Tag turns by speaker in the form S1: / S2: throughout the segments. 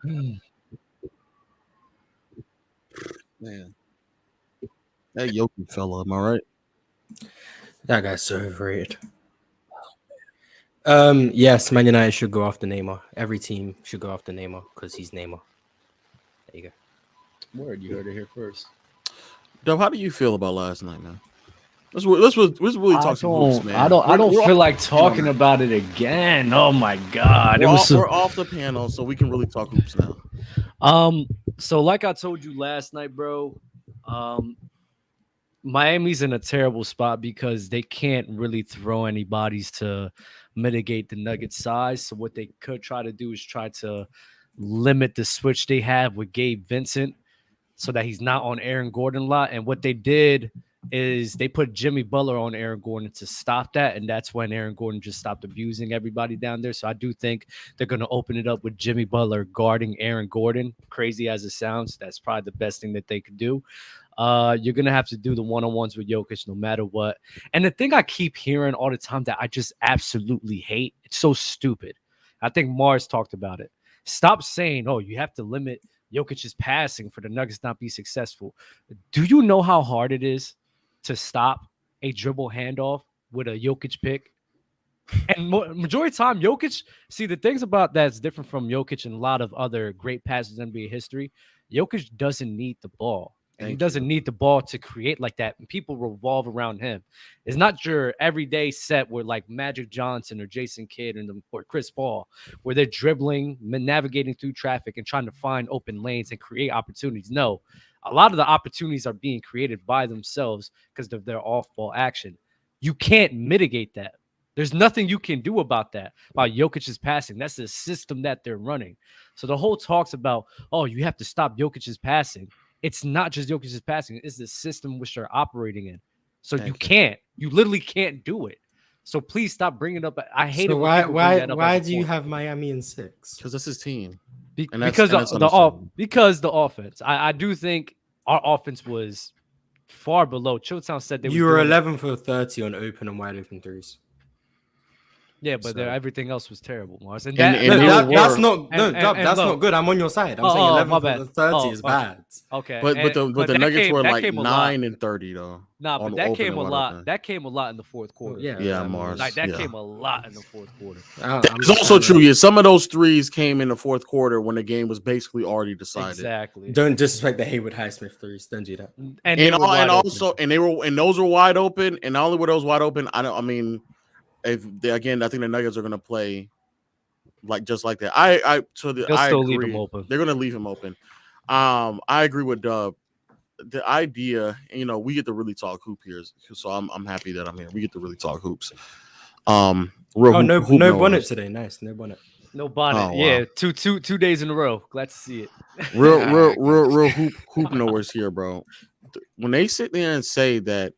S1: Man, that Jokic fella, am I right?
S2: That guy's so overrated. Yes, Man United should go after Neymar. Every team should go after Neymar because he's Neymar. There you go.
S3: Word, you heard it here first.
S1: Dub, how do you feel about last night, man? Let's really talk some hoops, man.
S3: I don't
S1: We're
S3: feel
S1: off-
S3: like talking about it again. Oh my god,
S1: we're off the panel, so we can really talk hoops now.
S3: So like I told you last night, bro, Miami's in a terrible spot because they can't really throw any bodies to mitigate the Nuggets' size. So what they could try to do is try to limit the switch they have with Gabe Vincent so that he's not on Aaron Gordon a lot. And what they did is they put Jimmy Butler on Aaron Gordon to stop that. And that's when Aaron Gordon just stopped abusing everybody down there. So I do think they're going to open it up with Jimmy Butler guarding Aaron Gordon. Crazy as it sounds, that's probably the best thing that they could do. You're going to have to do the one-on-ones with Jokic no matter what. And the thing I keep hearing all the time that I just absolutely hate, it's so stupid. I think Mars talked about it. Stop saying, oh, you have to limit Jokic's passing for the Nuggets not be successful. Do you know how hard it is to stop a dribble handoff with a Jokic pick? And majority of the time, Jokic, see, the things about that's different from Jokic and a lot of other great passers in NBA history, Jokic doesn't need the ball. And he doesn't need the ball to create like that. And people revolve around him. It's not your everyday set where like Magic Johnson or Jason Kidd or Chris Paul, where they're dribbling, navigating through traffic and trying to find open lanes and create opportunities. No, a lot of the opportunities are being created by themselves because of their off-ball action. You can't mitigate that. There's nothing you can do about that, about Jokic's passing. That's the system that they're running. So the whole talks about, oh, you have to stop Jokic's passing. It's not just Jokic's passing. It's the system which they're operating in. So you can't. You literally can't do it. So please stop bringing it up. I hate it.
S2: Why do you have Miami in 6?
S1: Because that's his team.
S3: Because the offense. I do think our offense was far below. Chilltown said
S2: you were 11 for 30 on open and wide open threes.
S3: Yeah, but everything else was terrible, Mars.
S2: And that's not good. I'm on your side. I'm saying 11 for 30 is bad.
S3: Okay,
S1: but the Nuggets were like 9 and 30 though.
S3: Nah, but that came a lot. That came a lot in the fourth quarter.
S1: Yeah, Mars.
S3: Like that came a lot in the fourth quarter.
S1: It's also true. Yeah, some of those threes came in the fourth quarter when the game was basically already decided.
S3: Exactly.
S2: Don't disrespect the Haywood Highsmith threes. Don't do that.
S1: And those were wide open. And not only were those wide open, I think the Nuggets are going to play just like that. I agree.
S3: Leave him open.
S1: They're going to leave him open. I agree with Dub. The idea, we get to really talk hoop here, so I'm happy that I'm here. We get to really talk hoops.
S2: No bonnet today. Nice, no bonnet.
S3: No bonnet.
S1: Oh, wow.
S3: Yeah, two days in a row. Glad to see it.
S1: real hoop knowers here, bro. When they sit there and say that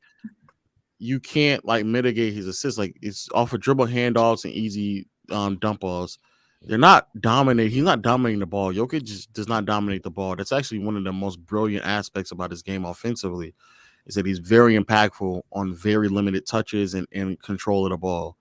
S1: you can't mitigate his assists, it's off of dribble handoffs and easy dump balls. They're not dominating. He's not dominating the ball. Jokic just does not dominate the ball. That's actually one of the most brilliant aspects about his game offensively, is that he's very impactful on very limited touches and control of the ball.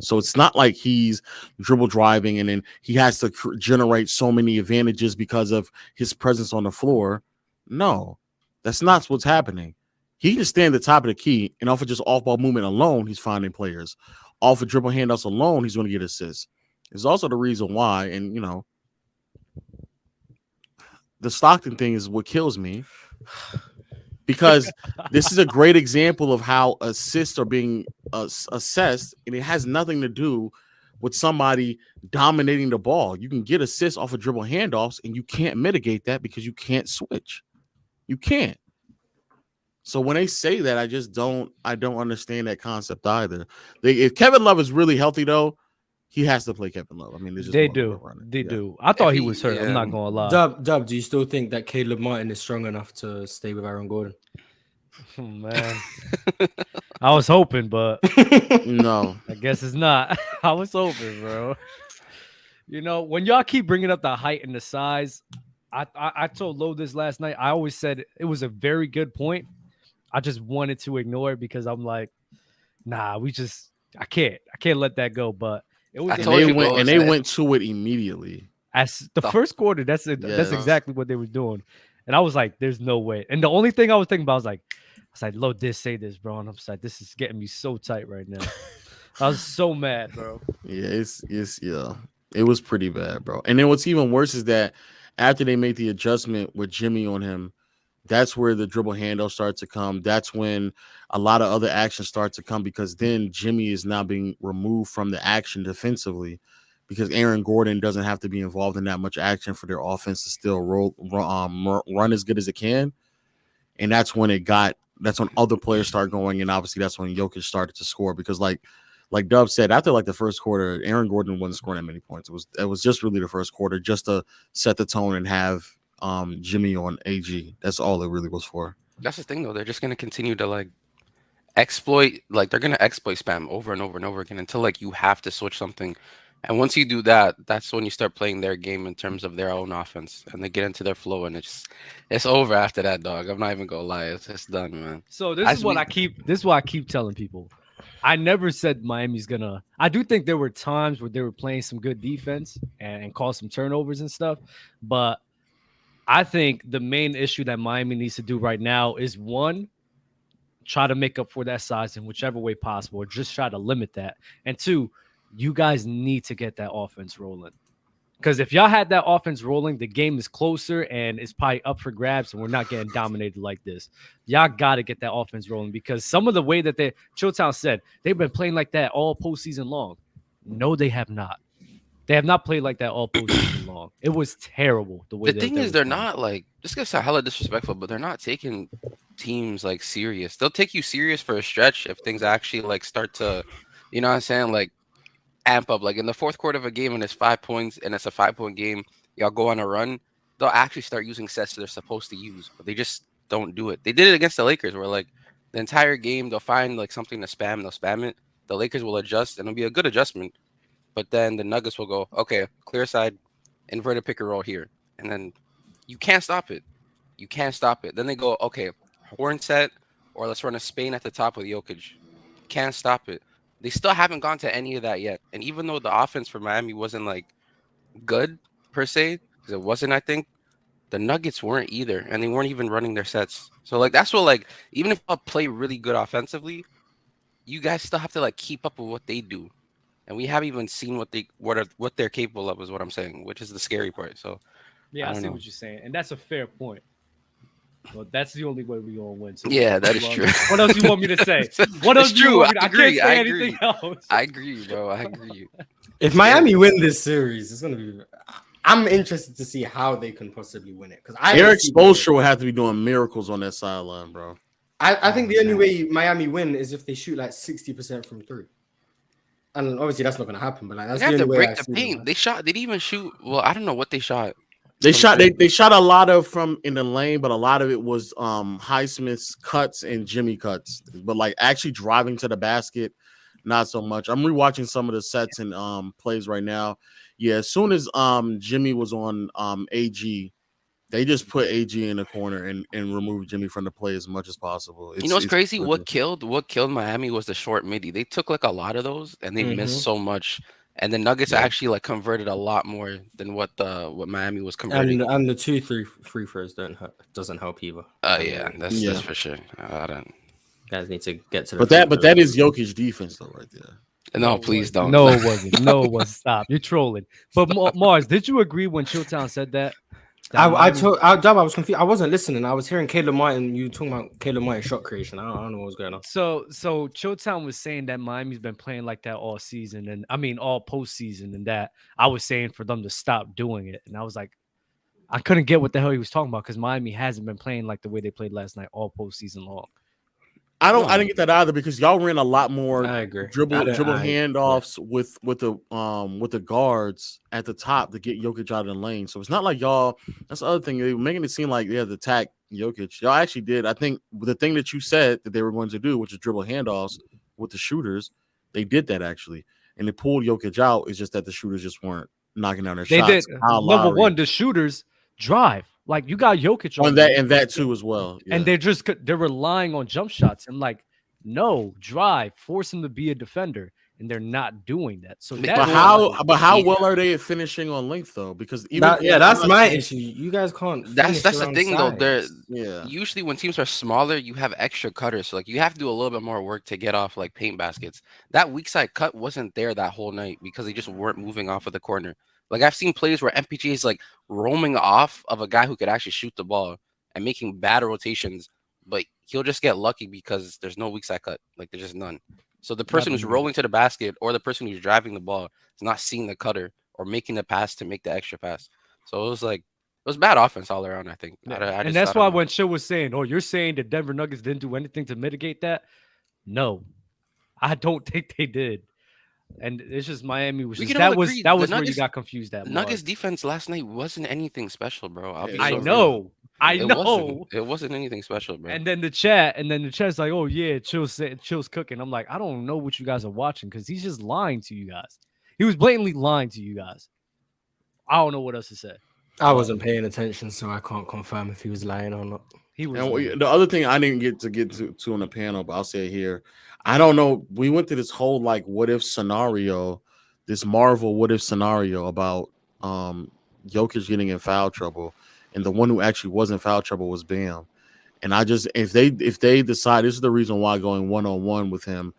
S1: So it's not like he's dribble driving and then he has to generate so many advantages because of his presence on the floor. No, that's not what's happening. He can stand at the top of the key, and off of just off-ball movement alone, he's finding players. Off of dribble handoffs alone, he's going to get assists. It's also the reason why, and the Stockton thing is what kills me, because this is a great example of how assists are being assessed, and it has nothing to do with somebody dominating the ball. You can get assists off of dribble handoffs, and you can't mitigate that because you can't switch. You can't. So when they say that, I don't understand that concept either. If Kevin Love is really healthy, though, he has to play Kevin Love. I mean,
S3: they do. I thought he was hurt. I'm not gonna lie.
S2: Dub, do you still think that Caleb Martin is strong enough to stay with Aaron Gordon?
S3: Oh, man, I was hoping, but
S1: no,
S3: I guess it's not. I was hoping, bro. When y'all keep bringing up the height and the size, I told Lo this last night. I always said it was a very good point. I just wanted to ignore it because I'm like, nah, I can't let that go. But it was.
S1: They went to it immediately.
S3: As the first quarter, that's exactly what they were doing. And I was like, there's no way. And the only thing I was thinking about was like, Lo, say this, bro. And I'm just like, this is getting me so tight right now. I was so mad, bro.
S1: Yeah, it was pretty bad, bro. And then what's even worse is that after they made the adjustment with Jimmy on him, that's where the dribble handle starts to come. That's when a lot of other action starts to come, because then Jimmy is now being removed from the action defensively, because Aaron Gordon doesn't have to be involved in that much action for their offense to still run as good as it can. And that's when other players start going, and obviously that's when Jokic started to score, because like Dub said, after like the first quarter, Aaron Gordon wasn't scoring that many points. It was just really the first quarter just to set the tone and have Jimmy on AG. That's all it really was for.
S4: That's the thing, though. They're just gonna continue to like exploit, like they're gonna exploit spam over and over and over again until like you have to switch something. And once you do that, that's when you start playing their game in terms of their own offense, and they get into their flow, and it's over after that, dog. I'm not even gonna lie, it's done, man.
S3: So this is what I keep telling people. I never said Miami's gonna. I do think there were times where they were playing some good defense and caused some turnovers and stuff, but I think the main issue that Miami needs to do right now is, one, try to make up for that size in whichever way possible, or just try to limit that. And two, you guys need to get that offense rolling. Because if y'all had that offense rolling, the game is closer and it's probably up for grabs, and we're not getting dominated like this. Y'all got to get that offense rolling, because some of the way that Chilltown said, they've been playing like that all postseason long. No, they have not. They have not played like that all postseason long. It was terrible the way.
S4: The thing is, they're not like, this gets hella disrespectful, but they're not taking teams like serious. They'll take you serious for a stretch if things actually like start to, you know what I'm saying, like amp up. Like in the fourth quarter of a game, and it's 5 points, and it's a 5-point game, y'all go on a run, they'll actually start using sets they're supposed to use, but they just don't do it. They did it against the Lakers, where like the entire game they'll find like something to spam, they'll spam it. The Lakers will adjust, and it'll be a good adjustment. But then the Nuggets will go, okay, clear side, inverted pick and roll here. And then you can't stop it. You can't stop it. Then they go, okay, horn set, or let's run a Spain at the top with Jokic. Can't stop it. They still haven't gone to any of that yet. And even though the offense for Miami wasn't like good per se, because it wasn't, I think, the Nuggets weren't either. And they weren't even running their sets. So like that's what, like, even if I play really good offensively, you guys still have to like keep up with what they do. And we haven't even seen what they're capable of, is what I'm saying, which is the scary part. So
S3: yeah, I see what you're saying, and that's a fair point. Well, that's the only way we're gonna win. So
S4: yeah, that is true.
S3: What else you want me to say? What else you want me to, I can't say anything else.
S4: I agree, bro. I agree.
S2: If Miami win this series, it's gonna be. I'm interested to see how they can possibly win it, because
S1: Eric Spoelstra will have to be doing miracles on that sideline, bro.
S2: I think the only way Miami win is if they shoot like 60% from three. And obviously that's not going to happen, but like that's
S4: they have
S2: the
S4: to
S2: only way
S4: break the paint. They didn't even shoot. Well, I don't know what they shot.
S1: They shot a lot of from in the lane, but a lot of it was Highsmith's cuts and Jimmy cuts. But like actually driving to the basket, not so much. I'm rewatching some of the sets and plays right now. Yeah, as soon as Jimmy was on AG, they just put AG in the corner and removed Jimmy from the play as much as possible.
S4: You know what's crazy? What killed Miami was the short midi. They took like a lot of those, and they missed so much. And the Nuggets actually like converted a lot more than what Miami was converting.
S2: And the 2-3 free throws doesn't help either.
S4: That's for sure. I don't.
S2: Guys need to get to the.
S1: But that is Jokic defense though, right there.
S4: No, please don't.
S3: No, it wasn't. No, it wasn't. Stop. You're trolling. But Mars, did you agree when Chilltown said that?
S2: I was confused. I wasn't listening. I was hearing Caleb Martin. You talking about Caleb Martin shot creation. I don't know what was going on.
S3: So Chilltown was saying that Miami's been playing like that all season, and I mean all postseason, and that I was saying for them to stop doing it. And I was like, I couldn't get what the hell he was talking about, because Miami hasn't been playing like the way they played last night all postseason long.
S1: I didn't get that either, because y'all ran a lot more dribble handoffs with the guards at the top to get Jokic out of the lane. So it's not like y'all. That's the other thing. They were making it seem like they had to attack Jokic. Y'all actually did. I think the thing that you said that they were going to do, which is dribble handoffs with the shooters, they did that actually, and they pulled Jokic out. It's just that the shooters just weren't knocking down their shots.
S3: They did. Number one, the shooters drive. Like you got Jokic
S1: on that, and that too as well. Yeah.
S3: And they're relying on jump shots. I'm like, no, drive, force him to be a defender. and they're not doing that. So
S4: But
S3: that
S1: how well are they at finishing on length though? Because even
S2: that's my issue. You guys can't.
S4: That's the
S2: around
S4: thing though.
S2: size.
S4: Usually when teams are smaller, you have extra cutters. So like you have to do a little bit more work to get off like paint baskets. That weak side cut wasn't there that whole night because they just weren't moving off of the corner. Like I've seen plays where MPG is like roaming off of a guy who could actually shoot the ball and making bad rotations, but he'll just get lucky because there's no weak side cut. Like there's just none. So the person who's rolling to the basket or the person who's driving the ball is not seeing the cutter or making the pass to make the extra pass. So it was bad offense all around, I think.
S3: And that's why when Chill was saying, "Oh, you're saying the Denver Nuggets didn't do anything to mitigate that?" No, I don't think they did. And it's just Miami was just, that was where you got confused at.
S4: Nuggets defense last night wasn't anything special, bro.
S3: I know.
S4: It wasn't anything special, bro.
S3: And then the chat's like, "Oh yeah, Chill's cooking." I'm like, I don't know what you guys are watching because he's just lying to you guys. He was blatantly lying to you guys. I don't know what else to say.
S2: I wasn't paying attention, so I can't confirm if he was lying or not.
S3: He was.
S1: And the other thing I didn't get to on the panel, but I'll say it here. I don't know. We went through this whole like what if scenario, this Marvel what if scenario about Jokic getting in foul trouble, and the one who actually was in foul trouble was Bam. And I just if they decide this is the reason why going 1-on-1 with him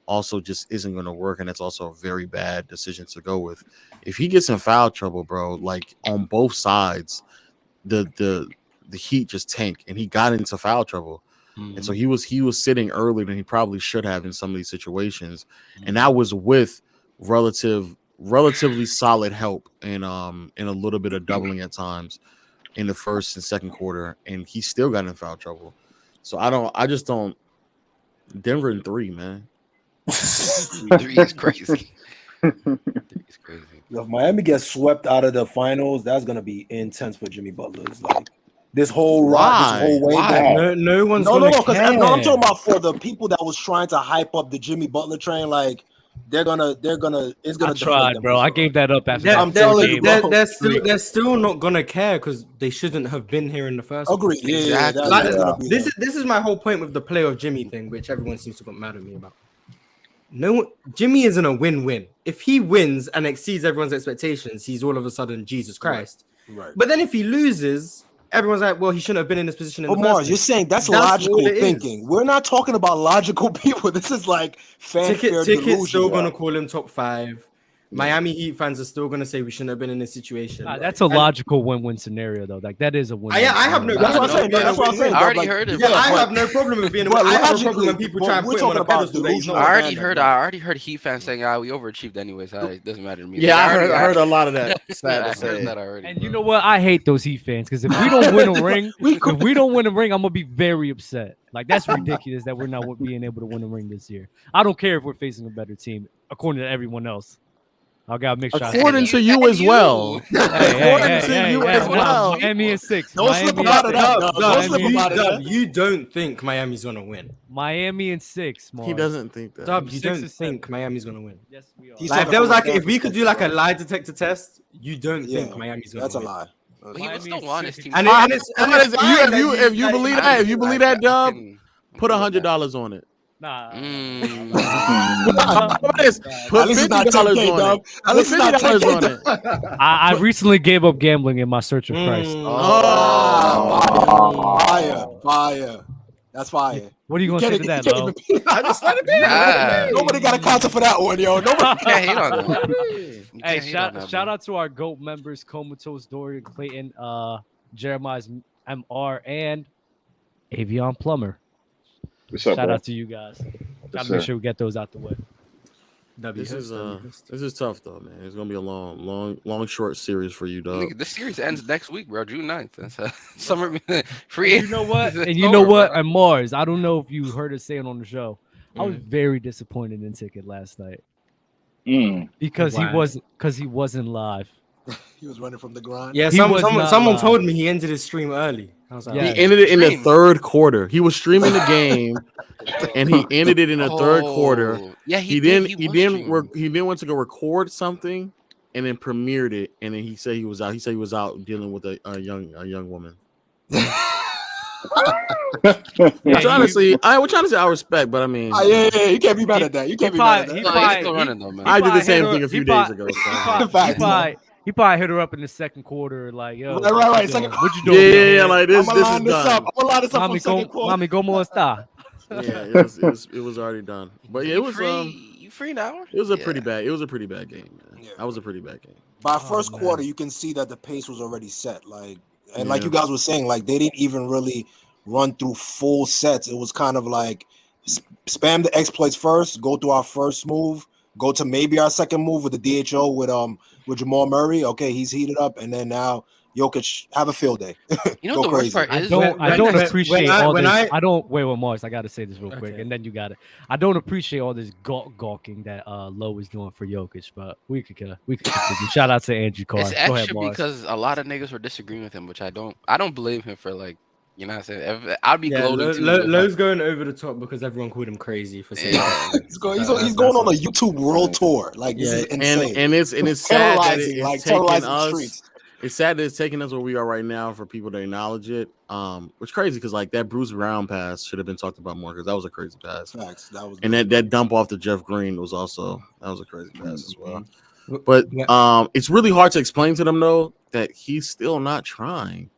S1: also just isn't going to work, and it's also a very bad decision to go with. If he gets in foul trouble, bro, like on both sides, the Heat just tank, and he got into foul trouble. And so he was sitting earlier than he probably should have in some of these situations, and that was with relatively solid help and a little bit of doubling at times in the first and second quarter, and he still got in foul trouble. So I just don't. Denver in 3, man.
S4: 3 is crazy. 3 is crazy.
S5: If Miami gets swept out of the finals, that's gonna be intense for Jimmy Butler. It's like this whole way back.
S2: No one's gonna care.
S5: I'm talking about for the people that was trying to hype up the Jimmy Butler train. Like it's gonna.
S3: I tried, bro. I gave that up after.
S5: I'm telling you, bro.
S2: They're still not gonna care because they shouldn't have been here in the first place.
S5: Agreed. Yeah, exactly.
S2: This is my whole point with the playoff Jimmy thing, which everyone seems to get mad at me about. No, Jimmy isn't a win-win. If he wins and exceeds everyone's expectations, he's all of a sudden Jesus Christ.
S5: Right.
S2: But then if he loses, everyone's like, well, he shouldn't have been in this position in the first
S5: Mars,
S2: place.
S5: you're saying that's logical thinking. We're not talking about logical people. This is like fanfare
S2: Ticket's still going to call him top 5. Miami Heat fans are still going to say we shouldn't have been in this situation.
S3: That's a logical win-win scenario, though. Like that is a win.
S2: I have no.
S5: That's what I'm saying.
S4: I already heard it.
S2: Yeah, I have no problem with being. I have no problem when people try and put him on a pedestal.
S4: I already heard Heat fans saying, we overachieved anyways. It doesn't matter to me.
S1: Yeah, I heard a lot of that.
S4: I heard that already.
S3: And you know what? I hate those Heat fans because if we don't win a ring, I'm gonna be very upset. Like that's ridiculous that we're not being able to win a ring this year. I don't care if we're facing a better team, according to everyone else. I gotta make sure.
S1: According to you as well.
S3: According to you as well. Miami is 6.
S5: Don't slip about it.
S2: You don't think Miami's gonna win?
S3: Miami and 6.
S1: He doesn't think that.
S2: Dub, you don't think Miami's gonna win?
S3: Yes, we are.
S2: Like, if there was if we could do like a lie detector test, you don't think Miami's gonna win?
S5: That's a lie.
S4: But he was still on his team.
S1: If you believe that, Dub, put $100 on it.
S3: Nah.
S1: Put $50 on it. Put $50 on it.
S3: I recently gave up gambling in my search of Christ.
S5: Fire. That's fire.
S3: What are you going to say to that, Lo?
S5: I just let it be. Nobody got a counter for that one, yo. Nobody
S4: can't hate on that.
S3: Hey, shout out to our GOAT members, Comatose, Dorian, Clayton, Jeremiah's MR, and Avion Plumber.
S6: What's up,
S3: Shout
S6: bro?
S3: out to you guys. Gotta make sure we get those out the way.
S1: This is tough though, man. It's gonna be a long short series for you, dog.
S4: This series ends next week, bro. June 9th. That's summer free.
S3: And you know what? And Mars, I don't know if you heard us saying on the show. I was very disappointed in Ticket last night because he wasn't live.
S5: He was running from the grind.
S2: Yeah, someone told me he ended his stream early. I was like,
S1: he ended it in the third quarter. He was streaming the game, and he ended it in the third quarter.
S4: Yeah,
S1: he then went to go record something, and then premiered it. And then he said he was out. He said he was out dealing with a young woman. Which honestly, we're trying to say I respect, but I mean,
S5: yeah, you can't be mad at that. You can't be mad at that.
S4: He's still running though, man.
S1: I did the same thing a few days ago.
S3: He probably hit her up in the second quarter, like, yo,
S5: right.
S3: What you doing?
S1: Yeah, like this.
S5: I'm gonna line this up. I'm gonna line this up from second quarter.
S3: Mommy, go more star.
S1: Yeah, it was already done. But yeah, it was
S4: you free now?
S1: It was a pretty bad. It was a pretty bad game, man.
S5: Yeah.
S1: That was a pretty bad game.
S5: By first quarter, you can see that the pace was already set. Like you guys were saying, like they didn't even really run through full sets. It was kind of like spam the exploits first, go through our first move, go to maybe our second move with the DHO with Jamal Murray. Okay, he's heated up, and then now Jokic have a field day.
S4: You know what the worst part is?
S3: I don't appreciate all this. I don't wait, Mars. I gotta say this real quick,
S2: Okay.
S3: and then you got it. I don't appreciate all this gawking that Lowe is doing for Jokic, but we could continue. Shout out to Andrew Carr.
S4: It's
S3: Go
S4: extra
S3: ahead, Mars.
S4: because a lot of niggas were disagreeing with him, which I don't blame him for, like, you know what I'm saying? I'd be gloating too.
S2: Lowe's going over the top because everyone called him crazy for saying that.
S5: He's going on a YouTube world tour. Like this is insane.
S1: And it's sad that
S5: terrorizing,
S1: it's
S5: terrorizing
S1: taking
S5: the
S1: us.
S5: streets.
S1: It's sad that it's taking us where we are right now for people to acknowledge it. Which crazy because like that Bruce Brown pass should have been talked about more because that was a crazy pass.
S5: Facts. That was
S1: And that dump off to Jeff Green was also a crazy pass as well.
S2: Mm-hmm.
S1: But it's really hard to explain to them though that he's still not trying.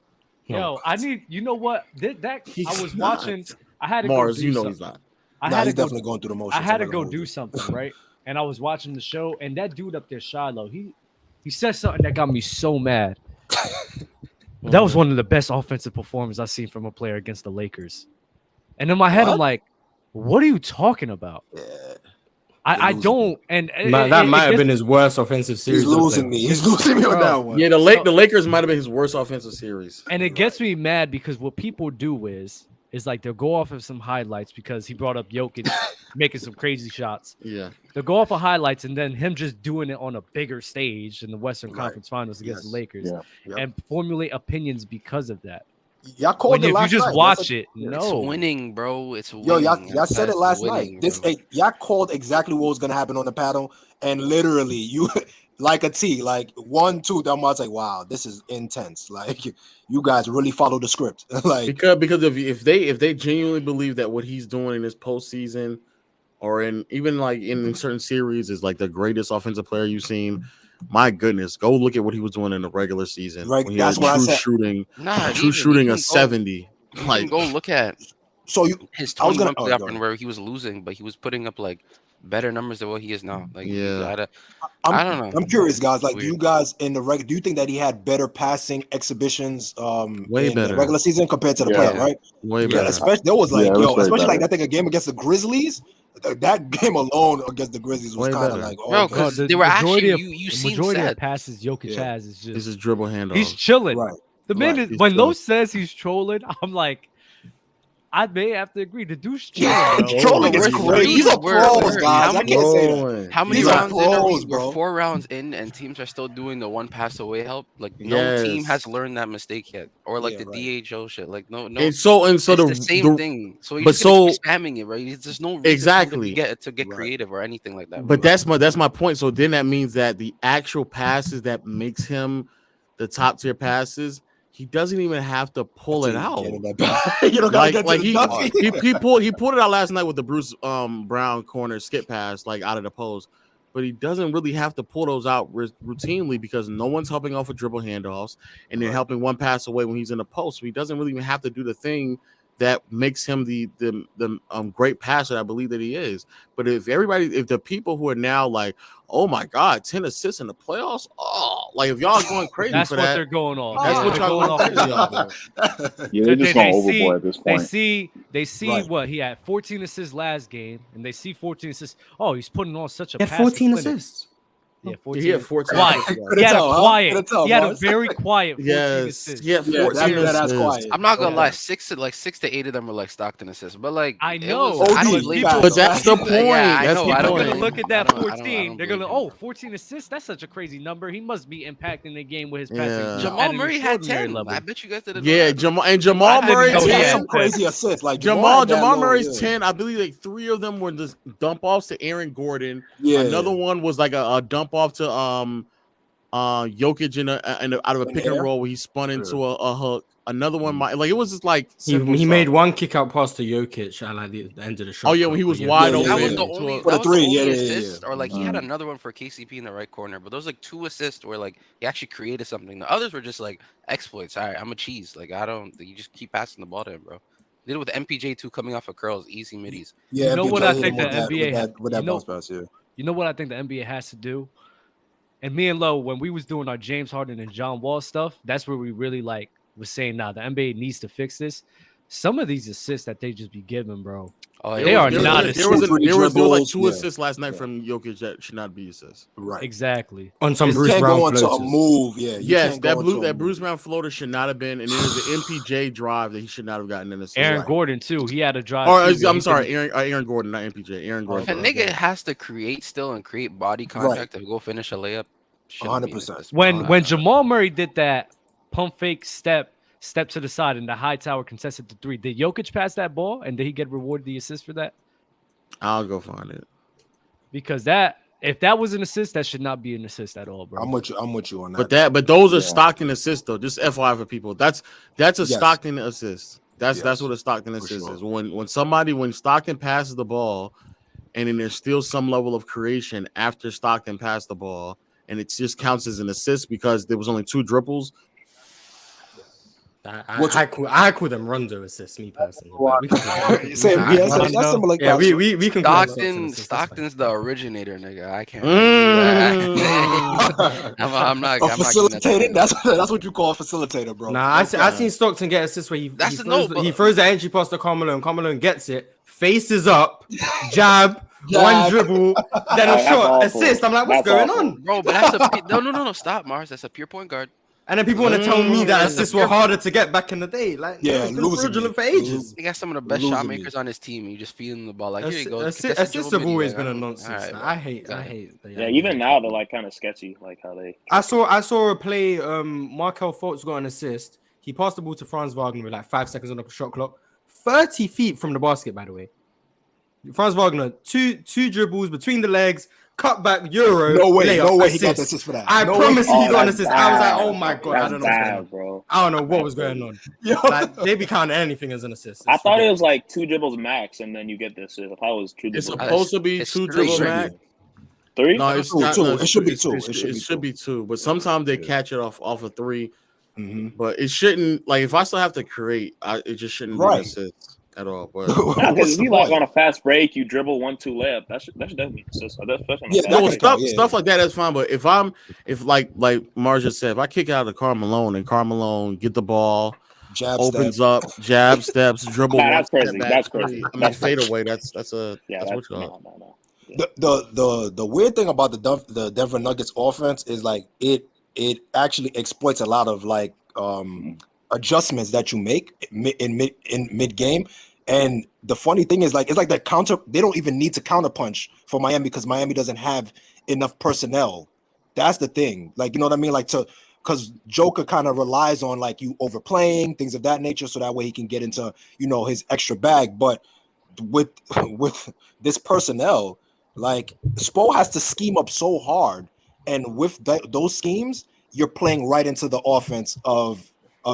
S3: Yo, I need. You know what? I was
S1: not.
S3: watching. I had to
S1: Mars,
S3: go do
S1: you know
S3: something.
S1: he's not.
S5: he's definitely going through the motions.
S3: I had to go do something, right? And I was watching the show, and that dude up there, Shiloh, he said something that got me so mad. That was one of the best offensive performances I've seen from a player against the Lakers. And in my head, I'm like, what are you talking about?
S5: Yeah.
S3: I don't. And
S2: That might have been his worst offensive series.
S5: He's losing me. He's losing me on that one.
S1: Yeah, the Lakers might have been his worst offensive series.
S3: And it gets me mad because what people do is like they'll go off of some highlights because he brought up Jokic making some crazy shots.
S1: Yeah.
S3: They'll go off of highlights and then him just doing it on a bigger stage in the Western Conference Finals against the Lakers and formulate opinions because of that.
S5: Y'all called it
S3: if
S5: last
S3: you just
S5: night.
S3: watch it,
S4: It's
S3: no.
S4: winning, bro. It's winning.
S5: Yo, y'all said it last
S4: winning,
S5: night. This
S4: bro.
S5: y'all called exactly what was gonna happen on the panel, and literally you like a T, like 1, 2. Then I was like, wow, this is intense. Like you guys really follow the script. Like
S1: because if they genuinely believe that what he's doing in this postseason or in even like in certain series is like the greatest offensive player you've seen, my goodness, go look at what he was doing in the regular season.
S5: Right,
S1: when he
S5: that's
S1: had
S5: what I
S1: true
S5: said.
S1: shooting,
S4: Nah,
S1: true shooting of 70.
S4: You
S1: Like
S4: can go look at
S5: so you
S4: his
S5: I was
S4: 21
S5: gonna-
S4: playoff
S5: go
S4: run
S5: ahead.
S4: where he was losing, but he was putting up like better numbers than what he is now. Like,
S1: Yeah.
S4: I don't know.
S5: I'm curious, guys. Like,
S4: Weird.
S5: do you guys in the do you think that he had better passing exhibitions
S1: Way
S5: in
S1: better.
S5: the regular season compared to the
S6: Yeah.
S5: playoff, right?
S1: way
S5: Yeah,
S1: better.
S5: especially there was like,
S6: Yeah, it was way
S5: especially like
S6: better.
S5: I think a game against the Grizzlies. That game alone against the Grizzlies was
S1: Way
S5: kind of
S1: better.
S5: like,
S4: Bro,
S5: oh,
S4: because
S3: the
S4: they were
S3: majority
S4: actually
S3: of-
S4: you
S3: the
S4: seen
S3: majority of
S4: set.
S3: passes Jokic
S5: Yeah.
S3: has is
S1: This
S3: just
S1: is dribble handoff.
S3: he's chilling.
S5: right.
S3: The man
S5: Right.
S3: is when
S1: chilling.
S3: Lowe says he's trolling, I'm like, I may have to agree. The dude's chilling.
S5: Yeah,
S3: bro.
S5: trolling is
S4: We're
S5: crazy. These are
S4: we're-
S5: pros,
S4: we're-
S5: guys.
S4: how
S5: I
S4: many-
S5: can't say that.
S1: Rolling.
S4: How many
S5: These are
S4: rounds in are
S5: pros,
S4: we?
S5: bro.
S4: We're 4 rounds in, and teams are still doing the one pass away help. Like no
S1: Yes.
S4: team has learned that mistake yet, or like
S5: Yeah,
S4: the
S5: right.
S4: DHO shit. Like no,
S1: And so
S4: it's
S1: the
S4: the same thing. So you're
S1: but
S4: just gonna
S1: so-
S4: keep spamming it, right? There's no reason
S1: Exactly.
S4: to get
S5: Right.
S4: creative or anything like that.
S1: But
S4: bro.
S1: that's my point. So then that means that the actual passes that makes him the top tier passes, he doesn't even have to pull it out.
S5: You don't gotta get to
S1: he
S5: the
S1: he pulled it out last night with the Bruce Brown corner skip pass like out of the post, but he doesn't really have to pull those out routinely because no one's helping off with dribble handoffs and they're helping one pass away when he's in the post. So he doesn't really even have to do the thing that makes him the great passer I believe that he is. But if the people who are now like, oh my God, 10 assists in the playoffs, like if y'all going crazy
S3: That's
S1: for
S3: what
S1: that,
S3: th're going on.
S1: that's
S3: Yeah,
S1: what
S3: they're
S1: y'all
S3: going off
S1: going crazy
S3: of.
S1: off.
S6: Yeah, they're just going
S3: see-
S6: overboard at this point.
S3: They see
S5: Right.
S3: what he had 14 assists last game, and they see 14 assists. Oh, he's putting on such a
S2: He had
S3: passing
S2: 14
S3: clinic.
S2: assists.
S3: Yeah, 14.
S1: He had 14.
S3: Quiet.
S5: Couldn't
S3: He had
S5: tell,
S3: a
S5: huh?
S3: quiet.
S5: Couldn't tell,
S3: He had a
S5: Mars.
S3: very quiet 14
S1: Yes,
S3: assists.
S1: yeah,
S5: Yeah,
S1: 14
S5: that's
S1: assists.
S5: quiet.
S4: I'm not gonna
S5: Yeah.
S4: lie, 6 to 8 of them were like Stockton assists, but like
S3: I
S4: it
S3: know.
S4: was- I
S5: OD,
S4: don't blame
S5: people-
S4: them.
S1: But that's the point.
S4: Yeah, I
S1: That's
S4: know.
S1: the
S4: I
S3: They're
S4: don't
S1: point.
S3: gonna look at that
S4: I don't
S3: 14. They're gonna,
S4: blame them.
S3: 14 assists. That's such a crazy number. He must be impacting the game with his
S1: Yeah.
S3: passing. at
S4: Jamal
S3: an
S4: Murray had
S3: extraordinary
S4: 10.
S3: level.
S4: I bet you guys did it.
S1: Yeah, Jamal
S3: I
S1: Murray.
S3: didn't know
S5: He
S3: he
S5: had
S3: had
S5: some crazy assists. Like
S1: Jamal
S5: had that little-
S1: Murray's
S5: yeah.
S1: 10. I believe like 3 of them were just dump offs to Aaron Gordon.
S5: Yeah.
S1: Another one was like a dump off to Jokic out of a pick and roll where he spun into a hook. Another one, it was just like
S2: he made one kick out pass to Jokic at like the end of the shot.
S1: Oh yeah, when he was wide open.
S4: That was the only,
S5: For the three,
S4: assist, or like he had another one for KCP in the right corner. But those like 2 assists where like he actually created something. The others were just like exploits. All right, I'm a cheese. Like you just keep passing the ball to him, bro. Did it with MPJ2 coming off of curls, easy middies.
S5: Yeah,
S3: you know
S5: MPJ
S3: what I think the
S5: with
S3: NBA
S5: with that bounce pass, yeah.
S3: You know what I think the NBA has to do? And me and Lo, when we was doing our James Harden and John Wall stuff, that's where we really like was saying, nah, the NBA needs to fix this. Some of these assists that they just be giving, bro.
S4: Oh,
S3: they are not
S1: there was like 2
S5: yeah.
S1: assists last night from Jokic that should not be assists.
S5: Right.
S3: Exactly.
S2: On some
S5: You
S2: Bruce
S5: can't
S2: Brown
S5: go into
S2: floaters.
S5: a move. Yeah.
S1: Yes, that Bruce Brown floater should not have been, and then there's the MPJ drive that he should not have gotten in the assist.
S3: Aaron Gordon too. He had a drive.
S1: Or I'm sorry, Aaron Gordon, not MPJ. Aaron Gordon.
S4: If a nigga has to create still and create body contact to go finish a layup,
S5: 100%.
S3: When Jamal Murray did that pump fake step to the side and the high tower contested the 3, did Jokic pass that ball and did he get rewarded the assist for that?
S1: I'll go find it.
S3: Because if that was an assist, that should not be an assist at all, bro.
S5: I'm with you on that.
S1: But those are Stockton assists though. Just FYI for people. That's a Stockton assist. That's what a Stockton assist is. When Stockton passes the ball, and then there's still some level of creation after Stockton passed the ball, and it just counts as an assist because there was only 2 dribbles.
S2: I call them Rondo assists, me personally. We can
S4: Stockton's the originator, nigga. I can't. I'm not
S5: facilitating. That's what you call a facilitator, bro.
S2: Nah, I seen Stockton get assists where he throws the entry pass to Carmelo, and Carmelo gets it, faces up, jab. One dribble, then a shot, assist. I'm like, what's going on,
S4: bro? But that's no. Stop, Mars. That's a pure point guard.
S2: And then people want to tell me that assists were harder to get back in the day. Like,
S5: yeah,
S2: it's been fraudulent for ages.
S4: He got some of the best shot makers on his team. You just feeding the ball like, here you go.
S2: Assists have always been a nonsense. Right, I hate.
S6: Yeah, even now they're like kind of sketchy, like how they.
S2: I saw a play. Markel Fultz got an assist. He passed the ball to Franz Wagner with like 5 seconds on the shot clock, 30 feet from the basket. By the way, Franz Wagner two dribbles between the legs. Cut back Euro.
S5: No way
S2: assist.
S5: He got the assist for that.
S2: I promise you he got an assist. I was like, oh my god,
S6: I
S2: don't know what was going on. Like, they be counting anything as an assist.
S6: I thought it was like 2 dribbles max, and then you get this. I thought it was 2 dribbles.
S1: It's supposed to be 2 dribbles max.
S6: 3?
S1: No, it's not.
S5: Two.
S1: No,
S5: it should be 2.
S1: It should be 2. But sometimes they catch it off of 3.
S5: Mm-hmm.
S1: But it shouldn't. Like if I still have to create, it just shouldn't be an assist at all. But
S6: because if you like on a fast break, you dribble 1-2 layup. That should definitely be an assist.
S1: Stuff like that. That's fine. But if like Mars just said, if I kick out of Carmelo and Carmelo get the ball, opens up, jab steps, dribble.
S6: That's crazy. That's crazy.
S1: I mean, fade away. That's what you call
S5: it. The weird thing about the Denver Nuggets offense is like it actually exploits a lot of like adjustments that you make in mid game. And the funny thing is like it's like the counter. They don't even need to counter punch for Miami because Miami doesn't have enough personnel. That's the thing. Like, you know what I mean? Like because Joker kind of relies on like you overplaying things of that nature, so that way he can get into his extra bag. But with this personnel, like Spo has to scheme up so hard, and with those schemes, you're playing right into the offense of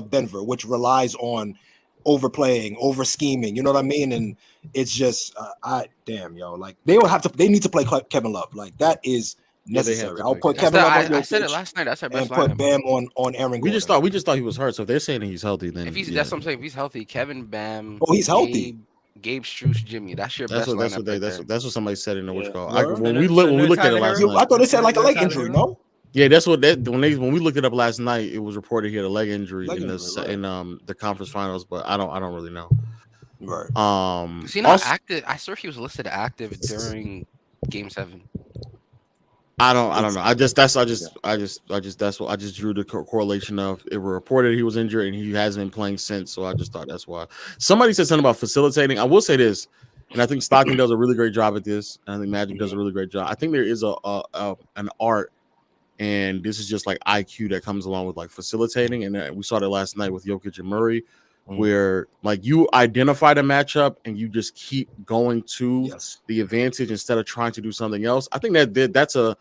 S5: Denver, which relies on overplaying, over scheming. You know what I mean? And it's just, like they need to play Kevin Love. Like that is necessary. I'll put Kevin Love on.
S4: I said it last night. That's our best
S5: and put Bam on Aaron.
S1: We just thought he was hurt. So if they're saying he's healthy, then
S4: that's what I'm saying. If he's healthy, Kevin, Bam.
S5: Oh, he's healthy.
S4: Gabe Struce, Jimmy. That's your best lineup.
S1: That's what somebody said in the what's called.
S5: Yeah.
S1: When we looked at it last night,
S5: I thought they said like a leg injury. No.
S1: Yeah, that's what when we looked it up last night, it was reported he had a leg injury in the conference finals, but I don't really know.
S5: Right.
S4: Is he not active? I saw he was listed active during Game 7.
S1: I don't know. I just drew the correlation of it was reported he was injured and he hasn't been playing since. So I just thought that's why. Somebody said something about facilitating. I will say this, and I think Stockton does a really great job at this, and I think Magic does a really great job. I think there is an art, and this is just like IQ that comes along with like facilitating, and we saw that last night with Jokic and Murray, where like you identify the matchup and you just keep going to the advantage instead of trying to do something else. I think that's a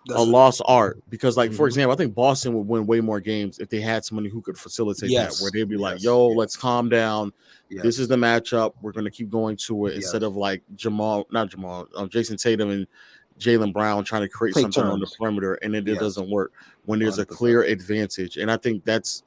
S1: a lost art because, like, for example, I think Boston would win way more games if they had somebody who could facilitate that, where they'd be like, "Yo, let's calm down. This is the matchup. We're going to keep going to it," instead of like Jason Tatum and Jaylen Brown trying to create something on the perimeter, and it doesn't work when there's 100%. A clear advantage. And I think that's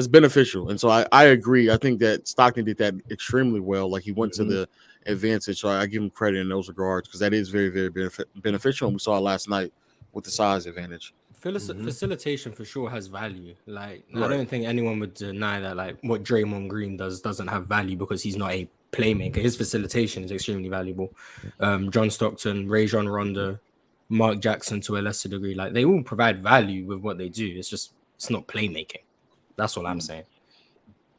S1: beneficial. And so I agree. I think that Stockton did that extremely well. Like, he went to the advantage. So I give him credit in those regards because that is very, very beneficial. And we saw it last night with the size advantage.
S2: Facilitation for sure has value. Like, I don't think anyone would deny that, like, what Draymond Green does doesn't have value because he's not a playmaker. His facilitation is extremely valuable. John Stockton, Rajon Rondo, Mark Jackson to a lesser degree, like, they all provide value with what they do. It's not playmaking. That's all I'm saying.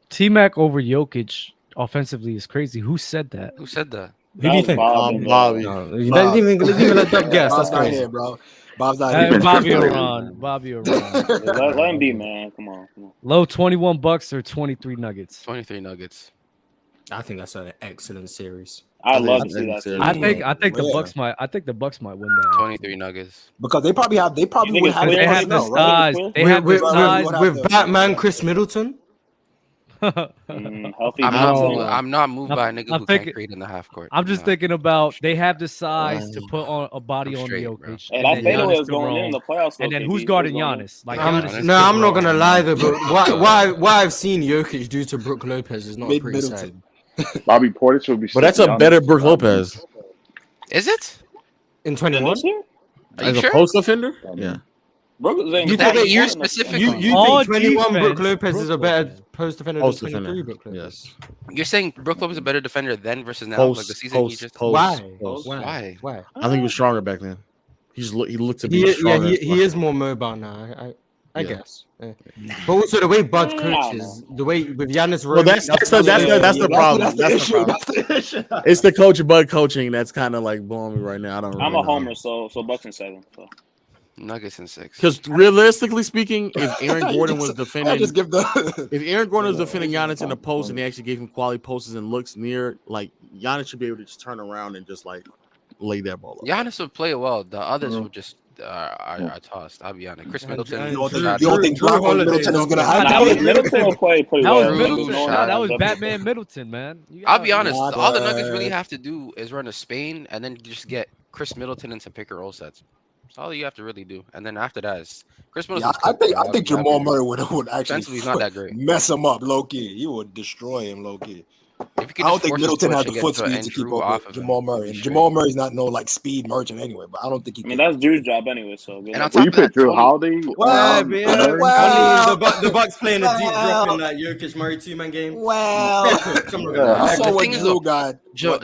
S3: T-Mac over Jokic offensively is crazy. Who said that?
S4: Who said that?
S2: Who do you think?
S1: Bobby.
S2: No, you didn't even let them guess. That's crazy,
S5: here, bro. Bob's not here.
S3: Bobby around.
S6: Let him be, man. Come on.
S3: Low $21 or 23 Nuggets.
S4: 23 Nuggets.
S2: I think that's an excellent series.
S6: I love to see that series.
S3: I think the Bucks might. I think the Bucks might win that.
S4: 23 Nuggets.
S5: Because they probably would have.
S3: They have the size. They have the size
S2: with Batman Chris Middleton.
S6: Healthy.
S4: I'm not moved by a nigga who can't create in the half court.
S3: I'm just thinking about they have the size to put on a body on Jokic.
S6: And that fadeaway was going in the playoffs.
S3: And then who's guarding Giannis? Like,
S2: I'm not gonna lie though, but why I've seen Jokic do to Brook Lopez is not pretty sad.
S7: Bobby Portis will be.
S1: But that's a better Brook Lopez.
S4: Is it?
S2: In 21?
S1: As a post offender? Yeah.
S6: You
S4: that year specifically?
S2: You think 21 Brook Lopez is a better post defender than 23 Brook Lopez?
S1: Yes.
S4: You're saying Brook Lopez is a better defender then versus now? Like the season he just.
S2: Why?
S4: Why?
S1: I think he was stronger back then. He looked to be stronger.
S2: Yeah, he is more mobile now. I guess. Yeah. But also the way Bud coaches, the way with Giannis.
S1: Well, that's the problem. That's the issue. It's the coach Bud coaching that's kind of like blowing me right now.
S6: I'm a homer, so Bucks in 7. So.
S4: Nuggets in 6.
S1: Because realistically speaking, if Aaron Gordon was defending, if Aaron Gordon was defending Giannis in the post and they actually gave him quality posts and looks near, like, Giannis should be able to just turn around and just like lay that ball up.
S4: Giannis would play well. The others would just are tossed. I'll be honest. Chris Middleton.
S5: You don't think Middleton is gonna have
S6: Middleton will play pretty well.
S3: That was Batman Middleton, man.
S4: I'll be honest. All the Nuggets really have to do is run a Spain and then just get Chris Middleton into pick and roll sets. That's all you have to really do. And then after that is Chris Middleton.
S5: I think Jamal Murray would actually
S4: he's not that great.
S5: Mess him up low key. He would destroy him low key.
S4: I
S5: don't think Middleton has the foot speed to keep up with Jamal Murray. And Jamal Murry's not no like speed merchant anyway, but I don't think he.
S6: I mean, that's Drew's job anyway. So.
S4: And on top
S7: you put Drew Holiday.
S2: The Bucks playing a deep drop in that Jokic Murray 2-man game.
S5: I saw what Drew got.
S6: I don't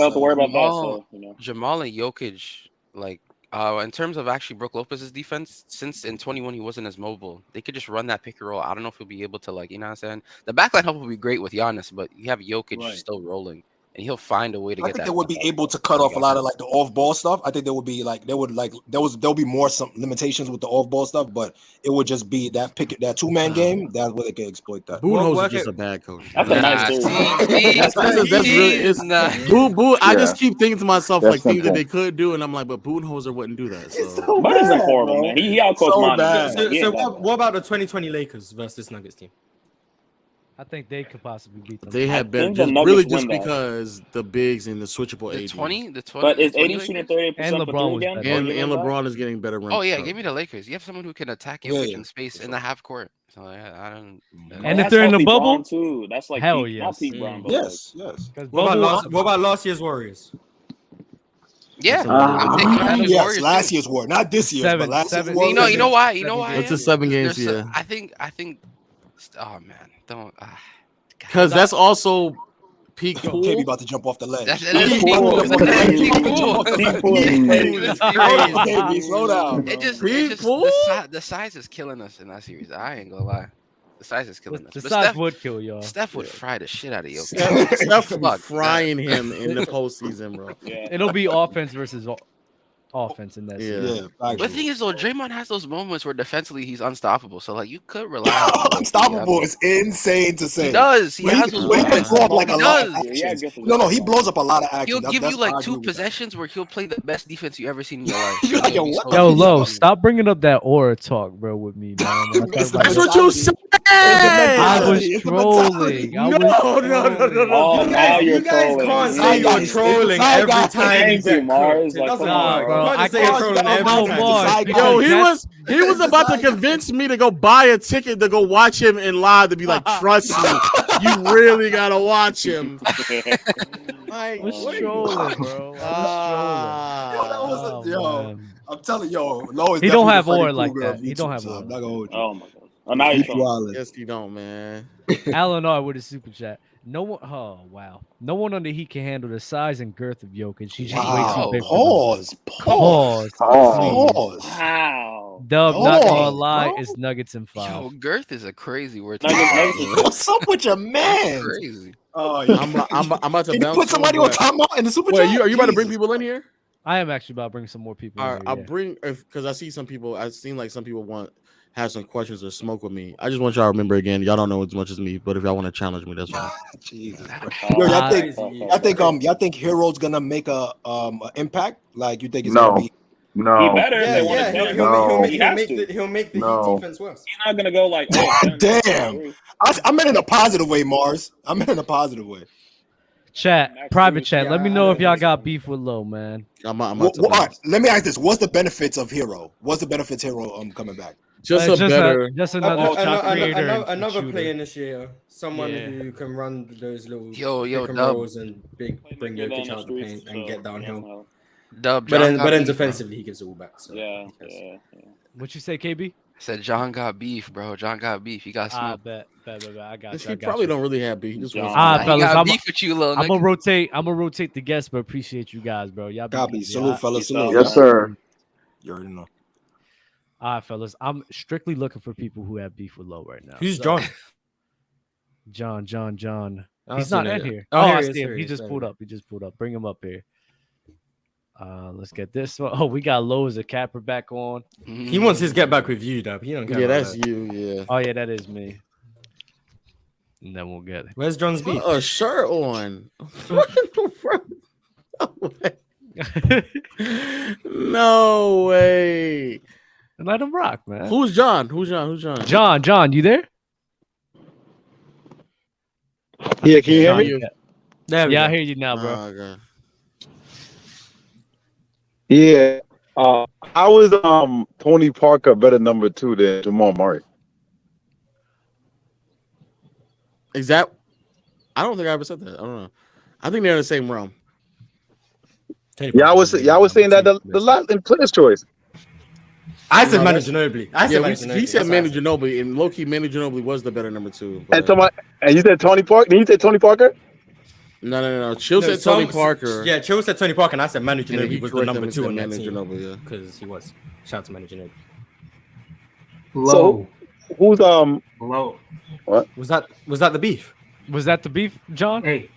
S6: have to worry about that. So,
S4: Jamal and Jokic, like. In terms of actually Brook Lopez's defense, since in 21 he wasn't as mobile, they could just run that pick and roll. I don't know if he'll be able to, like, you know what I'm saying? The backline help will be great with Giannis, but you have Jokic still rolling, and he'll find a way to get that.
S5: I think they would be able to cut off a lot of like the off-ball stuff. I think there would be like there'll be more some limitations with the off-ball stuff, but it would just be that 2-man game. That's where they can exploit that.
S1: Budenholzer is just a bad coach.
S6: That's a nice dude.
S1: That's really Boo. I just keep thinking to myself like things that they could do, and I'm like, but Budenholzer wouldn't do that. So.
S6: But it's horrible, man. He outcoached Monty.
S2: So what about the 2020 Lakers versus this Nuggets team?
S3: I think they could possibly beat them.
S1: They have been just because the bigs and the switchable AD.
S4: The 20.
S6: But is AD shooting 30%
S3: and LeBron
S6: again?
S1: And LeBron is getting better.
S4: Oh yeah, give me the Lakers. You have someone who can attack you in space in the half court. So I don't.
S3: And if they're in the bubble
S6: too, that's like
S3: hell
S6: yes. Not Pete Brown, but
S5: yes.
S2: What about last year's Warriors?
S4: Yeah,
S5: last year's war, not this year's, but last year's war.
S4: You know why?
S1: It's a 7 games here.
S4: I think. Oh man. Don't
S1: because that's also peak pool.
S5: KB about to jump off the ledge.
S4: That's peak pool.
S5: KB, slow down.
S4: The size is killing us in that series. I ain't gonna lie. The size is killing us.
S3: The size would kill y'all.
S4: Steph would fry the shit out of Jokic.
S1: Steph would frying him in the postseason, bro.
S3: Yeah. It'll be offense versus offense in that.
S1: Yeah.
S3: series.
S5: Yeah.
S4: But the thing is, though, Draymond has those moments where defensively he's unstoppable. So like you could rely on him.
S5: Unstoppable is insane to say.
S4: He does. He has those
S5: He can
S4: moments.
S5: blow up like
S4: He
S5: a lot
S4: does.
S5: of
S6: Yeah,
S5: actions.
S6: good
S5: No, he blows up a lot of action.
S4: He'll give you
S5: I
S4: like
S5: agree
S4: 2
S5: with that.
S4: possessions where he'll play the best defense you ever seen in your life.
S5: You're like, yo, what the
S3: Yo,
S5: fuck?
S3: Lo, stop bringing up that aura talk, bro, with me, man.
S5: It's the
S1: That's what you
S5: mentality.
S1: said.
S3: I was
S5: It's the
S3: trolling. I was
S1: No.
S3: trolling.
S6: Oh, now
S2: You
S6: you're
S2: guys
S6: trolling.
S2: can't
S5: Now
S2: say
S5: you
S2: you're
S5: guys-
S2: trolling
S5: now you
S2: every
S5: guys-
S2: time
S6: Thank
S2: you
S6: you,
S2: get
S6: Mars.
S2: cooked. It
S6: Like,
S2: doesn't
S6: come on,
S2: work.
S3: bro.
S2: You can't
S3: I
S2: just say you're
S3: can't-
S2: trolling every
S3: no,
S2: time.
S3: Mars,
S1: Yo, he
S3: That's-
S1: was about to convince me to go buy a ticket to go watch him in live to be like, trust me, you really gotta watch him.
S3: I
S1: Like,
S3: was
S1: what are you-
S3: trolling, bro. I
S5: Yo, that
S3: was
S5: was
S3: trolling.
S5: a- yo.
S3: Oh, man.
S5: I'm telling you, Lo is
S3: He don't
S5: definitely
S3: have
S5: the Freddy
S3: aura like
S5: Krueger of
S3: that. He don't
S5: YouTube,
S3: have
S5: so
S3: aura.
S5: I'm not gonna hold you.
S6: Oh my god. Oh, now you're
S5: He's
S6: trolling.
S5: wildin'.
S1: Yes, you don't, man.
S3: Alan R with a super chat. No one. Oh wow. No one on the Heat can handle the size and girth of Jokic. He's just way
S5: Wow.
S3: too big. for
S5: Pause.
S3: them.
S5: Pause.
S6: Wow.
S3: Dub, not gonna
S5: Pause,
S3: lie,
S5: bro.
S3: it's Nuggets in 5.
S4: Yo, girth is a crazy word.
S6: Nuggets-
S5: What's up with your man?
S4: Crazy.
S5: Oh, yeah.
S1: I'm about to
S5: Can you
S1: bounce.
S5: put somebody on timeout in the super
S1: Wait,
S5: chat?
S1: are you about to bring
S5: Jesus.
S1: people in here?
S3: I am actually about to bring some more people.
S1: All
S3: in
S1: right,
S3: here,
S1: I'll
S3: yeah.
S1: bring because I see some people. I've seen like some people have some questions or smoke with me. I just want y'all to remember again. Y'all don't know as much as me, but if y'all want to challenge me, that's fine.
S5: Jesus.
S6: Oh,
S5: Yo,
S6: crazy.
S5: y'all think Hero's gonna make a impact? Like you think it's
S7: No.
S5: gonna be?
S6: He
S7: No.
S6: better if
S2: Yeah,
S6: they want
S2: yeah,
S6: to
S2: he'll
S7: No.
S6: He has to.
S2: he'll make the
S7: No.
S2: Heat defense worse.
S6: He's not gonna go like, oh,
S5: Damn. I meant in a positive way, Mars. I meant in a positive way.
S3: Chat,
S6: Max
S3: private
S6: Lewis,
S3: chat.
S2: yeah,
S3: Let me
S2: I
S3: know
S2: know
S3: if y'all
S2: he's
S3: got
S2: coming.
S3: beef with Low, man.
S1: I'm about to
S5: All right,
S1: bounce.
S5: let me ask this: what's the benefits of Hero? What's the benefits Hero coming back?
S1: Just a better.
S3: just another shot creator and
S2: Another
S3: shooter.
S2: play initiator, someone
S3: Yeah.
S2: who can run those little
S4: Yo,
S2: pick and
S4: Dub.
S2: rolls and bring
S6: Get down
S2: Jokic
S6: the
S2: out the
S6: streets,
S2: paint and get downhill.
S4: Dub,
S2: But
S4: John got
S2: then
S4: beef, bro.
S2: defensively he gives it all back. So
S6: Yeah,
S2: yes.
S6: yeah.
S3: What you say, KB?
S4: I said John got beef, bro. John got beef. He got
S3: I
S4: smoke.
S3: bet. I got you.
S1: He
S3: I got
S1: probably
S3: you.
S1: don't really have beef. He just wants
S6: John.
S1: to-
S4: He
S3: fellas,
S4: got
S3: I'm
S4: beef with you, little
S3: gonna
S4: nigga.
S3: rotate the guests, but appreciate you guys, bro. Y'all be
S5: Copy.
S3: easy.
S5: Salute,
S3: All
S5: fellas.
S6: Peace
S5: Salute.
S6: out.
S7: Yes, sir.
S5: You already know.
S3: right, fellas. I'm strictly looking for people who have beef with Low right now.
S2: Who's
S3: So-
S2: John?
S3: John.
S2: I
S3: He's
S2: don't
S3: not
S2: see
S3: in
S2: it.
S3: here.
S2: Oh,
S3: Oh,
S2: here
S3: I
S2: he is,
S3: see him.
S2: here
S3: He
S2: he
S3: just
S2: is.
S3: pulled up. Bring him up here. Let's get this one. Oh, we got Low as a capper back on.
S2: He wants his get back with you, Dub. He don't care.
S1: Yeah,
S2: about
S1: that's
S2: that.
S1: you. Yeah.
S3: Oh yeah, that is me. And then we'll get it.
S2: Where's John's beef?
S1: A shirt on. What in the world? No way.
S3: Let him rock, man.
S1: Who's John?
S3: John, you there?
S7: Yeah, can you hear me?
S1: you?
S2: There we
S3: Yeah, I
S2: go.
S3: hear you now, bro.
S1: Oh, God.
S7: Yeah. How is Toney Parker better number 2 than Jamal Murray?
S1: Is that? I don't think I ever said that. I don't know. I think they're in the same realm.
S7: Y'all was saying that the last in player's choice.
S2: I said
S1: No,
S2: Manu
S1: that's-
S2: Ginobili.
S1: He said Manu Ginobili, and low-key Manu Ginobili was the better number 2.
S7: And
S1: But...
S7: you said Toney Parker. Did you say Toney Parker?
S1: No. Chill said Toney Parker.
S2: Yeah, Chill said Tony Parker, and I said Manu
S1: And then he
S2: Ginobili was the
S1: corrected
S2: number
S1: him and
S2: 2
S1: said
S2: on that
S1: Manu
S2: team.
S1: Ginobili, yeah.
S2: Because he was. Shout out to Manu Ginobili.
S7: So who's
S8: Low.
S2: Was that the beef?
S3: Was that the beef, John?
S8: Hey,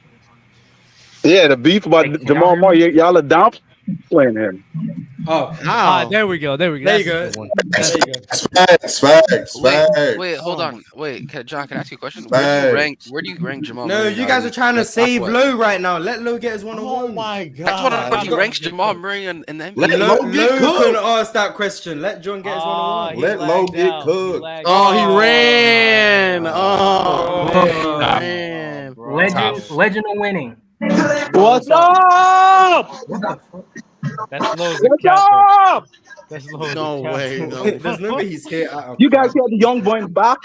S7: yeah, the beef about
S8: Hey, can
S7: Jamal
S8: y'all hear
S7: Murray? Y'all are downplaying him.
S2: Oh,
S1: How?
S3: There we go.
S2: there you
S3: That's
S2: go.
S3: a good one.
S2: There you go.
S4: Wait, hold on. Wait, John, can I ask you a question?
S9: Facts.
S4: Where do you rank Jamal
S2: No,
S4: Murray?
S2: you guys are trying to
S4: That's
S2: save
S4: what?
S2: Low right now. Let Low get his
S1: Oh
S2: one-on-one.
S1: my God.
S4: That's what I'm
S2: You
S4: He
S2: got-
S4: ranks Jamal Murray and then
S9: Let
S2: Low
S9: Low get
S2: can
S9: cooked.
S2: ask that question. Let John get his one-on-one.
S9: Let Low get cooked.
S1: Oh, he ran. Oh,
S2: Oh,
S1: man.
S8: legend of winning.
S7: What's up?
S3: That's Low's a
S7: What's
S3: capper.
S7: up?
S3: That's Low's
S1: No
S3: a capper.
S1: way. No.
S2: There's nobody's here.
S7: You guys got the young boys back?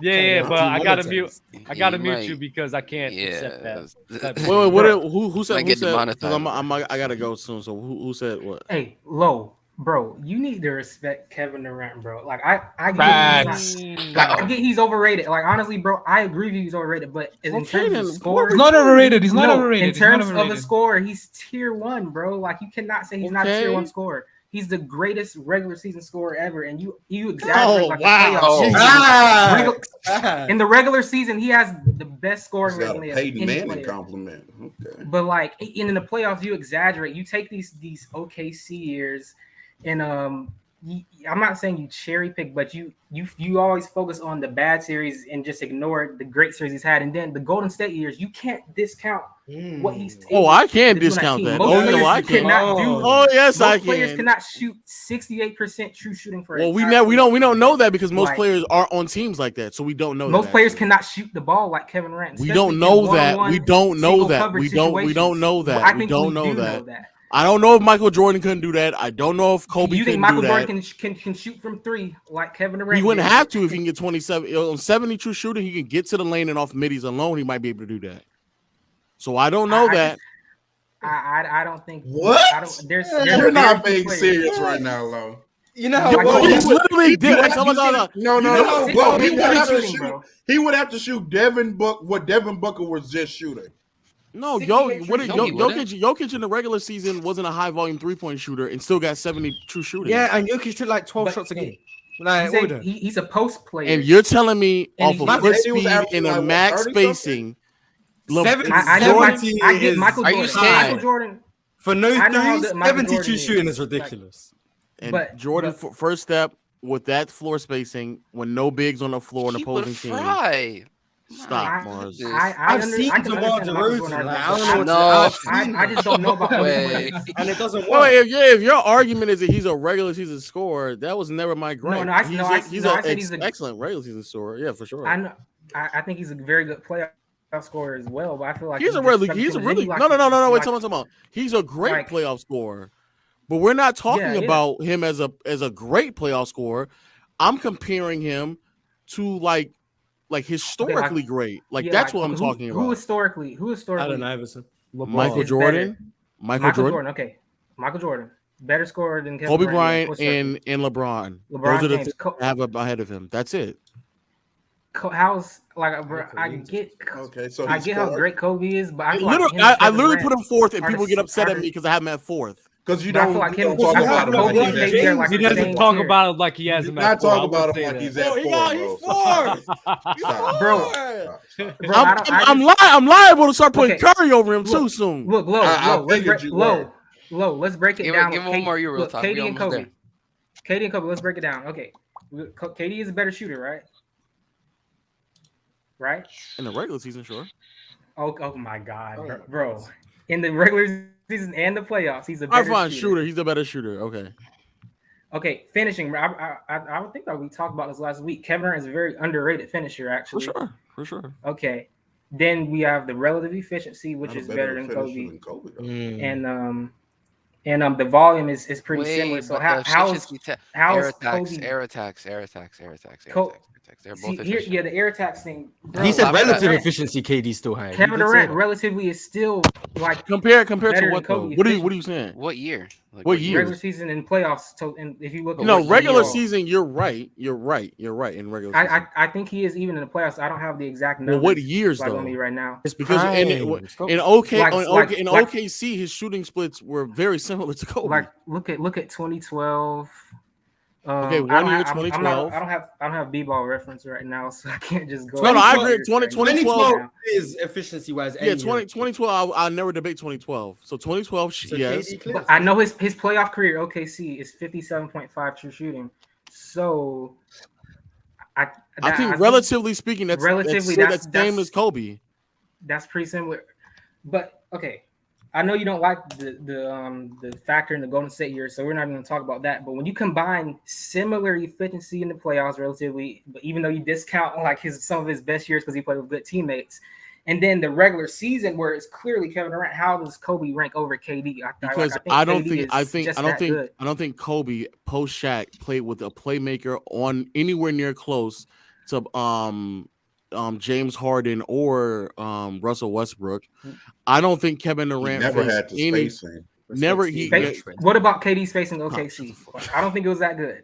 S3: Yeah, but I gotta
S2: Demonetize.
S3: mute. I gotta
S4: He
S3: mute
S4: might-
S3: you because I can't accept that.
S4: Yeah.
S1: Wait, what? Who said?
S4: Might
S1: Who
S4: get
S1: said? 'Cause
S4: demonetized.
S1: I gotta go soon. So who said what?
S8: Hey, Low, bro, you need to respect Kevin Durant, bro. Like I get he's overrated. Like honestly, bro, I agree with you he's overrated. But in
S1: Okay,
S8: terms
S1: then,
S8: of score,
S10: He's not overrated. He's not
S8: no,
S10: overrated.
S8: in
S10: He's not
S8: terms of a
S10: overrated.
S8: scorer, he's tier 1, bro. Like you cannot say he's not a tier
S1: Okay.
S8: 1 scorer. He's the greatest regular season scorer ever, and you exaggerate
S1: Oh,
S8: the
S1: wow.
S8: playoffs. In the regular season, he has the best scoring
S10: Got a
S8: resume of
S10: Peyton
S8: any
S10: Manning
S8: player.
S10: compliment. Okay.
S8: But like in the playoffs, you exaggerate. You take these OKC years, and I'm not saying you cherry pick, but you always focus on the bad series and just ignore the great series he's had. And then the Golden State years, you can't discount what he's.
S1: Oh, I can
S8: to do on
S1: discount that.
S8: Most
S1: Oh,
S8: players
S1: no, I can.
S8: cannot do.
S1: Oh, yes, I
S8: Most players
S1: can.
S8: cannot shoot 68% true shooting for.
S1: Well, we don't know that because most players are on teams like that, so we don't know.
S8: Most
S1: that,
S8: players cannot shoot the ball like Kevin Durant.
S1: We don't know that. We don't know that. We don't know that.
S8: I think
S1: we don't
S8: we
S1: know
S8: do
S1: that.
S8: know that.
S1: I don't know if Michael Jordan couldn't do that. I don't know if Kobe
S8: You think
S1: couldn't
S8: Michael
S1: do that.
S8: Jordan can shoot from three like Kevin Durant?
S1: He wouldn't
S8: did?
S1: have to if he can get 27 on 70 true shooting. He can get to the lane and off middies alone. He might be able to do that. So I don't know that.
S8: I don't think
S10: What?
S8: There's
S10: You're not
S8: very
S10: being
S8: few
S10: serious
S8: players.
S10: right now, Lo.
S2: You know how
S1: He
S8: Michael
S1: literally
S8: Jordan-
S1: did.
S10: No.
S8: He
S10: Bro,
S8: bro.
S10: he would have to shoot Devin Booker was just shooting.
S1: No,
S8: 68 true shooting.
S1: Jokic in the regular season wasn't a high volume 3-point shooter and still got 70 true shooting.
S2: Yeah, and Jokic took like 12 shots a game. Like,
S8: He's a post player.
S1: And you're telling me
S8: And
S1: off of
S8: he's-
S1: foot
S10: he was
S1: speed
S10: averaging
S1: and a
S10: like,
S1: max
S10: 30 something?
S1: spacing.
S8: I get Michael
S4: Are you
S8: Jordan.
S4: serious?
S8: Michael Jordan.
S2: For no
S8: I know how
S2: threes,
S8: good Michael
S2: 72
S8: Jordan is.
S2: shooting is ridiculous.
S1: And
S8: But-
S1: Jordan, first step with that floor spacing, when no bigs on the floor in the
S4: He would
S1: opposing team.
S4: fry.
S1: Stop, Mars.
S2: I've seen
S8: I can
S2: DeMar
S8: understand Michael
S2: DeRozan.
S8: Jordan
S2: Like,
S8: has
S2: I don't know
S8: that.
S2: what
S8: I just don't know about other
S4: Way.
S8: players.
S2: and it doesn't work.
S1: Well, if your argument is that he's a regular season scorer, that was never my gripe.
S8: no, I said
S1: he's an excellent regular season scorer. Yeah, for sure.
S8: I know. I think he's a very good playoff scorer as well, but I feel like
S1: He's a really no. Wait, talking about. He's a great
S8: like-
S1: playoff scorer, but we're not talking
S8: Yeah.
S1: about him as a great playoff scorer. I'm comparing him to like historically great. Like that's what I'm talking about.
S8: Who historically?
S2: Allen Iverson.
S1: Michael
S8: is
S1: Jordan.
S8: Michael Jordan. Okay, Michael Jordan, better scorer than Kevin
S1: Kobe
S8: Durant,
S1: Bryant
S8: for sure.
S1: and LeBron.
S8: LeBron
S1: Those are the
S8: James.
S1: things I have ahead of him. That's it.
S8: How's like bro, I get
S10: Okay, so
S8: I
S10: he
S8: get how
S10: scored.
S8: great Kobe is, but I feel
S1: Literally,
S8: like
S1: I literally put him fourth, and
S8: are
S1: people
S8: the-
S1: get upset
S8: are
S1: at me
S8: the-
S1: because I have him at fourth.
S10: Because you
S8: But I
S10: don't,
S8: feel like
S10: you
S8: him-
S10: don't talk
S8: I feel
S10: about
S8: like
S10: him
S8: Kobe
S10: like
S8: and
S10: he's
S8: KD are
S10: at
S8: like
S3: He
S8: the
S3: doesn't
S8: same
S3: talk
S8: tier.
S3: about it like he has
S10: Do
S3: him
S10: not
S3: at four.
S10: talk
S3: I will
S10: about him
S3: say
S10: like
S3: that.
S10: he's at four,
S1: Bro,
S8: Bro, I don't- I just-
S1: I'm liable to start putting
S8: Okay.
S1: Curry over him too soon.
S8: Look, low.
S10: figured you were.
S8: Let's break it
S4: Give
S8: down.
S4: him
S8: with
S4: one more Euro
S8: look,
S4: talk. We
S8: KD and
S4: almost
S8: Kobe. KD and Kobe. Let's break it down. Okay, KD is a better shooter, right? Right?
S1: In the regular season, sure.
S8: Oh my God, bro! In the regular season and the playoffs, he's a better
S1: I find
S8: shooter.
S1: shooter. He's a better shooter. Okay.
S8: Okay, finishing. I would think that we talked about this last week. Kevin Durant is a very underrated finisher, actually.
S1: For sure.
S8: Okay, then we have the relative efficiency, which is better than Kobe, and the volume is pretty similar. So how is Kobe?
S4: Air attacks. They're both
S8: The air attacks thing. Bro,
S2: He said
S4: Kevin
S2: relative
S8: Durant-
S2: efficiency KD still high.
S8: Kevin Durant relatively is still like
S1: Compared to
S8: better
S1: what
S8: than
S1: though?
S8: Kobe
S1: What are you saying?
S4: What year? Like,
S1: What year?
S8: regular season and playoffs. So, and if you look, at
S1: No,
S8: what
S1: regular
S8: year-
S1: season. You're right. In regular season.
S8: I think he is even in the playoffs. I don't have the exact numbers.
S1: Well, what years
S8: like
S1: though?
S8: on me right now?
S1: Because in OKC, his shooting splits were very similar to Kobe.
S8: Like look at 2012.
S1: Okay,
S8: I
S1: one
S8: don't
S1: year,
S8: have-
S1: 2012.
S8: I don't have b-ball reference right now, so I can't just go.
S1: No, I agree. 2012
S2: 2012 is efficiency wise.
S1: Yeah, 2012. I'll never debate 2012. So 2012, yes.
S8: But I know his playoff career OKC is 57.5 true shooting. So I think
S1: relatively speaking, that's the same as Kobe.
S8: That's pretty similar. But okay, I know you don't like the factor in the Golden State years, so we're not even going to talk about that. But when you combine similar efficiency in the playoffs, relatively, but even though you discount like some of his best years because he played with good teammates, and then the regular season where it's clearly Kevin Durant, how does Kobe rank over KD?
S1: I don't think Kobe post Shaq played with a playmaker on anywhere near close to James Harden or Russell Westbrook. I don't think Kevin Durant
S10: never had the spacing.
S8: What about KD spacing OKC? I don't think it was that good.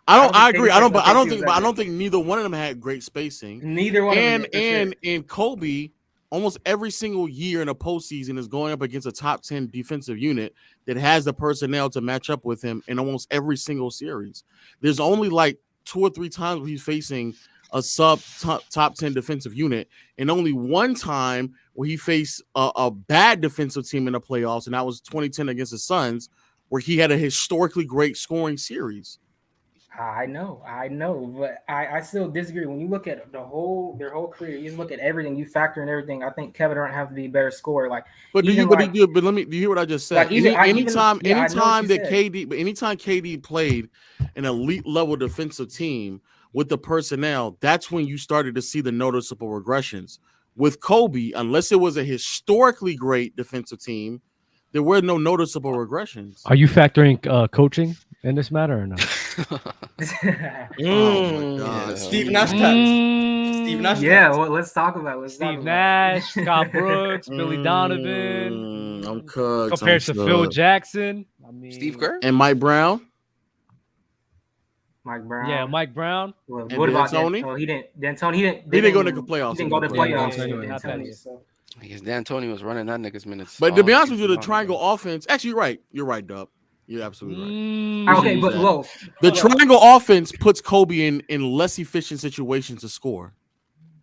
S1: I agree. I don't think neither one of them had great spacing.
S8: Neither one of them.
S1: And Kobe almost every single year in a postseason is going up against a top 10 defensive unit that has the personnel to match up with him in almost every single series. There's only like 2 or 3 times where he's facing a sub top 10 defensive unit, and only one time where he faced a bad defensive team in the playoffs, and that was 2010 against the Suns, where he had a historically great scoring series.
S8: I know, but I still disagree. When you look at their whole career, you look at everything, you factor in everything. I think Kevin Durant have to be a better scorer. Like,
S1: but do you hear what I just said?
S8: Like
S1: anytime KD played an elite level defensive team with the personnel, that's when you started to see the noticeable regressions. With Kobe, unless it was a historically great defensive team, there were no noticeable regressions.
S3: Are you factoring coaching in this matter or not?
S1: Oh my God.
S2: Steve Nash tax. Steve Nash.
S8: Yeah, well, let's talk about it.
S3: Steve Nash, Scott Brooks, Billy Donovan.
S1: I'm cooked.
S3: Compared to Phil Jackson. I mean,
S4: Steve Kerr
S1: and Mike Brown.
S8: Mike Brown.
S3: Yeah, Mike Brown.
S8: Well, what about Tony? He didn't go to the playoffs. He didn't go to the playoffs.
S4: Because D'Antoni was running that nigga's minutes.
S1: But to be honest with you, the triangle offense. Actually, you're right. You're right, Dub. You're absolutely right.
S8: Okay, but low.
S1: The triangle offense puts Kobe in less efficient situations to score.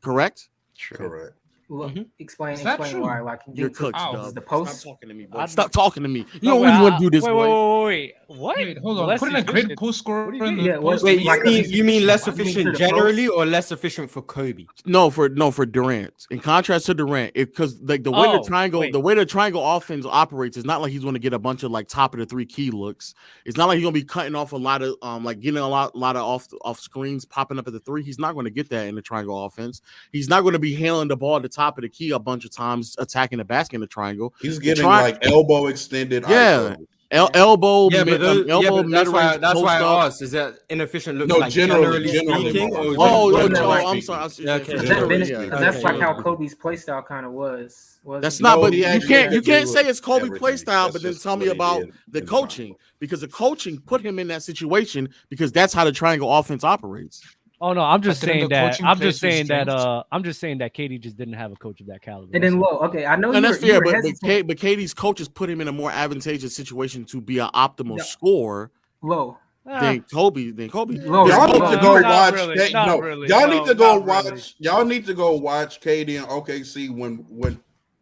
S1: Correct?
S10: Correct.
S8: Look, explain
S10: true?
S8: Why. Like
S1: you're cooked, Dub.
S8: The post.
S1: Stop talking to me, boy. Stop talking to me. You don't really want to do this, boy.
S3: Wait. What?
S11: Wait, hold on. Putting a great post scorer in the post.
S2: Wait, you mean less efficient generally or less efficient for Kobe?
S1: No, for Durant. In contrast to Durant, because like the way the triangle offense operates, it's not like he's going to get a bunch of like top of the 3 key looks. It's not like he's going to be cutting off a lot of like getting a lot of off screens popping up at the 3. He's not going to get that in the triangle offense. He's not going to be handling the ball at the top of the key a bunch of times, attacking the basket in the triangle.
S10: He's getting like elbow extended.
S1: Yeah. Elbow,
S2: yeah,
S1: elbow,
S2: that's why I asked. Is that inefficient look?
S10: No,
S2: like generally
S10: speaking.
S1: I'm sorry.
S8: That's like how Kobe's play style kind of was.
S1: That's not, but you can't say it's Kobe play style, but then tell me about the coaching, because the coaching put him in that situation because that's how the triangle offense operates.
S3: Oh no, I'm just saying that KD just didn't have a coach of that caliber.
S8: And then I know
S1: that's fair, but KD's coaches put him in a more advantageous situation to be an optimal scorer. Than Kobe.
S10: Y'all need to go watch. Y'all need to go watch KD and OKC when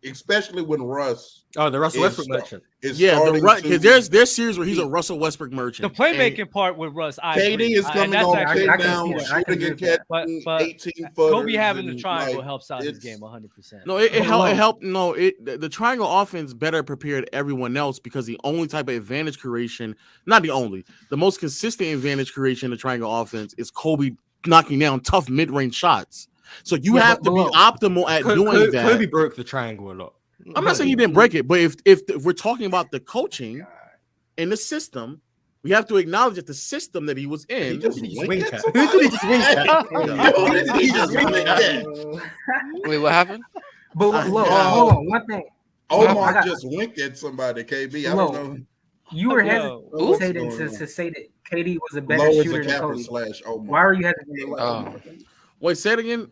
S10: especially when Russ.
S2: Oh, the Russell Westbrook merchant.
S1: Because there's series where he's a Russell Westbrook merchant.
S3: The playmaking part with Russ,
S10: KD is coming on down, shooting and catching, 18 footers.
S3: Kobe having the triangle helps out his game 100%.
S1: No, it helped. No, the triangle offense better prepared everyone else because the only type of advantage creation, not the only, the most consistent advantage creation in the triangle offense is Kobe knocking down tough mid-range shots. So you have to be optimal at doing that.
S2: Kobe broke the triangle a lot.
S1: I'm not saying he didn't break it, but if we're talking about the coaching and the system, we have to acknowledge that the system that he was in.
S2: Who did he just wink at?
S4: Wait, what happened?
S8: But hold on, one thing.
S10: Omar just winked at somebody, KB. I don't know.
S8: You were hesitating to say that KD was a better shooter than Kobe. Why were you hesitating?
S1: Wait, say it again.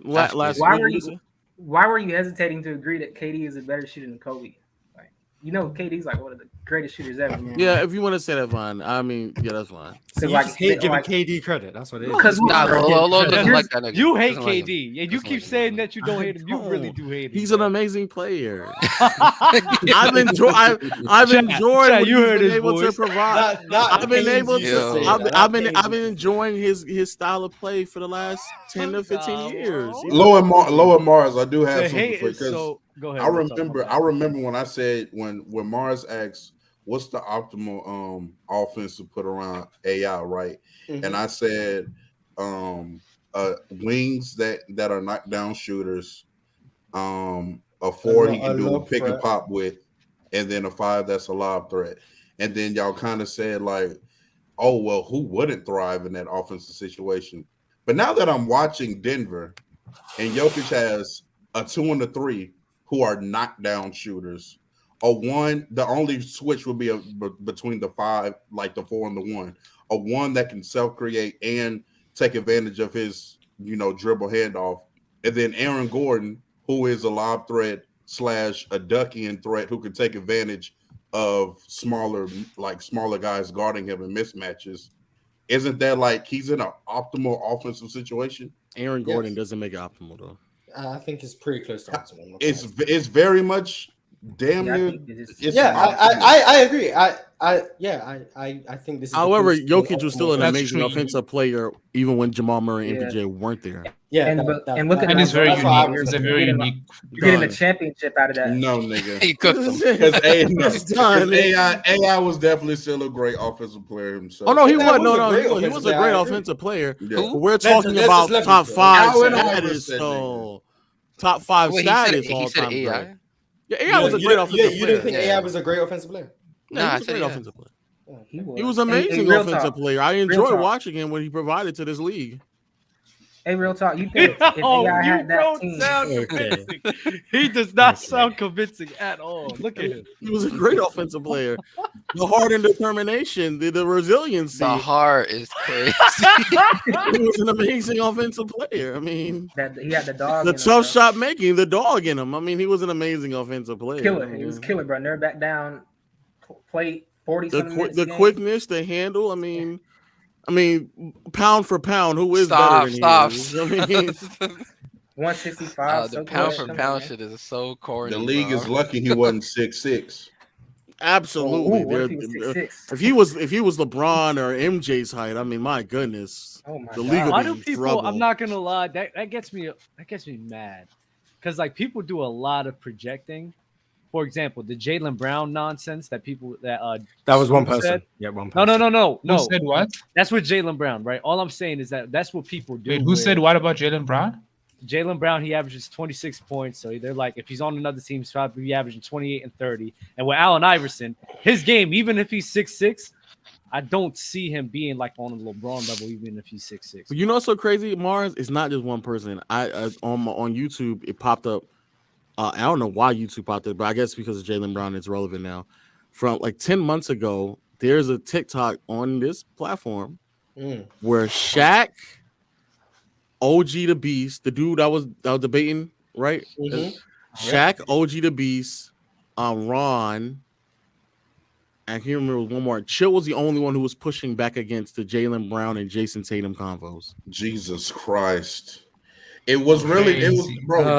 S8: Why were you hesitating to agree that KD is a better shooter than Kobe? Like, KD's like one of the greatest shooters ever. Man.
S1: Yeah, if you want to say that, fine. I mean, yeah, that's fine.
S2: So you hate giving KD credit. That's what it is.
S8: Because
S3: you hate KD, and you keep saying that you don't hate him. You really do hate him.
S1: He's an amazing player. I've enjoyed. What
S3: you heard his
S1: able
S3: voice.
S1: to provide. I've been able to. I've been enjoying his style of play for the last 10 to 15 years.
S10: Lower Mars, I do have something for because
S3: go ahead.
S10: I remember when I said when Mars asked what's the optimal offense to put around AI, right? Mm-hmm. And I said wings that are knockdown shooters, a 4 he can do a pick and pop with, and then a 5 that's a lob threat. And then y'all kind of said like, oh well, who wouldn't thrive in that offensive situation? But now that I'm watching Denver, and Jokic has a 2 and a 3 who are knockdown shooters. A 1, the only switch would be between the 5, like the 4 and the 1. A 1 that can self-create and take advantage of his, dribble handoff. And then Aaron Gordon, who is a lob threat / a ducking threat who can take advantage of smaller guys guarding him in mismatches. Isn't that like he's in an optimal offensive situation?
S1: Aaron Gordon doesn't make it optimal though.
S2: I think it's pretty close to optimal.
S10: It's very much damn near.
S2: I agree. I think this is.
S1: However, Jokic was still an amazing offensive player even when Jamal Murray and MPJ weren't there.
S2: Yeah,
S8: and look at
S11: it's very unique. It's a very unique.
S8: You're getting a championship out of that.
S10: No, nigga.
S4: He cooked them.
S10: Because AI was definitely still a great offensive player himself.
S1: Oh no, he was. No, he was a great offensive player.
S10: Yeah.
S1: But we're talking about top 5 status. So top 5 status all time.
S4: AI?
S1: Yeah, AI was a great offensive player.
S2: You didn't think AI was a great offensive player?
S1: No,
S4: Nah,
S1: he was a great offensive player.
S8: Yeah,
S1: He was amazing
S8: real
S1: offensive
S8: talk.
S1: player. I
S8: Real
S1: enjoyed
S8: talk.
S1: watching him when he provided to this league.
S8: Hey, real talk. You think if AI had that team?
S3: Convincing. He does not sound convincing at all. Look at him.
S1: He was a great offensive player. The heart and determination, the resiliency.
S4: The heart is crazy.
S1: He was an amazing offensive player. I mean,
S8: He had the dog.
S1: the
S8: in him,
S1: tough
S8: bro.
S1: shot making, the dog in him. I mean, he was an amazing offensive player.
S8: Killer. He was killer, bro. Never back down. Played 40
S1: The quickness, the handle. I mean, pound for pound, who is better than he is? I mean,
S8: 165.
S4: The pound for pound shit is so corny.
S10: The league
S4: bro.
S10: is lucky he wasn't 6'6".
S1: absolutely.
S8: What if he was 6'6"?
S1: If he was LeBron or MJ's height, I mean, my goodness,
S8: Oh my
S1: the
S8: God.
S1: league would
S3: Why
S1: be
S3: do
S1: in
S3: people?
S1: trouble.
S3: I'm not gonna lie. That gets me mad, because like people do a lot of projecting. For example, the Jaylen Brown nonsense that
S2: That was one
S3: Scoop
S2: person.
S3: said.
S2: Yeah, one person.
S3: No.
S11: Who said what?
S3: That's what Jaylen Brown, right? All I'm saying is that's what people do.
S11: Wait, who said what about Jaylen Brown?
S3: Jaylen Brown, he averages 26 points. So they're like, if he's on another team, he's probably averaging 28 and 30. And with Allen Iverson, his game, even if he's 6'6", I don't see him being like on a LeBron level, even if he's 6'6".
S1: But you know what's so crazy, Mars? It's not just one person. On YouTube, it popped up. I don't know why YouTube popped up, but I guess because of Jaylen Brown, it's relevant now. From like 10 months ago, there's a TikTok on this platform where Shaq, OG the Beast, the dude that was debating, right? Shaq, OG the Beast, Ron, and here remember one more. Chill was the only one who was pushing back against the Jaylen Brown and Jason Tatum convos.
S10: Jesus Christ. It was bro.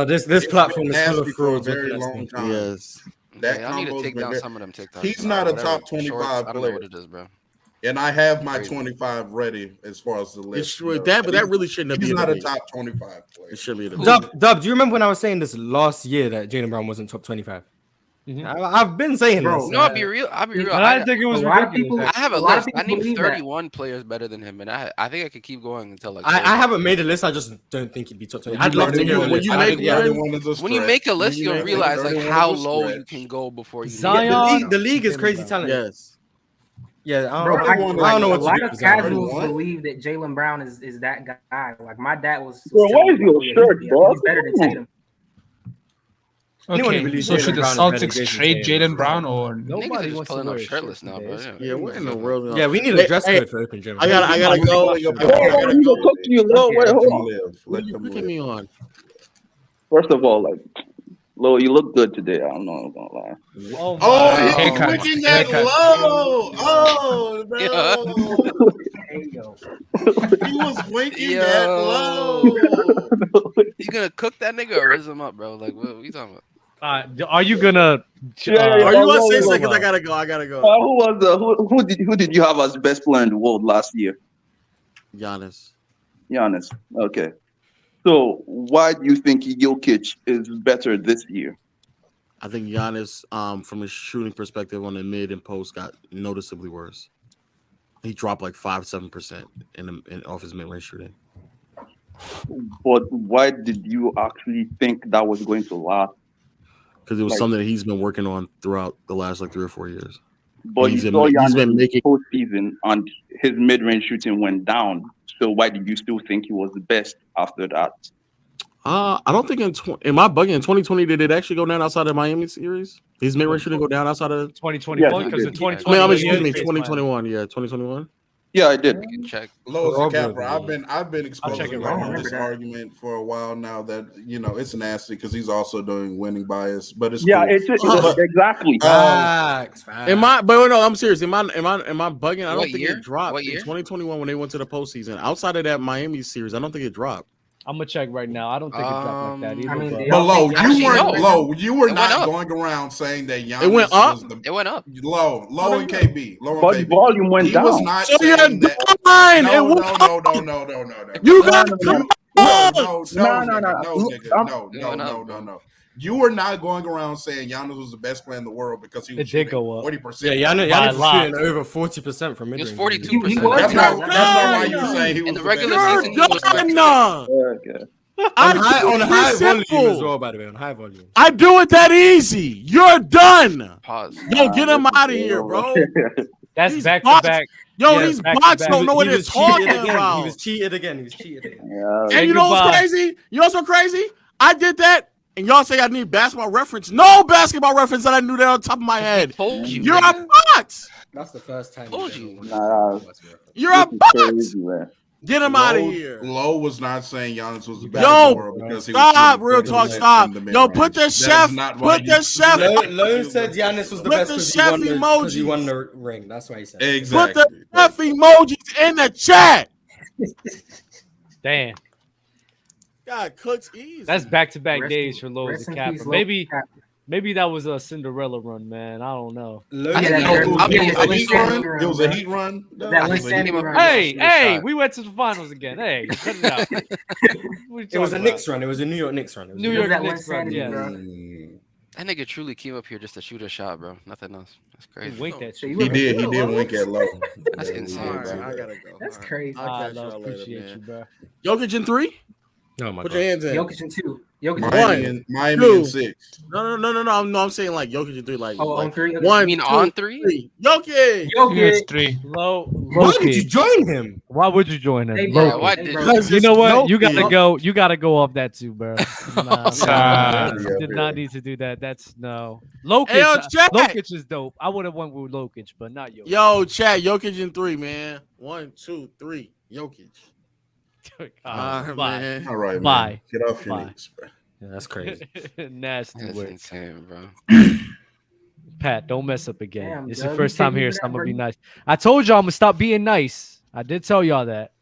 S2: This platform is
S10: nasty
S2: full of
S10: for a
S2: frauds.
S10: very long time.
S1: Yes.
S10: That
S4: I need to
S10: combo's
S4: take
S10: been
S4: down
S10: there.
S4: some of them TikToks.
S10: He's
S4: bro.
S10: not a
S4: Whatever.
S10: top 25
S4: Shorts, I don't know
S10: player.
S4: what it is, bro.
S10: And I have my
S4: Crazy.
S10: 25 ready as far as the list.
S1: But that really shouldn't have
S10: He's
S1: been
S10: not a
S1: debate.
S10: top 25 player.
S1: It should be a debate.
S2: Dub, do you remember when I was saying this last year that Jaylen Brown wasn't top 25? I've been saying this.
S4: No, I'll be real.
S3: I think it was
S8: a lot of
S3: ridiculous.
S8: people-
S4: I have a
S8: a lot of
S4: list.
S8: people
S4: I named
S8: believe that.
S4: 31 players better than him, and I think I could keep going until like.
S2: I haven't made a list. I just don't think he'd be top 20. I'd love to hear a
S1: when
S2: list.
S1: you
S2: I
S1: make
S2: think, yeah.
S4: when you make a list, you'll realize like how low you can go before you.
S3: Zion,
S2: The league is crazy talented.
S1: Yes.
S2: Yeah, I
S8: Bro,
S2: don't know
S8: a
S2: what
S8: lot
S2: to do
S8: of
S2: with Zion.
S8: casuals believe that Jaylen Brown is that guy. Like my dad was.
S6: Bro, what is your shirt, bro?
S8: He's better than Tatum.
S2: Anyone who
S11: Okay,
S2: believes
S11: so
S2: Jaylen
S11: should the
S2: Brown is better than
S11: Celtics
S2: Jason
S11: trade
S2: Tatum.
S11: Jaylen Brown or
S3: Nobody
S4: Niggas just
S3: wants to
S4: pulling up
S3: wear
S4: shirtless
S3: shirts
S4: now, bro.
S3: nowadays.
S1: Yeah, what in the world?
S2: Yeah, we need a dress code for open gym.
S1: I gotta go.
S6: Hold on, you gonna cook to you, Lil? Wait, hold on.
S1: What are you clicking me on?
S6: First of all, like, Lil, you look good today. I don't know. I'm gonna lie.
S10: Oh, he
S11: Haircut.
S10: was switching that low. Oh, no.
S8: Hey, yo.
S10: He was winking that low.
S4: You gonna cook that nigga or raise him up, bro? Like, what are you talking about?
S3: Are you gonna?
S1: Are you on 6
S6: no,
S1: seconds?
S6: no.
S1: I gotta go.
S6: Who did you have as best player in the world last year?
S1: Giannis.
S6: Giannis. Okay. So why do you think Jokic is better this year?
S1: I think Giannis, from a shooting perspective on the mid and post, got noticeably worse. He dropped like 5-7% in off his mid range shooting.
S6: But why did you actually think that was going to last?
S1: Because it was
S6: Like-
S1: something that he's been working on throughout the last like 3 or 4 years.
S6: But
S1: He's
S6: you
S1: been-
S6: saw
S1: he's
S6: Giannis
S1: been making-
S6: postseason and his mid-range shooting went down. So why did you still think he was the best after that?
S1: I don't think in my bugging in 2020 did it actually go down outside of Miami series? His mid range shouldn't go down outside of
S3: 2021
S6: Yeah,
S3: because
S6: he
S3: in
S6: did.
S3: 2020.
S1: excuse me, 2021. Yeah, 2021.
S6: Yeah, I did.
S4: You can check.
S10: Low is a capper.
S2: Probably.
S10: I've been
S3: check it
S10: exposing
S3: right
S10: on
S3: now.
S10: this argument for a while now that it's nasty because he's also doing winning bias, but it's
S6: Yeah,
S10: cool.
S6: it's exactly.
S2: Facts.
S1: But no, I'm serious. Am I bugging? I don't
S4: What
S1: think
S4: year?
S1: it dropped
S4: What
S1: in
S4: year?
S1: 2021 when they went to the postseason. Outside of that Miami series, I don't think it dropped.
S3: I'm gonna check right now. I don't think it dropped like that either.
S8: I mean,
S3: but-
S8: they
S10: But
S8: all
S10: Low,
S8: think
S4: Actually,
S10: you weren't
S4: no.
S10: Low. You were
S4: It went
S10: not
S4: up.
S10: going around saying that Giannis
S1: It went up?
S10: was
S4: It went up.
S10: Low and KB. Low
S6: But
S10: and KB.
S6: volume went
S10: He
S6: down.
S10: was not
S1: So you're
S10: saying that.
S1: done. It
S10: No.
S1: went You
S6: No,
S1: got
S6: no,
S1: come
S6: no.
S1: on.
S10: No,
S6: No.
S10: no. You were not going around saying Giannis was the best player in the world because he was
S3: It did go up.
S10: 40%.
S2: Yeah,
S3: By a
S2: Giannis was
S3: lot.
S2: shooting over 40% from
S4: He was
S2: mid-range.
S4: 42%.
S10: That's not why
S1: You're
S10: you saying he was
S4: In the
S10: the
S4: regular
S10: best
S4: season,
S10: player.
S4: he was like
S1: done.
S6: Okay.
S2: On high volume
S1: simple.
S2: as well, by the way. On high volume.
S1: I do it that easy. You're done.
S4: pause.
S1: Yo, get him out of here, bro.
S3: That's
S1: These
S3: back
S1: bots-
S3: to back.
S1: Yo,
S3: Yeah,
S1: these
S3: back to
S1: bots
S3: back.
S1: don't know what
S2: He
S1: they're
S2: was cheated
S1: talking
S2: again.
S1: about.
S2: He was cheated again.
S6: Yeah.
S1: And you know what's
S3: goodbye.
S1: crazy? You know what's so crazy? I did that, and y'all say I need basketball reference. No basketball reference that I knew that on top of my head.
S4: Told you.
S1: You're a
S4: man.
S1: bot.
S2: That's the first time.
S4: Told you.
S6: Nah,
S1: You're a
S6: this is
S1: bot.
S6: crazy, man.
S1: Get him out of here.
S10: Low was not saying Giannis was the best
S1: Yo,
S10: in the world because he was
S1: stop,
S10: shooting
S1: real talk,
S10: 40%
S1: stop.
S10: from the
S1: Yo,
S10: mid-range.
S1: put the
S10: That is
S1: chef,
S10: not why
S1: put
S10: you-
S1: the chef,
S2: Lone said Giannis was the
S1: Put
S2: best
S1: the
S2: because
S1: chef
S2: he
S1: emojis.
S2: won the ring. That's why he said.
S10: Exactly.
S1: put the chef emojis in the chat.
S3: Damn.
S1: God, cooks easy.
S3: That's back to back
S8: Rest
S3: days
S8: in-
S3: for Lowe's
S8: rest
S3: and
S8: in peace,
S3: Capper.
S8: Lowe's
S3: Maybe that was a Cinderella run, man. I don't know.
S2: Lone
S4: I think
S2: said-
S4: that-
S10: It was
S4: I mean,
S10: a heat run. It was a heat run.
S8: That
S10: It
S8: one
S10: was a heat
S8: standing
S10: run.
S8: run.
S3: Hey,
S4: shoot a
S3: hey,
S4: shot.
S3: we went to the finals again. Hey, cut it out. What you
S2: It was a
S3: talking
S2: Knicks run. It was a New York Knicks run. It was
S3: New
S2: a-
S3: York
S8: that
S3: Knicks
S8: one
S3: run,
S8: Saturday,
S3: yeah.
S8: bro.
S4: That nigga truly came up here just to shoot a shot, bro. Nothing else. That's
S3: about?
S4: crazy.
S3: Wink that
S8: So
S3: shit.
S8: you
S10: He
S8: were-
S10: did. He
S8: you
S10: did
S8: were-
S10: wink at Low.
S4: That's
S10: Yeah, he
S4: insane.
S10: did.
S1: All right, I gotta go.
S8: That's
S1: All right.
S8: crazy.
S1: I'll
S3: I
S1: catch y'all later,
S3: appreciate
S1: man.
S3: you, bro.
S1: Jokic in 3.
S2: Oh my
S1: Put
S2: god.
S1: your hands in.
S8: Jokic in 2. Jokic in
S10: Miami,
S8: one.
S10: in, Miami
S1: Two.
S10: in 6.
S1: No. I'm saying like Jokic in 3. Like,
S8: Oh,
S1: like
S8: on 3.
S4: You
S1: 1,
S4: mean
S1: 2,
S4: on 3?
S1: 3. Jokic.
S11: Yes,
S8: Jokic.
S11: 3.
S3: Low
S2: Why did you
S3: kid.
S2: join him?
S3: Why would you join him?
S8: Hey,
S3: Low
S4: Yeah,
S8: bro.
S4: why
S8: Hey,
S4: did
S8: bro.
S1: Because
S3: You know what?
S1: Jokic.
S3: You gotta go. You gotta go off that too, bro. Nah,
S11: Sad.
S3: you did not need to do that. That's no. Lokic.
S1: Hey, yo, chat.
S3: Lokic is dope. I would have went with Lokic, but not Jokic.
S1: Yo, chat. Jokic in 3, man. 1, 2, 3. Jokic.
S3: Bye.
S1: Man.
S10: All right, man.
S3: Bye.
S10: Get off your
S3: Bye.
S10: knees, bro.
S2: Yeah, that's crazy.
S3: Nasty
S4: That's
S3: work.
S4: insane, bro.
S3: Pat, don't mess up again.
S8: Damn,
S3: It's
S8: Doug,
S3: your
S8: you
S3: first
S8: said
S3: time
S8: you
S3: here,
S8: were
S3: so I'm gonna
S8: that
S3: be
S8: ready.
S3: nice. I told y'all I'm gonna stop being nice. I did tell y'all that.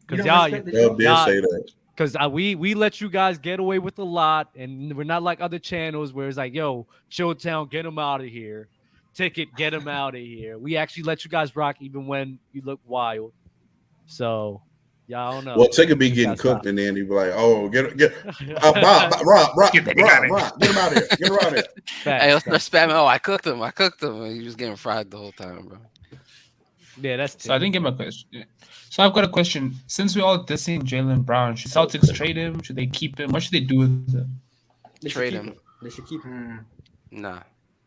S8: You
S3: Cause
S8: don't
S3: y'all,
S8: respect the
S10: Dub
S8: show?
S10: did
S3: Nah.
S10: say that.
S3: because we let you guys get away with a lot, and we're not like other channels where it's like, yo, Chilltown, get him out of here. Ticket, get him out of here. We actually let you guys rock even when you look wild. So, y'all don't know.
S10: Well, Ticket be getting
S3: Gotta
S10: cooked,
S3: stop.
S10: and then he be like, "Oh, Rob, get him out of here, get him out of here."
S4: Hey, let's start spamming. Oh, I cooked him. And he was getting fried the whole time, bro.
S3: Yeah, that's
S11: So I didn't get my question. So I've got a question. Since we're all dissing Jaylen Brown, should Celtics trade him? Should they keep him? What should they do with him?
S2: They should
S4: Trade
S2: keep
S4: him.
S2: They should keep him.
S4: Nah.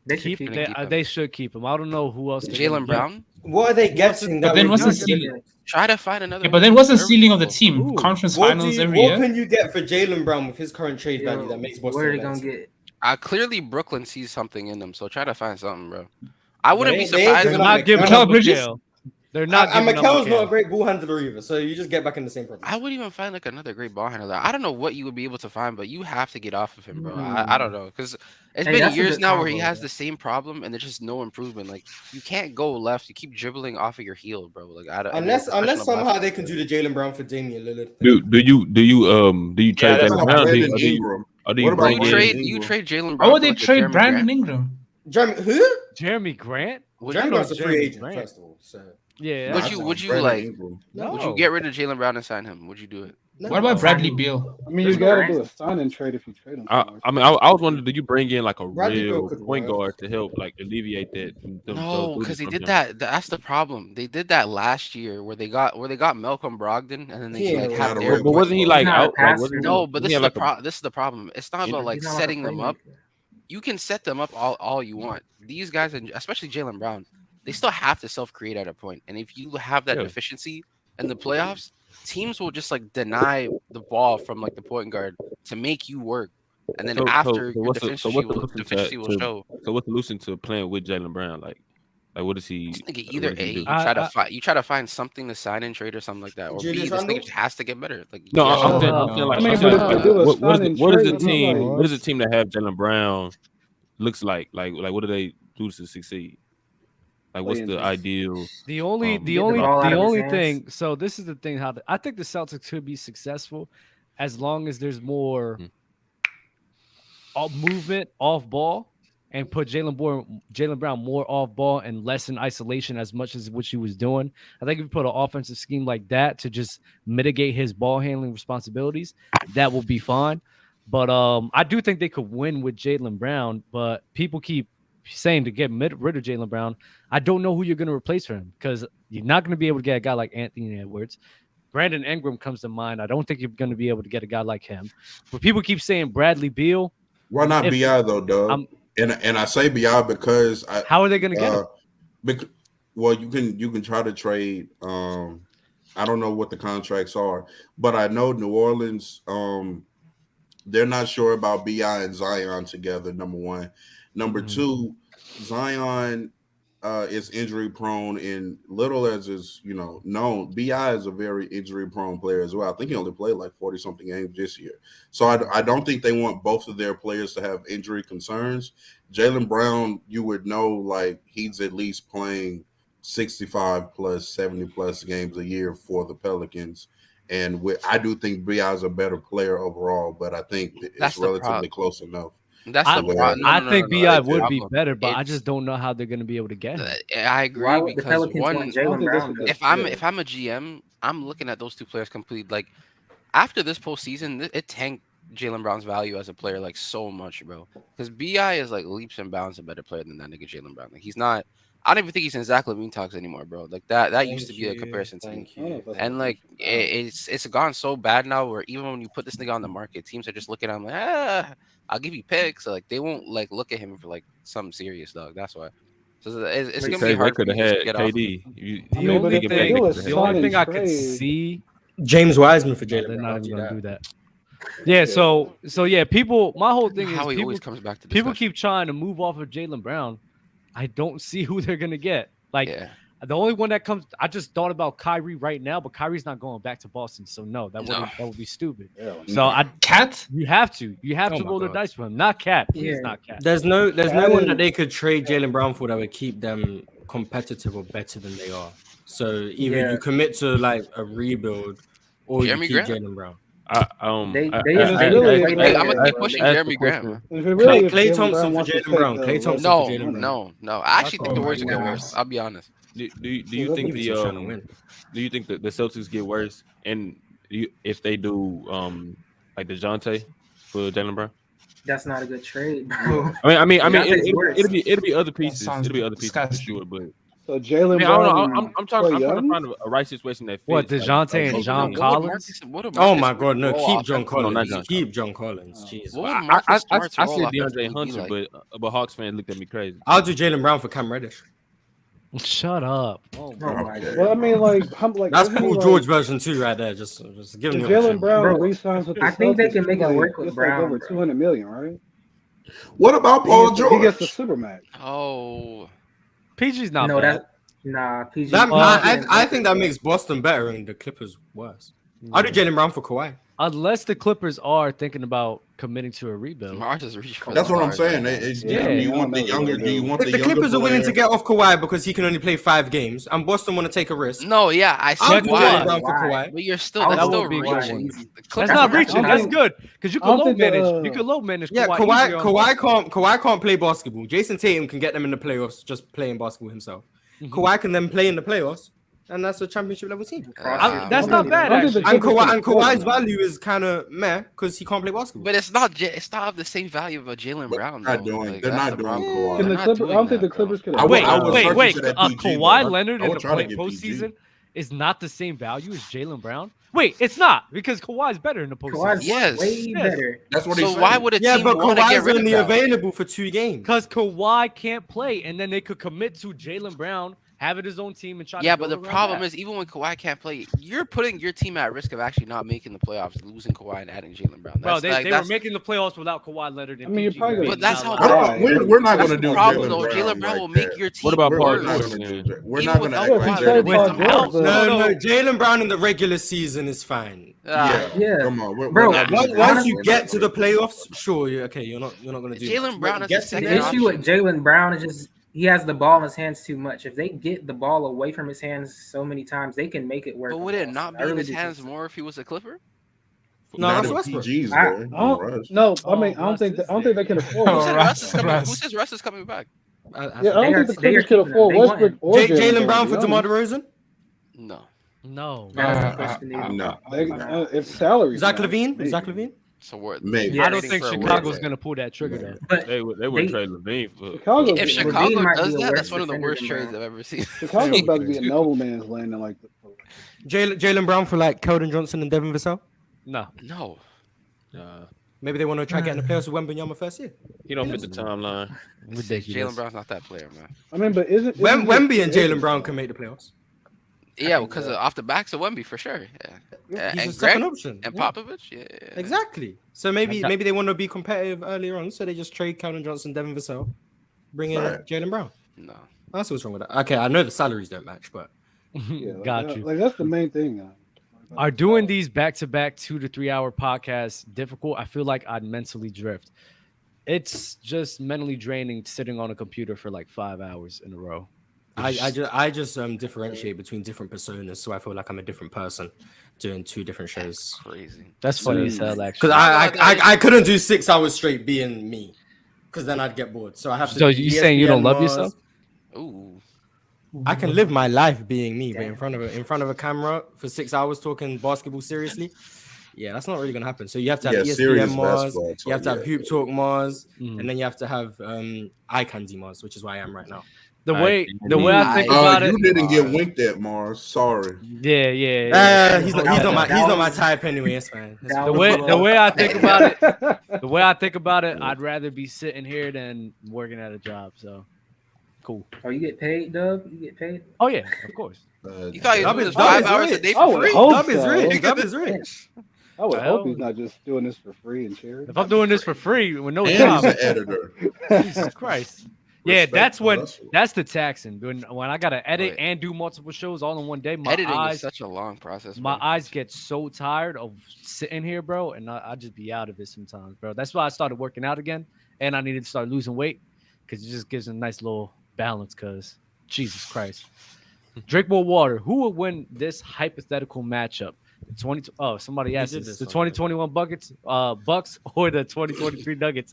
S8: They should
S3: keep,
S8: keep
S3: they,
S8: him.
S3: they should keep him. I don't know who else. they're gonna
S4: Jaylen
S3: get.
S4: Brown?
S2: What are they getting?
S11: But
S2: that
S11: then
S2: would
S11: what's the
S2: make a
S11: ceiling?
S2: difference?
S4: Try to find another.
S11: Yeah, but then what's the ceiling of the
S4: serviceable.
S11: team?
S3: Ooh.
S11: Conference
S2: What,
S11: finals every year?
S2: can you get for Jaylen Brown with his current trade value
S8: Yo,
S2: that makes
S8: what
S2: Boston?
S8: are they
S2: Nets?
S8: gonna get?
S4: Clearly, Brooklyn sees something in them, so try to find something, bro. I wouldn't be
S2: They ain't
S4: surprised.
S3: They're
S2: giving
S3: not
S2: up
S3: giving
S2: Mikal
S3: up
S11: Bridges?
S3: Mikal. They're not
S2: And
S3: giving up
S2: Mikal's not a
S3: Mikal.
S2: great ball handler either, so you just get back in the same problem.
S4: I would even find like another great ball handler. I don't know what you would be able to find, but you have to get off of him, bro. I don't know, because it's
S8: Hey,
S4: been
S8: that's a
S4: years
S8: good
S4: now where he
S8: combo,
S4: has
S8: man.
S4: the same problem and there's just no improvement. Like you can't go left. You keep dribbling off of your heel, bro. Like I don't.
S2: Unless somehow they can do the Jaylen Brown for Damian Lillard.
S12: Do you trade
S10: that's
S12: Jaylen
S10: not
S12: Brown?
S10: Brandon
S12: Or do you-
S10: Ingram.
S12: or do
S10: What
S12: you
S10: about
S12: bring
S10: Brandon
S12: in?
S4: You trade Jalen Brown.
S11: Why would
S4: for,
S11: they
S4: like, a
S11: trade
S4: Jeremy
S11: Brandon
S4: Grant?
S11: Ingram?
S2: Jeremy, who?
S3: Jeremy Grant?
S4: Would
S2: Jeremy
S4: you,
S2: Grant's a free
S3: Jeremy
S2: agent,
S3: Grant.
S2: first of all. So
S3: Yeah.
S4: would
S3: that's
S4: you
S3: not-
S4: would you
S10: Brandon
S4: like
S10: Ingram.
S3: No.
S4: would you get rid of Jalen Brown and sign him? Would you do it?
S2: no.
S11: What about Bradley Beal?
S13: I mean, you
S8: There's no
S13: gotta
S8: rank.
S13: do a sign and trade if you trade him.
S12: I was wondering, do you bring in like a
S2: Bradley Beal
S12: real
S2: could
S12: point
S2: work.
S12: guard to help like alleviate that?
S4: No, because they did that. That's the problem. They did that last year where they got Malcolm Brogdon and then they
S2: Yeah,
S4: like
S2: yeah,
S4: have
S10: yeah.
S4: Derek
S12: But wasn't he
S4: White.
S12: like
S8: He's not a
S12: out? Like,
S8: passer.
S12: wasn't
S4: No,
S12: he-
S4: but
S12: wasn't he like
S4: this is the problem. It's not about like
S8: He's not like a
S4: setting them up.
S8: playmaker.
S4: You can set them up all you want. These guys, and especially Jalen Brown, they still have to self-create at a point. And if you have that
S12: Yeah.
S4: deficiency in the playoffs, teams will just like deny the ball from like the point guard to make you work. And then after your
S12: what's the
S4: deficiency
S12: solution
S4: will show.
S12: So what's the solution to playing with Jaylen Brown? Like Like, what is he?
S4: This nigga either
S12: what does he
S4: A,
S12: do?
S4: you try to find something to sign and trade or something like that, or B,
S2: Julius
S4: this
S2: Randle?
S4: nigga has to get better. Like,
S12: No,
S4: yeah,
S12: I'm saying,
S7: I mean,
S12: I'm
S7: but
S12: saying,
S7: if they do a
S12: what
S7: sign and
S12: is the
S7: trade,
S12: team?
S7: like-
S12: What is the team that have Jaylen Brown looks like? Like, what do they do to succeed? Like, what's the ideal?
S3: The only
S8: ball out of his hands.
S3: thing. So this is the thing. I think the Celtics could be successful as long as there's more movement off ball and put Jaylen Brown more off ball and less in isolation as much as what he was doing. I think if you put an offensive scheme like that to just mitigate his ball handling responsibilities, that will be fine. But I do think they could win with Jaylen Brown. But people keep saying to get rid of Jaylen Brown. I don't know who you're going to replace for him because you're not going to be able to get a guy like Anthony Edwards. Brandon Ingram comes to mind. I don't think you're going to be able to get a guy like him. But people keep saying Bradley Beal.
S10: Why not BI though, Doug? And I say BI because
S3: how are they going to get him?
S10: Well, you can try to trade. I don't know what the contracts are, but I know New Orleans. They're not sure about BI and Zion together. Number one, number two, Zion is injury prone, and little as is known, BI is a very injury prone player as well. I think he only played like 40 something games this year, so I don't think they want both of their players to have injury concerns. Jaylen Brown, you would know, like he's at least playing 65 plus 70 plus games a year for the Pelicans. And I do think BI is a better player overall, but I think it's relatively close enough.
S4: That's the problem.
S3: I think BI would be better, but I just don't know how they're going to be able to get him.
S4: I agree because if I'm a GM, I'm looking at those two players completely. Like after this postseason, it tanked Jaylen Brown's value as a player like so much, bro. Because BI is like leaps and bounds a better player than that nigga Jaylen Brown. Like he's not. I don't even think he's in Zach LaVine talks anymore, bro. Like that used to be a comparison to me. And like it's gone so bad now where even when you put this nigga on the market, teams are just looking at him like, I'll give you picks. So, like they won't like look at him for like something serious, dog. That's why. So it's gonna be hard.
S12: They could have had KD.
S3: The only thing I could see
S2: James Wiseman for Jaylen.
S3: They're not even gonna do that. Yeah, so yeah, people. My whole thing is
S4: how he
S3: people,
S4: always comes back to
S3: people keep trying to move off of Jaylen Brown. I don't see who they're gonna get. Like the only one that comes, I just thought about Kyrie right now, but Kyrie's not going back to Boston, so no, that would be stupid. So you have to roll the dice for him, not Cat. Please, not Cat.
S2: There's no one that they could trade Jaylen Brown for that would keep them competitive or better than they are. So either you commit to like a rebuild or you keep Jaylen Brown.
S4: I'm gonna keep pushing Jeremy Grant.
S2: Klay Thompson for Jaylen Brown. Klay Thompson for Jaylen Brown.
S4: No. I actually think the Warriors will get worse. I'll be honest.
S12: Do you think the Celtics get worse? And if they do like DeJounte for Jaylen Brown?
S8: That's not a good trade, bro.
S12: I mean, it'll be other pieces. It'll be other pieces for sure, but.
S7: So Jaylen Brown.
S12: I'm trying to find a right situation that fits.
S3: What, DeJounte and John Collins?
S2: Oh my God, no! Keep John Collins. Keep John Collins. Jesus.
S12: I said DeAndre Hunter, but Hawks fans looked at me crazy.
S2: I'll do Jaylen Brown for Cam Reddish.
S3: Shut up. Oh
S7: my God. Well, I mean, like
S2: that's Paul George version 2 right there. Just give him.
S7: Jaylen Brown re-signs with the Celtics.
S8: I think they can make it work with Brown.
S7: Over $200 million, right?
S10: What about Paul George?
S7: He gets the supermax.
S4: Oh.
S3: PG's not bad.
S8: PG.
S2: I think that makes Boston better and the Clippers worse. I'll do Jaylen Brown for Kawhi.
S3: Unless the Clippers are thinking about committing to a rebuild.
S10: That's what I'm saying. Do you want the younger? Do you want
S2: if the Clippers are willing to get off Kawhi because he can only play 5 games, and Boston want to take a risk?
S4: No, yeah, I see
S2: Jaylen Brown for Kawhi.
S4: But you're still reaching.
S3: That's not reaching. That's good because you can low manage. You can low manage.
S2: Yeah, Kawhi can't play basketball. Jason Tatum can get them in the playoffs just playing basketball himself. Kawhi can then play in the playoffs. And that's a championship level team.
S3: That's not bad. Actually.
S2: And Kawhi's value is kind of meh because he can't play basketball.
S4: But it's not of the same value of a Jaylen Brown.
S10: They're not doing Kawhi.
S7: I don't think the Clippers can.
S3: Wait. Kawhi Leonard in the postseason is not the same value as Jaylen Brown. Wait, it's not because Kawhi's better in the postseason.
S4: Yes,
S8: way better.
S10: That's what he's saying.
S4: So why would a team
S2: but
S4: want to get
S2: Kawhi's
S4: rid of
S2: only
S4: that?
S2: available for 2 games
S3: because Kawhi can't play, and then they could commit to Jaylen Brown have it his own team, and try.
S4: Yeah,
S3: to
S4: but the problem is, even when Kawhi can't play, you're putting your team at risk of actually not making the playoffs, losing Kawhi and adding Jaylen Brown.
S3: Bro, they were making the playoffs without Kawhi Leonard. And
S13: you're probably
S4: but that's how.
S10: We're not going to do
S4: problem,
S10: Jaylen
S4: though. Jaylen Brown will make your team.
S12: What about Paul
S4: worse.
S12: George?
S10: We're not going to act like
S2: No, Jaylen Brown in the regular season is fine.
S8: Yeah.
S10: Come on,
S8: bro.
S2: Once you get to the playoffs, sure, okay, you're not going to do.
S4: Jaylen Brown is the second
S8: The issue with Jaylen Brown is just he has the ball in his hands too much. If they get the ball away from his hands so many times, they can make it work.
S4: But would it not be in his hands more if he was a Clipper?
S2: No, that's Westbrook.
S13: No, I mean, I don't think they can afford.
S4: Who says Russ is coming back?
S13: I don't think the Clippers can afford Westbrook or
S2: Jaylen Brown for DeMar DeRozan.
S3: No.
S13: If salary.
S2: Zach LaVine.
S4: So what?
S10: Maybe.
S3: I don't think Chicago's going to pull that trigger though.
S12: But they would trade LaVine for.
S4: If Chicago does that, that's one of the worst trades I've ever seen.
S13: Chicago's about to be a no man's land and like.
S2: Jaylen Brown for like Keldon Johnson and Devin Vassell.
S4: No.
S2: Maybe they want to try getting the playoffs with Wembanyama first year.
S12: He don't fit the timeline.
S3: Ridiculous.
S4: Jaylen Brown's not that player, man.
S13: I mean, but isn't
S2: Wemby and Jaylen Brown can make the playoffs?
S4: Yeah, because off the backs of Wemby for sure. Yeah.
S2: He's
S4: And
S2: a second
S4: Greg
S2: option.
S4: and
S2: Yeah.
S4: Popovich. Yeah.
S2: Exactly. So maybe they want to be competitive earlier on, so they just trade Keldon Johnson, Devin Vassell, bring in Jaylen Brown.
S4: No.
S2: That's what's wrong with that. Okay, I know the salaries don't match, but
S3: Got you.
S13: Like that's the main thing.
S3: Are doing these back-to-back 2 to 3 hour podcasts difficult? I feel like I'd mentally drift. It's just mentally draining sitting on a computer for like 5 hours in a row.
S2: I just differentiate between different personas, so I feel like I'm a different person doing two different shows.
S4: Crazy.
S3: That's funny as hell, actually.
S2: Because I couldn't do 6 hours straight being me, because then I'd get bored. So I have to.
S3: So you saying you don't love yourself?
S4: Ooh.
S2: I can live my life being me, but in front of a camera for 6 hours talking basketball seriously. Yeah, that's not really gonna happen. So you have to have ESPN Mars, you have to have Hoop Talk Mars, and then you have to have Eye Candy Mars, which is where I am right now.
S3: The way I think about it,
S10: you didn't get winked at, Mars. Sorry.
S3: Yeah.
S2: He's not my type anyway. It's fine.
S3: The way I think about it, I'd rather be sitting here than working at a job. So cool.
S8: Oh, you get paid, Dub? You get paid?
S3: Oh yeah, of course.
S4: You thought you were doing 5 hours a day for free?
S2: Dub is rich. Dub is rich.
S13: I would hope he's not just doing this for free and charity.
S3: If I'm doing this for free with no
S10: And
S3: job,
S10: he's an editor.
S3: Jesus Christ. Yeah, that's the taxing. When I gotta edit and do multiple shows all in one day, my
S4: Editing
S3: eyes
S4: is such a long process.
S3: My
S4: bro.
S3: eyes get so tired of sitting here, bro, and I just be out of it sometimes, bro. That's why I started working out again, and I needed to start losing weight because it just gives a nice little balance. Because Jesus Christ, drink more water. Who would win this hypothetical matchup? Somebody asked this. The 2021 Bucks or the 2023 Nuggets.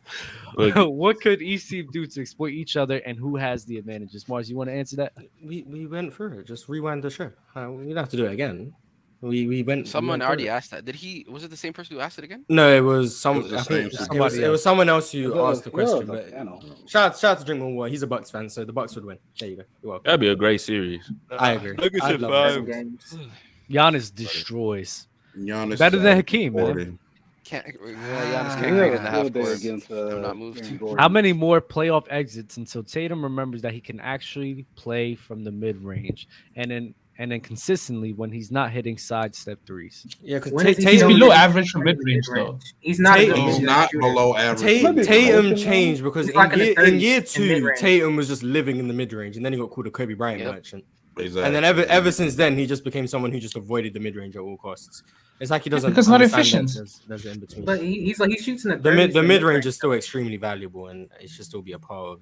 S3: What could each team do to exploit each other, and who has the advantages? Mars, you want to answer that?
S2: We went through it. Just rewind the show. We don't have to do it again. We went.
S4: Someone already asked that. Was it the same person who asked it again?
S2: No, it was someone. It was someone else who asked the question. But shout out to Drink More Water. He's a Bucks fan, so the Bucks would win. There you go. You're welcome.
S12: That'd be a great series.
S2: I agree.
S12: I'd love that.
S3: Giannis destroys.
S10: Giannis
S3: better than Hakeem, man.
S4: Giannis can't agree in the half court. I'm not moved.
S3: How many more playoff exits until Tatum remembers that he can actually play from the mid range, and then consistently when he's not hitting sidestep threes?
S2: Yeah, because
S11: he's below average for mid range though.
S8: He's not
S10: below average.
S2: Tatum changed because in year 2, Tatum was just living in the mid range, and then he got called a Kobe Bryant merchant.
S10: Exactly.
S2: And then ever since then, he just became someone who just avoided the mid range at all costs. It's like he doesn't
S11: because not efficient.
S2: There's in between.
S8: But he shoots in
S2: the mid range is still extremely valuable, and it should still be a part of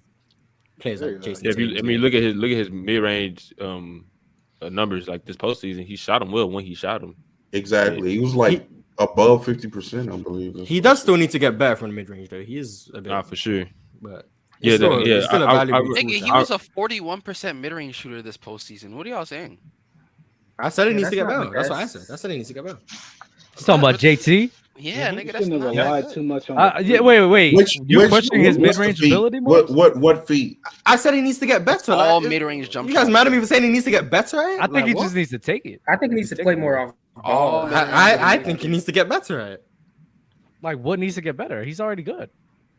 S2: players like Jason.
S12: Yeah, look at his mid range numbers like this postseason. He shot him well when he shot him.
S10: Exactly. He was like above 50%, I believe.
S2: He does still need to get better from the mid range though. He is a bit
S12: for sure.
S2: But
S12: yeah,
S2: still a valuable
S4: he was a 41% mid range shooter this postseason. What are y'all saying?
S2: I said he needs to get better. That's what I said. I said he needs to get better.
S3: He's talking about JT.
S4: Yeah, nigga,
S13: that's not rely too much on.
S3: Wait. You're questioning his mid range ability?
S10: What feet?
S2: I said he needs to get better.
S4: All mid range jump.
S2: You guys mad at me for saying he needs to get better?
S3: I think he just needs to take it.
S8: I think he needs to play more off ball.
S2: I think he needs to get better at it.
S3: Like, what needs to get better? He's already good.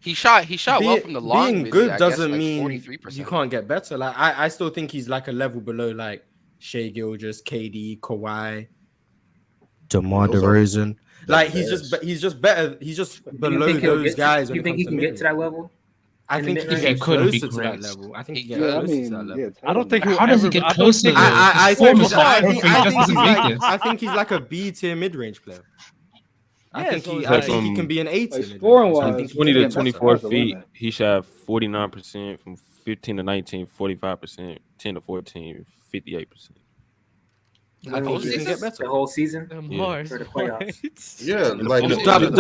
S4: He shot well from the long.
S2: Being
S4: midi,
S2: good
S4: I
S2: doesn't
S4: guess, like
S2: mean
S4: 43%.
S2: you can't get better. Like I still think he's like a level below like Shea Gilgeous, KD, Kawhi, DeMar DeRozan. Like he's just better. He's just below those guys.
S8: You think he can get to that level?
S2: I think he can get closer to that level. I think he can get closer to that level.
S3: I don't think.
S11: How does he get closer?
S2: I think he's like a B tier mid range player. I think he can be an 8 tier.
S12: From 20 to 24 feet, he shot 49%. From 15 to 19, 45%. 10 to 14, 58%.
S2: I think he can get better.
S8: The whole season?
S3: Mars.
S8: For the playoffs.
S10: Yeah, like
S2: Dub,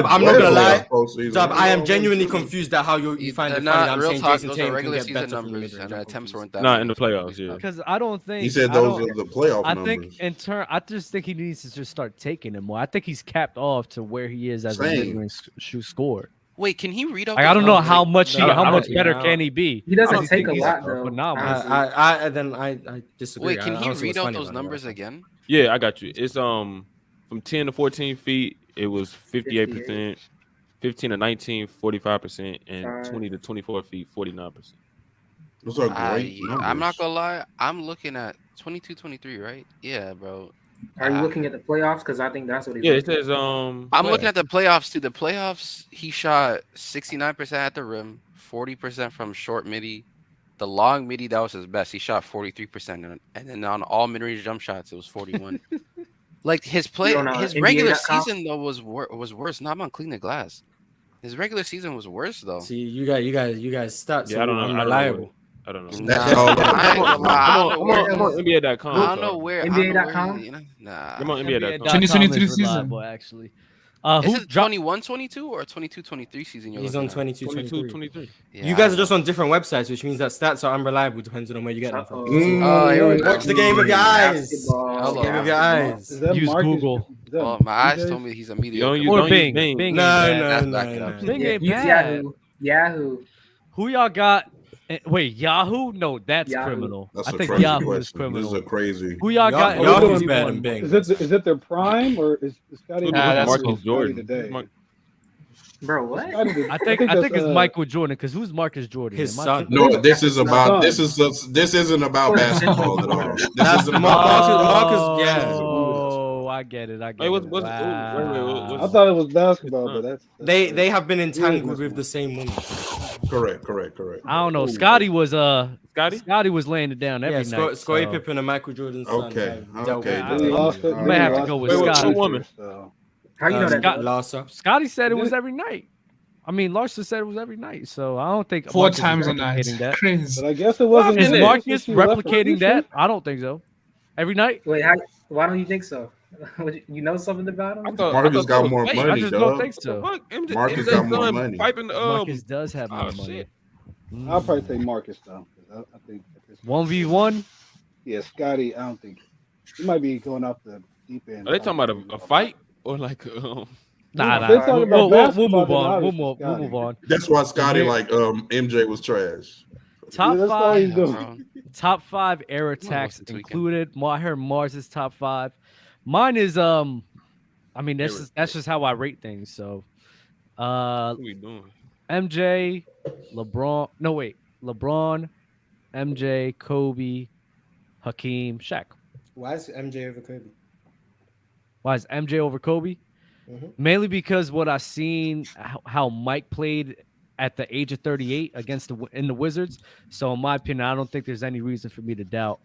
S2: I'm not gonna lie. Dub, I am genuinely confused at how you find it funny that I'm saying Jason Tatum can get better from the mid-range.
S4: Attempts weren't that.
S12: Not in the playoffs, yeah.
S3: Because I don't think
S10: he said those are the playoff
S3: I
S10: numbers.
S3: think I just think he needs to just start taking them more. I think he's capped off to where he is as a mid-range shoot scorer.
S4: Wait, can he read out?
S3: Like, I don't know how much better can he be.
S8: He doesn't take a lot though.
S2: I disagree.
S4: Wait, can he read out those numbers again?
S12: Yeah, I got you. It's from 10 to 14 feet, it was 58%. 15 to 19, 45%, and 20 to 24 feet, 49%.
S10: Those are great numbers.
S4: I'm not gonna lie. I'm looking at 22, 23, right? Yeah, bro.
S8: Are you looking at the playoffs? Because I think that's what he's.
S12: Yeah, it says
S4: I'm looking at the playoffs too. The playoffs, he shot 69% at the rim, 40% from short midi. The long midi, that was his best. He shot 43%, and then on all mid-range jump shots, it was 41. Like his regular season though was worse. Not on clean the glass. His regular season was worse though.
S2: See, you guys stats.
S12: Yeah, I don't know.
S2: Unreliable.
S12: I don't know.
S4: I'm
S12: on NBA.com.
S4: I don't know where.
S8: NBA.com.
S4: Nah.
S12: I'm on NBA.com.
S11: 2023 season.
S3: Actually.
S4: Is it 21-22 or 22-23 season?
S2: He's on 22-23.
S4: Yeah,
S2: you guys are just on different websites, which means that stats are unreliable depending on where you get them from. Watch the game with your eyes. Game with your eyes.
S3: Use Google.
S4: Oh, my eyes told me he's a mediocre.
S3: Or Bing. Bing.
S2: No.
S3: Bing ain't bad.
S8: Yahoo.
S3: Who y'all got? Wait, Yahoo? No, that's criminal.
S10: That's
S3: I
S10: a
S3: think
S10: crazy
S3: Yahoo
S10: question.
S3: is criminal.
S10: This is a crazy.
S3: Who y'all got?
S2: Yahoo's better than Bing.
S13: Is it their prime or is Scotty?
S12: Marcus Jordan
S13: today?
S8: Bro, what?
S3: I think it's Michael Jordan. Because who's Marcus Jordan?
S2: His son.
S10: No, this isn't about basketball at all. This is
S2: Marcus. Yeah.
S3: Oh, I get it.
S12: Wait,
S13: I thought it was basketball, but that's
S2: they have been entangled with the same woman.
S10: Correct.
S3: I don't know. Scotty was laying it down every night.
S2: Scottie Pippen and Michael Jordan's son.
S10: Okay.
S3: I may have to go with Scotty.
S12: Woman.
S8: How you know that?
S3: Scotty said it was every night. I mean, Larson said it was every night, so I don't think
S11: 4 times a night.
S13: But I guess it wasn't.
S3: Is Marcus replicating that? I don't think so. Every night?
S8: Wait, why don't you think so? You know something about him?
S10: Marcus got more money.
S3: I just don't think so.
S10: Marcus got more money.
S3: Marcus does have more money.
S13: I'll probably say Marcus though. I think
S3: 1v1.
S13: Yeah, Scotty. I don't think he might be going off the deep end.
S12: Are they talking about a fight or like?
S3: Nah. We'll move on. We'll move on.
S10: That's why Scotty MJ was trash.
S3: Top 5 air attacks included. I heard Mars is top 5. Mine is I mean that's just how I rate things. So
S12: what are we doing?
S3: MJ, LeBron, MJ, Kobe, Hakeem, Shaq.
S2: Why is MJ over Kobe?
S3: Why is MJ over Kobe? Mm-hmm. Mainly because what I've seen, how Mike played at the age of 38 in the Wizards. So in my opinion, I don't think there's any reason for me to doubt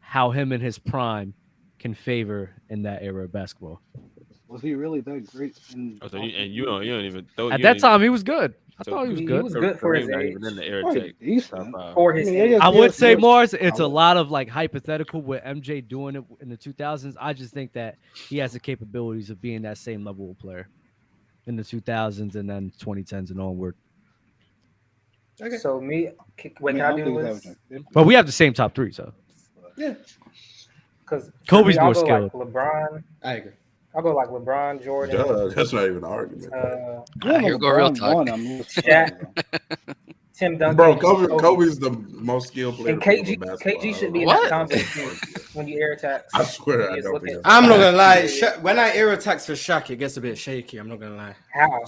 S3: how him in his prime can favor in that era of basketball.
S13: Was he really that great?
S12: You don't even throw
S3: at that time. He was good. I thought he was good.
S8: He was good for his age.
S12: Even in the air take.
S8: For his age.
S3: I would say, Mars, it's a lot of like hypothetical with MJ doing it in the 2000s. I just think that he has the capabilities of being that same level of player in the 2000s and then 2010s and onward.
S8: Okay. So can I do this?
S3: But we have the same top 3, so.
S2: Yeah.
S8: Because
S3: Kobe's more skilled.
S8: Like LeBron.
S2: I agree.
S8: I'll go like LeBron, Jordan.
S10: That's not even an argument.
S4: Here go real talk.
S8: Shaq, Tim Duncan.
S10: Bro, Kobe's the most skilled player.
S8: And KG should be in that conversation when you air attack.
S10: I swear I don't.
S2: I'm not gonna lie. When I air attacks for Shaq, it gets a bit shaky. I'm not gonna lie.
S8: How?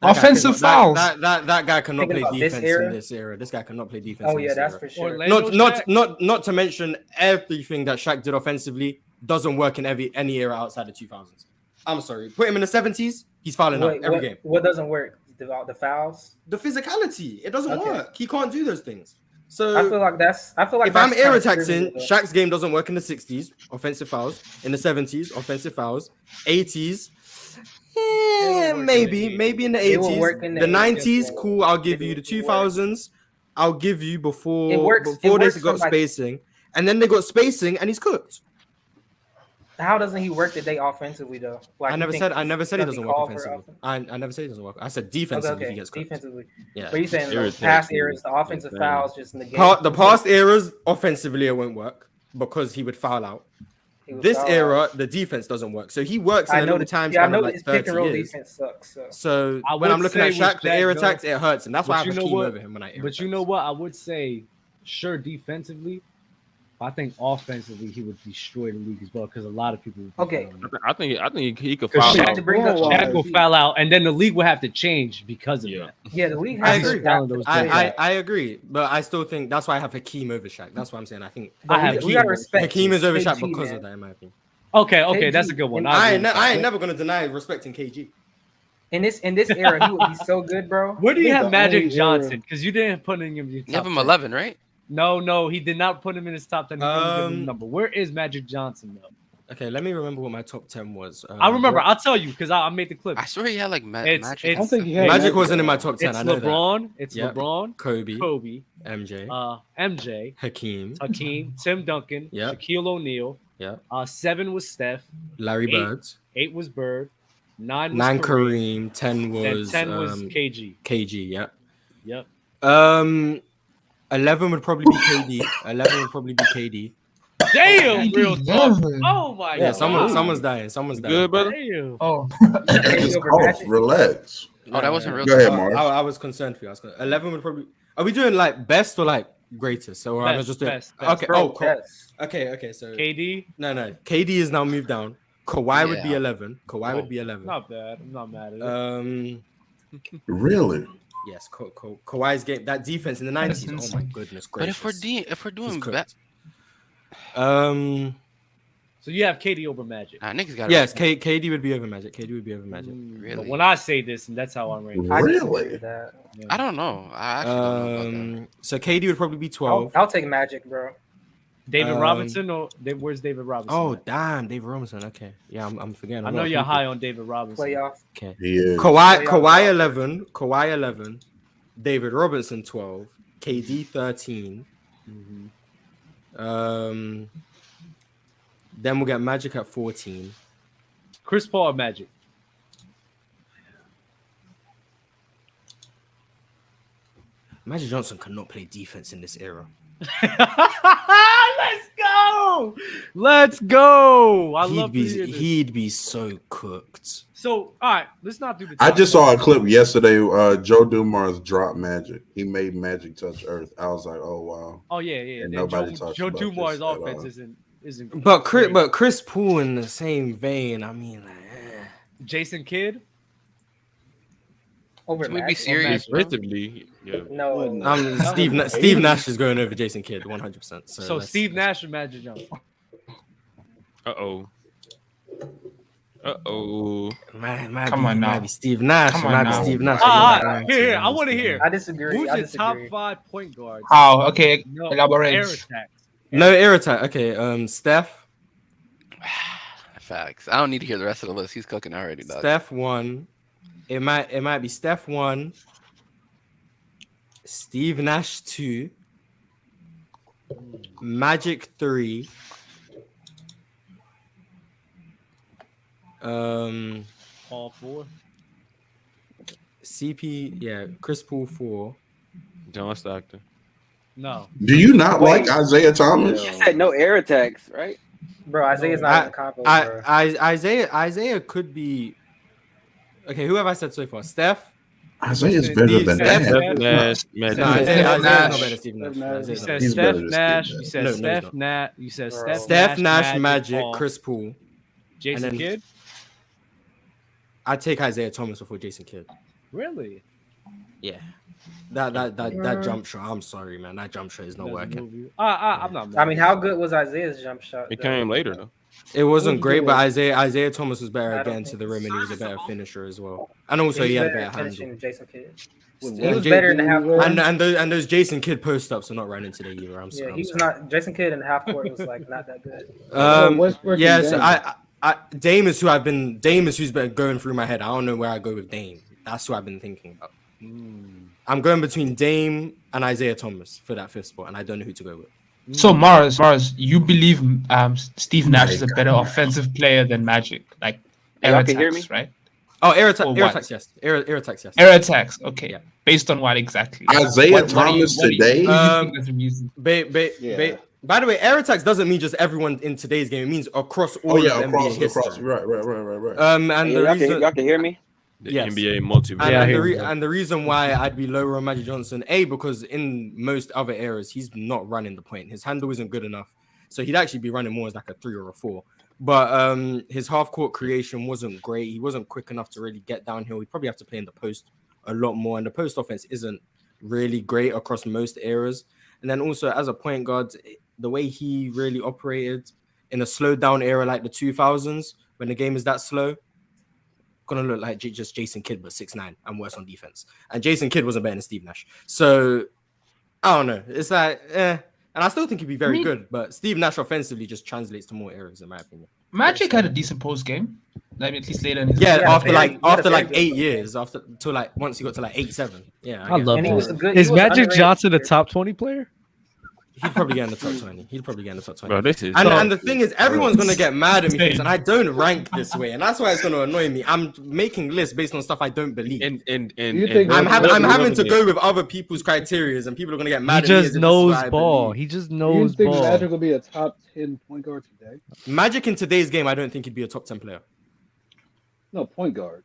S11: Offensive fouls.
S2: That guy cannot
S8: Thinking
S2: play
S8: about this
S2: defense
S8: era?
S2: in this era. This guy cannot play defense.
S8: Oh
S2: in
S8: yeah,
S2: this
S8: that's
S2: era.
S8: for sure.
S2: Not to mention everything that Shaq did offensively doesn't work in any era outside the 2000s. I'm sorry. Put him in the 70s, he's fouling out every game.
S8: What doesn't work? The fouls?
S2: The physicality. It doesn't work. He can't do those things. So
S8: I feel like
S2: if I'm era taxing, Shaq's game doesn't work in the 60s, offensive fouls. In the 70s, offensive fouls. 80s, maybe in the 80s. The 90s, cool. I'll give you the 2000s. I'll give you before they got spacing, and then they got spacing, and he's cooked.
S8: How doesn't he work today offensively though? Like,
S2: I never said he doesn't work offensively. I never said he doesn't work. I said defensively he gets cooked.
S8: Defensively.
S2: Yeah.
S8: But you saying the past eras, the offensive fouls just in the game.
S2: The past eras offensively it won't work because he would foul out. This era, the defense doesn't work. So he works in a little time span of like 30 years.
S8: Defense sucks.
S2: So when I'm looking at Shaq, the air attacks, it hurts. And that's why I have a key over him when I air
S3: But you know what? I would say, sure, defensively, I think offensively he would destroy the league as well because a lot of people.
S8: Okay.
S12: I think he could foul out.
S3: Shaq will foul out, and then the league will have to change because of that.
S8: Yeah, the league
S2: I
S8: has
S2: agree.
S8: to.
S2: I agree, but I still think that's why I have Hakeem over Shaq. That's what I'm saying. I think
S8: we gotta respect
S2: Hakeem is over Shaq
S8: KG,
S2: because
S8: man.
S2: of that, in my opinion.
S3: Okay, that's a good one.
S2: I ain't never gonna deny respecting KG.
S8: In this era, he would be so good, bro.
S3: Where do you have Magic Johnson? Because you didn't put him in your top
S4: You have him
S3: 10.
S4: 11, right?
S3: No, he did not put him in his top 10. He didn't give him a number. Where is Magic Johnson though?
S2: Okay, let me remember what my top 10 was.
S3: I remember. I'll tell you because I made the clip.
S4: I swear he had like Magic.
S13: I don't think he had
S2: Magic wasn't in my top 10.
S3: It's
S2: I know
S3: LeBron.
S2: that.
S3: It's LeBron.
S2: Kobe.
S3: MJ.
S2: Hakeem.
S3: Tim Duncan.
S2: Yep.
S3: Shaquille O'Neal.
S2: Yeah.
S3: 7 was Steph.
S2: Larry Bird.
S3: 8 was Bird. 9 was
S2: Kareem. 10 was
S3: 10 was KG.
S2: KG. Yeah.
S3: Yep.
S2: 11 would probably be KD. 11 would probably be KD.
S3: Damn, real talk. Oh my god.
S2: Someone's dying.
S12: Good, brother.
S3: Damn.
S11: Oh,
S10: relax.
S4: Oh, that wasn't real.
S10: Go ahead, Mark.
S2: I was concerned for you. 11 would probably. Are we doing like best or like greatest? So I'm just doing.
S3: Best.
S2: Okay.
S8: Bro,
S2: Cool. Okay. So
S3: KD.
S2: No. KD is now moved down. Kawhi would be 11. Kawhi would be 11.
S3: Not bad. I'm not mad at it.
S10: Really?
S2: Yes. Kawhi's game. That defense in the 90s. Oh my goodness gracious.
S4: But if we're doing
S2: cooked.
S3: So you have KD over Magic.
S4: Niggas got
S2: yes, KD would be over Magic. KD would be over Magic.
S4: Really?
S3: But when I say this, and that's how I'm rating.
S10: Really?
S4: I don't know. I actually don't know about that.
S2: So KD would probably be 12.
S8: I'll take Magic, bro.
S3: David Robinson or where's David Robinson?
S2: Oh damn, David Robinson. Okay, yeah, I'm forgetting.
S3: I know you're high on David Robinson.
S8: Playoff.
S2: Okay.
S10: Yeah.
S2: Kawhi 11. Kawhi 11. David Robinson 12. KD 13. Then we'll get Magic at 14.
S3: Chris Paul or Magic?
S2: Magic Johnson cannot play defense in this era.
S3: Let's go.
S2: He'd be so cooked.
S3: So all right, let's not do the.
S10: I just saw a clip yesterday. Joe Dumars dropped Magic. He made Magic touch Earth. I was like, oh wow.
S3: Oh yeah.
S10: And nobody talks
S3: Joe
S10: about
S3: Dumars'
S10: this at
S3: offense
S10: all.
S3: isn't.
S2: But Chris Paul in the same vein. I mean,
S3: Jason Kidd.
S4: Can we be serious?
S12: Defensively, yeah.
S8: No.
S2: Steve Nash is going over Jason Kidd 100%.
S3: So Steve Nash or Magic Johnson?
S12: Uh-oh.
S2: Come on now. Might be Steve Nash. Steve Nash.
S3: Here. I want to hear.
S8: I disagree.
S3: Who's your top 5 point guards?
S11: How? Okay,
S3: No,
S11: elaborate.
S3: air attacks.
S2: No air attack. Okay. Steph.
S4: Facts. I don't need to hear the rest of the list. He's cooking already, dog.
S2: Steph 1. It might be Steph 1. Steve Nash 2. Magic 3.
S3: All 4.
S2: CP, yeah, Chris Paul 4.
S12: John Stockton.
S3: No.
S10: Do you not like Isaiah Thomas?
S14: You said no air attacks, right?
S8: Bro, Isaiah's not in the combo, bro.
S2: Isaiah could be. Okay, who have I said so far? Steph.
S10: Isaiah's better than that.
S12: Nash,
S2: Isaiah's not better than Steve Nash.
S3: You said Steph Nash. You said Steph Nash. You said
S2: Steph Nash, Magic, Chris Paul,
S3: Jason Kidd.
S2: I'd take Isaiah Thomas before Jason Kidd.
S3: Really?
S2: Yeah. That jump shot. I'm sorry, man. That jump shot is not working.
S3: I'm not.
S8: I mean, how good was Isaiah's jump shot?
S12: It came later though.
S2: It wasn't great, but
S8: good.
S2: Isaiah Thomas was better
S8: I
S2: at
S8: don't
S2: getting to
S8: think
S2: the rim, and he was a
S8: it's
S2: better finisher as well. And also,
S8: He's
S2: he had a
S8: better
S2: better
S8: at
S2: handle.
S8: finishing Jason Kidd.
S2: And
S8: He was better in the half court.
S2: And those Jason Kidd post ups are not running today either. I'm sorry.
S8: Yeah, he was not. Jason Kidd in the half court was like not that good.
S2: Yes, I Dame is who's been going through my head. I don't know where I go with Dame. That's who I've been thinking about. I'm going between Dame and Isaiah Thomas for that 5th spot, and I don't know who to go with.
S11: So Mars, you believe Steve Nash is a better offensive player than Magic, like
S14: Y'all can hear me?
S11: right?
S2: Oh, air
S11: Or
S2: attacks,
S11: what?
S2: yes. Air attacks, yes.
S11: Air attacks, okay. Yeah. Based on what exactly?
S10: Isaiah Thomas today?
S2: By the way, air attacks doesn't mean just everyone in today's game. It means across all of NBA history.
S10: Right.
S2: And the reason
S14: y'all can hear me?
S12: The
S2: yes.
S12: NBA multiverse.
S2: And the reason why I'd be lower on Magic Johnson, because in most other eras, he's not running the point. His handle isn't good enough. So he'd actually be running more as like a 3 or a 4. But his half-court creation wasn't great. He wasn't quick enough to really get downhill. He'd probably have to play in the post a lot more. And the post offense isn't really great across most eras. And then also as a point guard, the way he really operated in a slowed down era like the 2000s, when the game is that slow, gonna look like just Jason Kidd, but 6'9" and worse on defense. And Jason Kidd wasn't better than Steve Nash. So I don't know. It's like, And I still think he'd be very good, but Steve Nash offensively just translates to more errors, in my opinion.
S11: Magic had a decent post game. Like at least later in his
S2: after 8 years, once he got to like 8-7. Yeah,
S3: I love that. Is Magic Johnson a top 20 player?
S2: He'd probably get in the top 20.
S12: Bro, this is
S2: and the thing is, everyone's gonna get mad at me for this, and I don't rank this way, and that's why it's gonna annoy me. I'm making lists based on stuff I don't believe, and I'm having to go with other people's criteria, and people are gonna get mad at me.
S3: He just knows ball. He just knows
S13: ball. You think
S3: ball.
S13: Magic will be a top 10 point guard today?
S2: Magic in today's game, I don't think he'd be a top 10 player.
S13: No, point guard.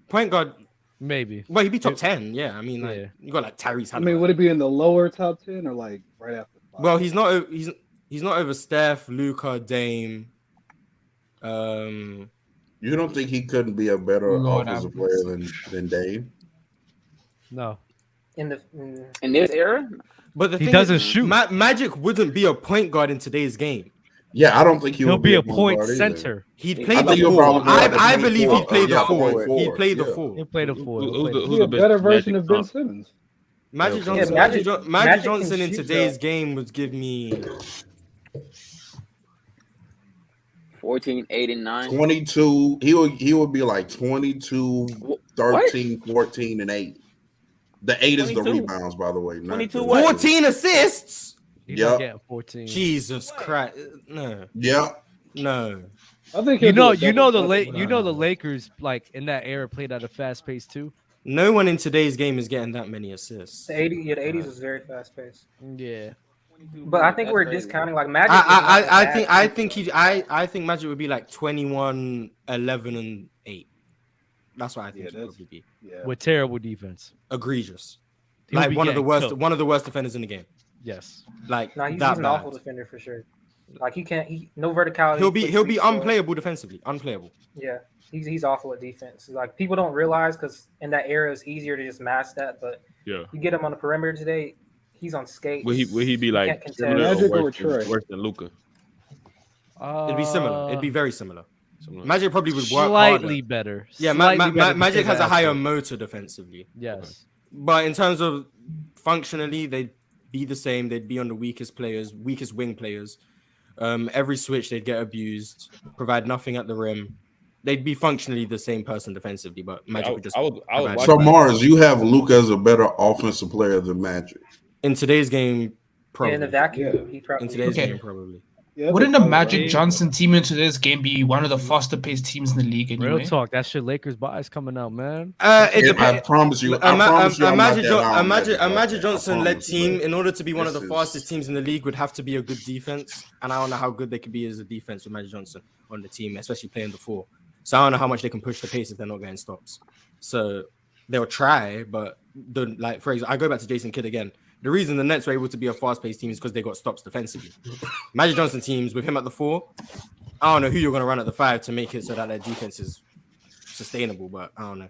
S2: Point guard.
S3: Maybe.
S2: Well, he'd be top 10. Yeah, I mean, like, you got like Tyrese.
S13: I mean, would it be in the lower top 10 or like right after?
S2: Well, he's not over Steph, Luka, Dame.
S10: You don't think he couldn't be a better offensive player than Dame?
S3: No.
S14: In this era?
S2: But the
S3: he
S2: thing
S3: doesn't
S2: is,
S3: shoot.
S2: Magic wouldn't be a point guard in today's game.
S10: Yeah, I don't think
S3: he'll be a point center.
S2: He'd play the 4. I believe he'd play the 4. He'd play the 4.
S3: He'll play the 4.
S13: He's a better version of Ben Simmons.
S2: Magic Johnson in today's game would give me
S14: 14, 8, and 9.
S10: 22. He would be like 22, 13, 14, and 8. The 8 is the rebounds, by the way.
S14: 22
S2: 14 assists.
S10: Yeah.
S3: 14.
S2: Jesus Christ. No.
S10: Yeah.
S2: No.
S13: I think
S3: you know the Lakers like in that era played at a fast pace too.
S2: No one in today's game is getting that many assists.
S8: The 80s was very fast paced.
S3: Yeah.
S8: But I think we're discounting like Magic.
S2: I think Magic would be like 21, 11, and 8. That's what I think it would be.
S13: Yeah.
S3: With terrible defense.
S2: Egregious.
S3: He'll
S2: like
S3: be
S2: one of the worst
S3: killed.
S2: defenders in the game.
S3: Yes.
S2: Like
S8: he's an awful defender for sure. Like no verticality.
S2: He'll be unplayable defensively. Unplayable.
S8: Yeah. He's awful at defense. Like people don't realize because in that era it's easier to just mask that, but you get him on the perimeter today, he's on skates.
S12: Will he be like worse than Luka?
S2: It'd be similar. It'd be very similar. Magic probably would work
S3: slightly
S2: harder.
S3: Better.
S2: Yeah, Magic has a higher motor defensively.
S3: Yes.
S2: But in terms of functionally, they'd be the same. They'd be on the weakest wing players. Every switch they'd get abused, provide nothing at the rim. They'd be functionally the same person defensively, but Magic would just.
S10: So Mars, you have Luka as a better offensive player than Magic
S2: in today's game. Probably.
S8: Yeah, in the vacuum, he probably.
S2: In today's game, probably.
S11: Yeah, wouldn't the Magic Johnson team into this game be one of the faster paced teams in the league? Anyway?
S3: Real talk, that shit Lakers bias coming out, man.
S10: I promise you.
S2: A Magic Johnson led team, in order to be one of the fastest teams in the league, would have to be a good defense, and I don't know how good they could be as a defense with Magic Johnson on the team, especially playing the 4. So I don't know how much they can push the pace if they're not getting stops. So they'll try, but for example, I go back to Jason Kidd again. The reason the Nets were able to be a fast-paced team is because they got stops defensively. Magic Johnson teams with him at the 4, I don't know who you're going to run at the 5 to make it so that their defense is sustainable, but I don't know.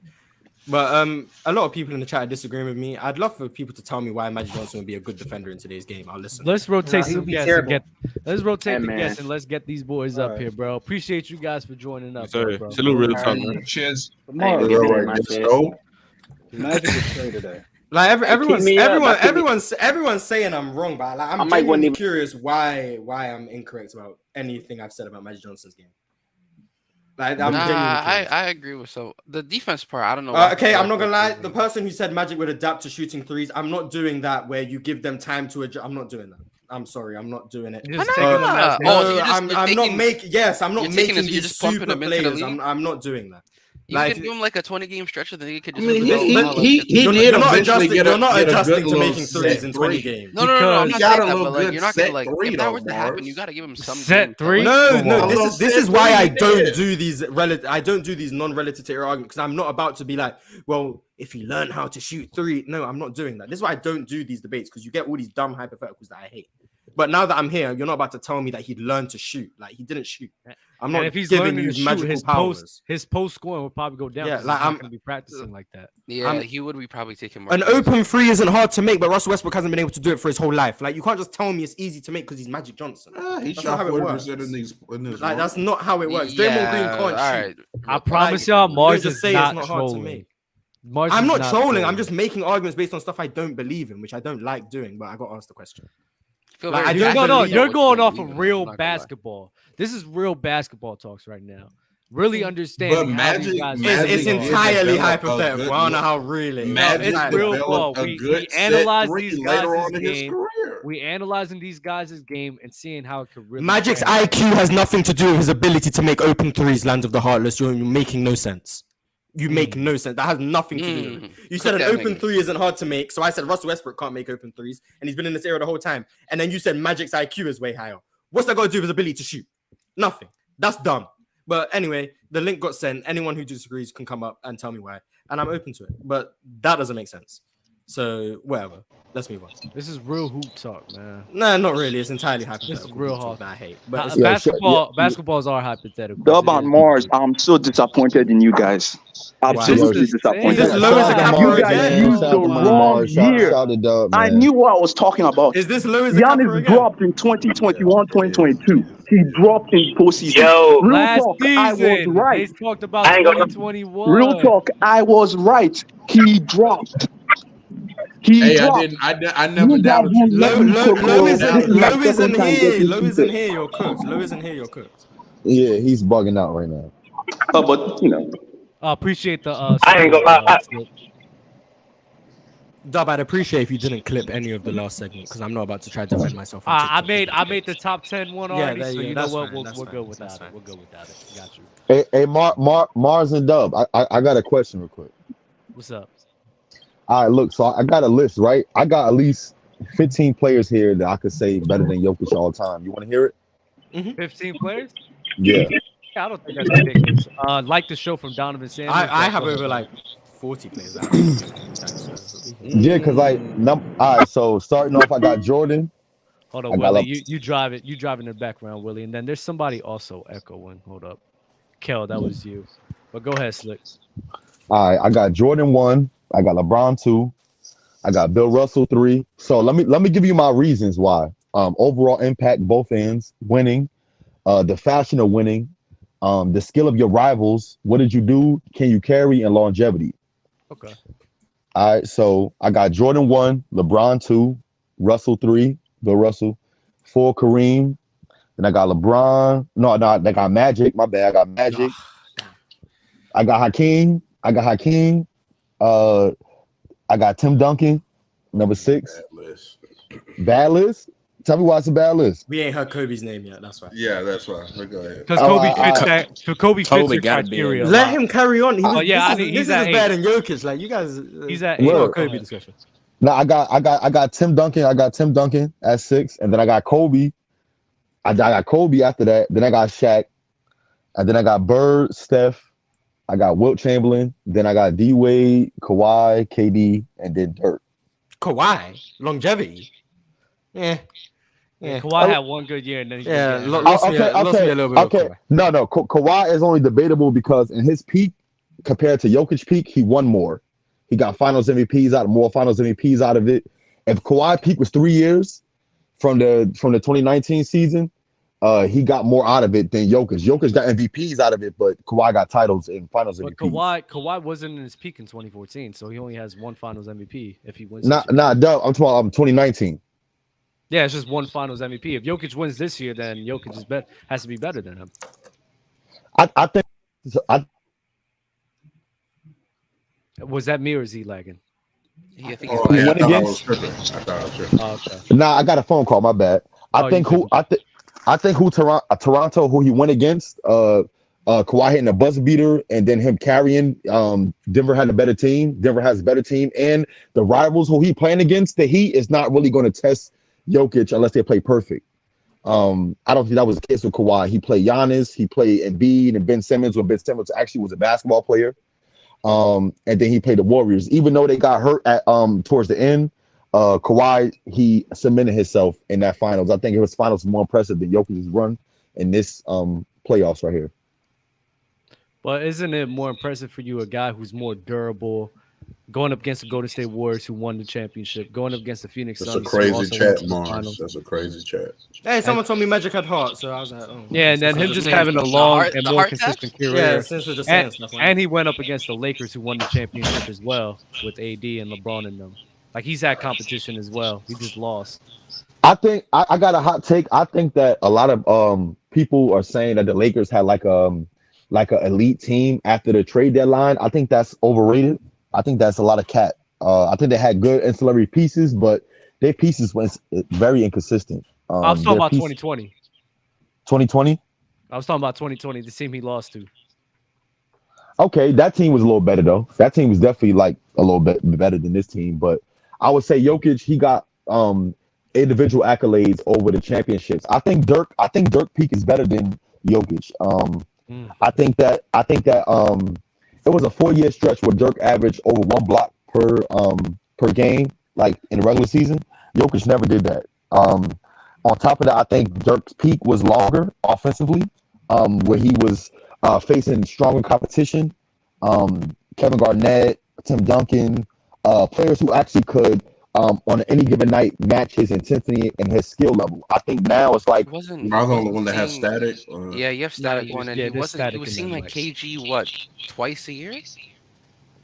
S2: But a lot of people in the chat are disagreeing with me. I'd love for people to tell me why Magic Johnson would be a good defender in today's game. I'll listen.
S3: Let's rotate
S8: He
S3: some
S8: would be
S3: guests.
S8: terrible.
S3: Let's rotate the
S14: man.
S3: guests and let's get these boys up here, bro. Appreciate you guys for joining up,
S12: Sorry.
S3: bro.
S12: Salute, real
S8: All
S12: talk,
S8: right.
S12: man.
S11: Cheers.
S14: I ain't
S7: All
S14: giving
S7: right,
S14: my
S7: let's
S14: shit.
S7: go.
S13: Magic is straight today.
S2: Like everyone's
S14: me up.
S2: everyone's saying I'm wrong, but like,
S14: I
S2: I'm
S14: might want
S2: genuinely
S14: to-
S2: curious why I'm incorrect about anything I've said about Magic Johnson's game. Like I'm genuinely curious.
S4: I agree with the defense part. I don't know. why
S2: Okay,
S4: people
S2: I'm not
S4: are
S2: gonna lie.
S4: confusing
S2: The
S4: me.
S2: person who said Magic would adapt to shooting threes, I'm not doing that. Where you give them time to adjust. I'm not doing that. I'm sorry, I'm not doing it.
S3: You're just
S4: Why
S3: taking
S4: not?
S3: them as
S4: Oh,
S2: No,
S4: so you're
S2: I'm not
S4: taking-
S2: making. Yes, I'm not
S4: you're taking
S2: making
S4: this- you're
S2: these
S4: just pumping
S2: super
S4: them into the
S2: players.
S4: league?
S2: I'm not doing that.
S4: You
S2: Like,
S4: can give him like a 20-game stretch, and then he could
S10: I
S4: just.
S10: mean,
S4: rebuild.
S10: he
S2: you're
S10: did
S2: not
S10: eventually
S2: adjusting.
S10: get
S2: You're not
S10: get
S2: adjusting
S10: good
S2: to
S10: little
S2: making threes
S10: set
S2: in 20
S10: three.
S2: games.
S4: No, I'm
S3: Because-
S4: not
S10: He got
S4: saying
S10: a
S4: that,
S10: little
S4: but like
S10: good
S4: you're not
S10: set
S4: gonna like
S10: three,
S4: if that
S10: though,
S4: was to happen,
S10: Mars.
S4: you gotta give him some
S3: Set
S4: game.
S3: three?
S2: No,
S3: Come
S2: no.
S3: on.
S2: This is why I don't
S10: Yeah.
S2: do these I don't do these non-relative to your argument because I'm not about to be like, well, if you learn how to shoot three. No, I'm not doing that. This is why I don't do these debates because you get all these dumb hypotheticals that I hate. But now that I'm here, you're not about to tell me that he'd learn to shoot. Like he didn't shoot. I'm not
S3: And if he's
S2: giving
S3: learning
S2: you
S3: to shoot,
S2: magical
S3: his
S2: powers.
S3: post scoring will probably go down.
S2: Yeah,
S3: 'cause
S2: like,
S3: he's not
S2: I'm-
S3: going to be practicing like that.
S4: Yeah, he would be probably taking more.
S2: An
S4: threes.
S2: open three isn't hard to make, but Russell Westbrook hasn't been able to do it for his whole life. Like you can't just tell me it's easy to make because he's Magic Johnson.
S10: He
S2: That's
S10: shot
S2: not how it
S10: 40%
S2: works.
S10: in these.
S2: Like that's not how it works. Draymond Green can't shoot.
S4: Alright.
S3: I promise y'all, Mars
S2: just
S3: is
S2: say
S3: not
S2: it's not hard to
S3: trolling.
S2: make.
S3: Mars
S2: I'm
S3: is
S2: not trolling. I'm just making arguments based on stuff I don't believe in, which I don't like doing. But I got asked the question. Like, I don't
S3: No,
S2: believe
S3: you're
S2: what
S3: going
S2: you
S3: off
S2: believe
S3: of
S2: in,
S3: real
S2: I'm not gonna lie.
S3: basketball. This is real basketball talks right now. Really understanding how these guys.
S2: It's entirely hypothetical. I don't know how really.
S10: Magic
S3: It's real ball.
S10: developed a
S3: We
S10: good
S3: analyze
S10: set
S3: these
S10: three
S3: guys'
S10: later on in his
S3: game.
S10: career.
S3: We analyzing these guys' game and seeing how it could really.
S2: Magic's
S3: translate.
S2: IQ has nothing to do with his ability to make open threes, Lands of the Heartless. You're making no sense. You make no sense. That has nothing to do with it. You said
S4: Cook
S2: an
S4: that
S2: open
S4: nigga.
S2: three isn't hard to make, so I said Russell Westbrook can't make open threes, and he's been in this era the whole time. And then you said Magic's IQ is way higher. What's that got to do with his ability to shoot? Nothing. That's dumb. But anyway, the link got sent. Anyone who disagrees can come up and tell me why, and I'm open to it. But that doesn't make sense. So whatever. Let's move on.
S3: This is real hoop talk, man.
S2: No, not really. It's entirely
S3: This
S2: hypothetical.
S3: is real
S2: talk
S3: hard.
S2: that I hate. But it's
S3: Basketballs are hypothetical.
S15: Dub on Mars, I'm so disappointed in you guys. Absolutely
S3: This is
S15: disappointed.
S2: Is this low as a cap
S15: You
S2: again?
S15: guys used the wrong year. I knew what I was talking about.
S2: Is this low as a cap
S15: Giannis
S2: again?
S15: dropped in 2021, 2022. He dropped in postseason.
S3: Yo,
S15: Real
S3: last
S15: talk, I was
S3: season,
S15: right.
S3: they talked about
S15: I ain't gonna-
S3: 2021.
S15: Real talk, I was right. He dropped. He dropped.
S10: I never doubted you.
S2: Low isn't here. Low isn't here. You're cooked. Low isn't here. You're cooked.
S16: Yeah, he's bugging out right now.
S15: But you know,
S3: appreciate the.
S2: I ain't gonna lie. Dub, I'd appreciate if you didn't clip any of the last segment because I'm not about to try to defend myself. on
S3: I
S2: TikTok.
S3: made the top 10 one
S2: Yeah,
S3: already,
S2: there
S3: so
S2: you go.
S3: you know
S2: That's
S3: what?
S2: fine,
S3: We'll
S2: that's
S3: go
S2: fine,
S3: without
S2: that's
S3: it. We'll go without it. Got you.
S16: Hey, Mars and Dub, I got a question real quick.
S3: What's up?
S16: All right, look, so I got a list, right? I got at least 15 players here that I could say better than Jokic all time. You want to hear it?
S3: 15 players?
S16: Yeah.
S3: I don't think that's ridiculous. Like the show from Donovan Sanders.
S2: I have over like 40 players.
S16: Yeah, because like, all right, so starting off, I got Jordan.
S3: Hold
S16: I
S3: on,
S16: got
S3: Willie. You drive it. You drive in the background, Willie. And then there's somebody also echoing. Hold up. Kel, that was you. But go ahead, Slick.
S16: All right, I got Jordan 1. I got LeBron 2. I got Bill Russell 3. So let me give you my reasons why. Overall impact, both ends, winning, the fashion of winning, the skill of your rivals. What did you do? Can you carry, and longevity?
S3: Okay.
S16: All right, so I got Jordan 1, LeBron 2, Russell 3, Bill Russell, 4 Kareem. Then I got LeBron. No, I got Magic. My bad. I got Magic. I got Hakeem. I got Tim Duncan, number 6. Bad list? Tell me why it's a bad list.
S2: We ain't heard Kobe's name yet. That's why.
S10: Yeah, that's why. Go ahead.
S3: Because Kobe fits that. So Kobe fits your criteria.
S2: Let him carry on. He was,
S3: yeah,
S2: this is better than Jokic. Like you guys.
S3: He's at
S2: it's not a
S16: eight.
S2: Kobe discussion.
S16: No, I got Tim Duncan. I got Tim Duncan at 6, and then I got Kobe. I got Kobe after that. Then I got Shaq, and then I got Bird, Steph. I got Wilt Chamberlain. Then I got D Wade, Kawhi, KD, and then Dirk.
S2: Kawhi longevity. Yeah.
S3: Kawhi had one good year, and then
S2: lost me a little bit. Of Kawhi.
S16: No, Kawhi is only debatable because in his peak, compared to Jokic peak, he won more. He got Finals MVPs out, more Finals MVPs out of it. If Kawhi peak was 3 years from the 2019 season, he got more out of it than Jokic. Jokic got MVPs out of it, but Kawhi got titles in Finals
S3: But
S16: MVPs.
S3: Kawhi wasn't in his peak in 2014, so he only has one Finals MVP if he wins.
S16: Nah, Doug, I'm talking about 2019.
S3: Yeah, it's just one Finals MVP. If Jokic wins this year, then Jokic has to be better than him.
S16: I think.
S3: Was that me or is he lagging?
S4: Yeah, I think
S16: Oh,
S4: he's
S16: he
S4: like,
S16: went
S10: I
S16: against.
S10: was tripping. I thought I was tripping.
S3: Oh, okay.
S16: Nah, I got a phone call. My bad. I think who Toronto who he went against. Kawhi hitting a buzzer beater and then him carrying. Denver had a better team. Denver has a better team, and the rivals who he playing against, the Heat is not really going to test Jokic unless they play perfect. I don't think that was the case with Kawhi. He played Giannis, he played Embiid and Ben Simmons when Ben Simmons actually was a basketball player. And then he played the Warriors. Even though they got hurt at towards the end, Kawhi, he cemented himself in that finals. I think his finals was more impressive than Jokic's run in this playoffs right here.
S3: But isn't it more impressive for you, a guy who's more durable, going up against the Golden State Warriors who won the championship, going up against the Phoenix
S10: That's
S3: Suns?
S10: a crazy
S3: who also
S10: chat,
S3: went to the
S10: Mars.
S3: finals?
S10: That's a crazy chat.
S2: Hey, someone told me Magic had heart, so I was like, oh.
S3: Yeah, and then him just having a long and more consistent career.
S2: Yeah, since we're just saying stuff.
S3: And he went up against the Lakers who won the championship as well with AD and LeBron in them. Like he's had competition as well. He just lost.
S16: I think I got a hot take. I think that a lot of people are saying that the Lakers had like an elite team after the trade deadline. I think that's overrated. I think that's a lot of cat. I think they had good ancillary pieces, but their pieces went very inconsistent.
S3: I was talking about 2020.
S16: 2020?
S3: I was talking about 2020, the team he lost to.
S16: Okay, that team was a little better though. That team was definitely like a little bit better than this team. But I would say Jokic, he got individual accolades over the championships. I think Dirk peak is better than Jokic. I think that it was a 4-year stretch where Dirk averaged over 1 block per game, like in the regular season. Jokic never did that. On top of that, I think Dirk's peak was longer offensively, where he was facing stronger competition. Kevin Garnett, Tim Duncan, players who actually could on any given night match his intensity and his skill level. I think now it's like
S10: Am I the only one that has static?
S4: Yeah, you have static
S3: No,
S4: one, and
S3: yeah,
S4: he
S3: there's
S4: wasn't. He
S3: static
S4: was
S3: in
S4: seeing
S3: them,
S4: like
S3: like-
S4: KG what twice a year.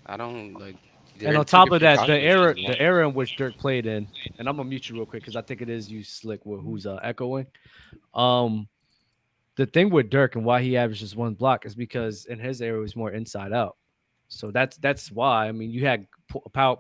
S4: I don't like.
S3: And on top of that, the era in which Dirk played in, and I'm gonna mute you real quick because I think it is you, Slick, who's echoing. The thing with Dirk and why he averages 1 block is because in his era it was more inside out. So that's why. I mean, you had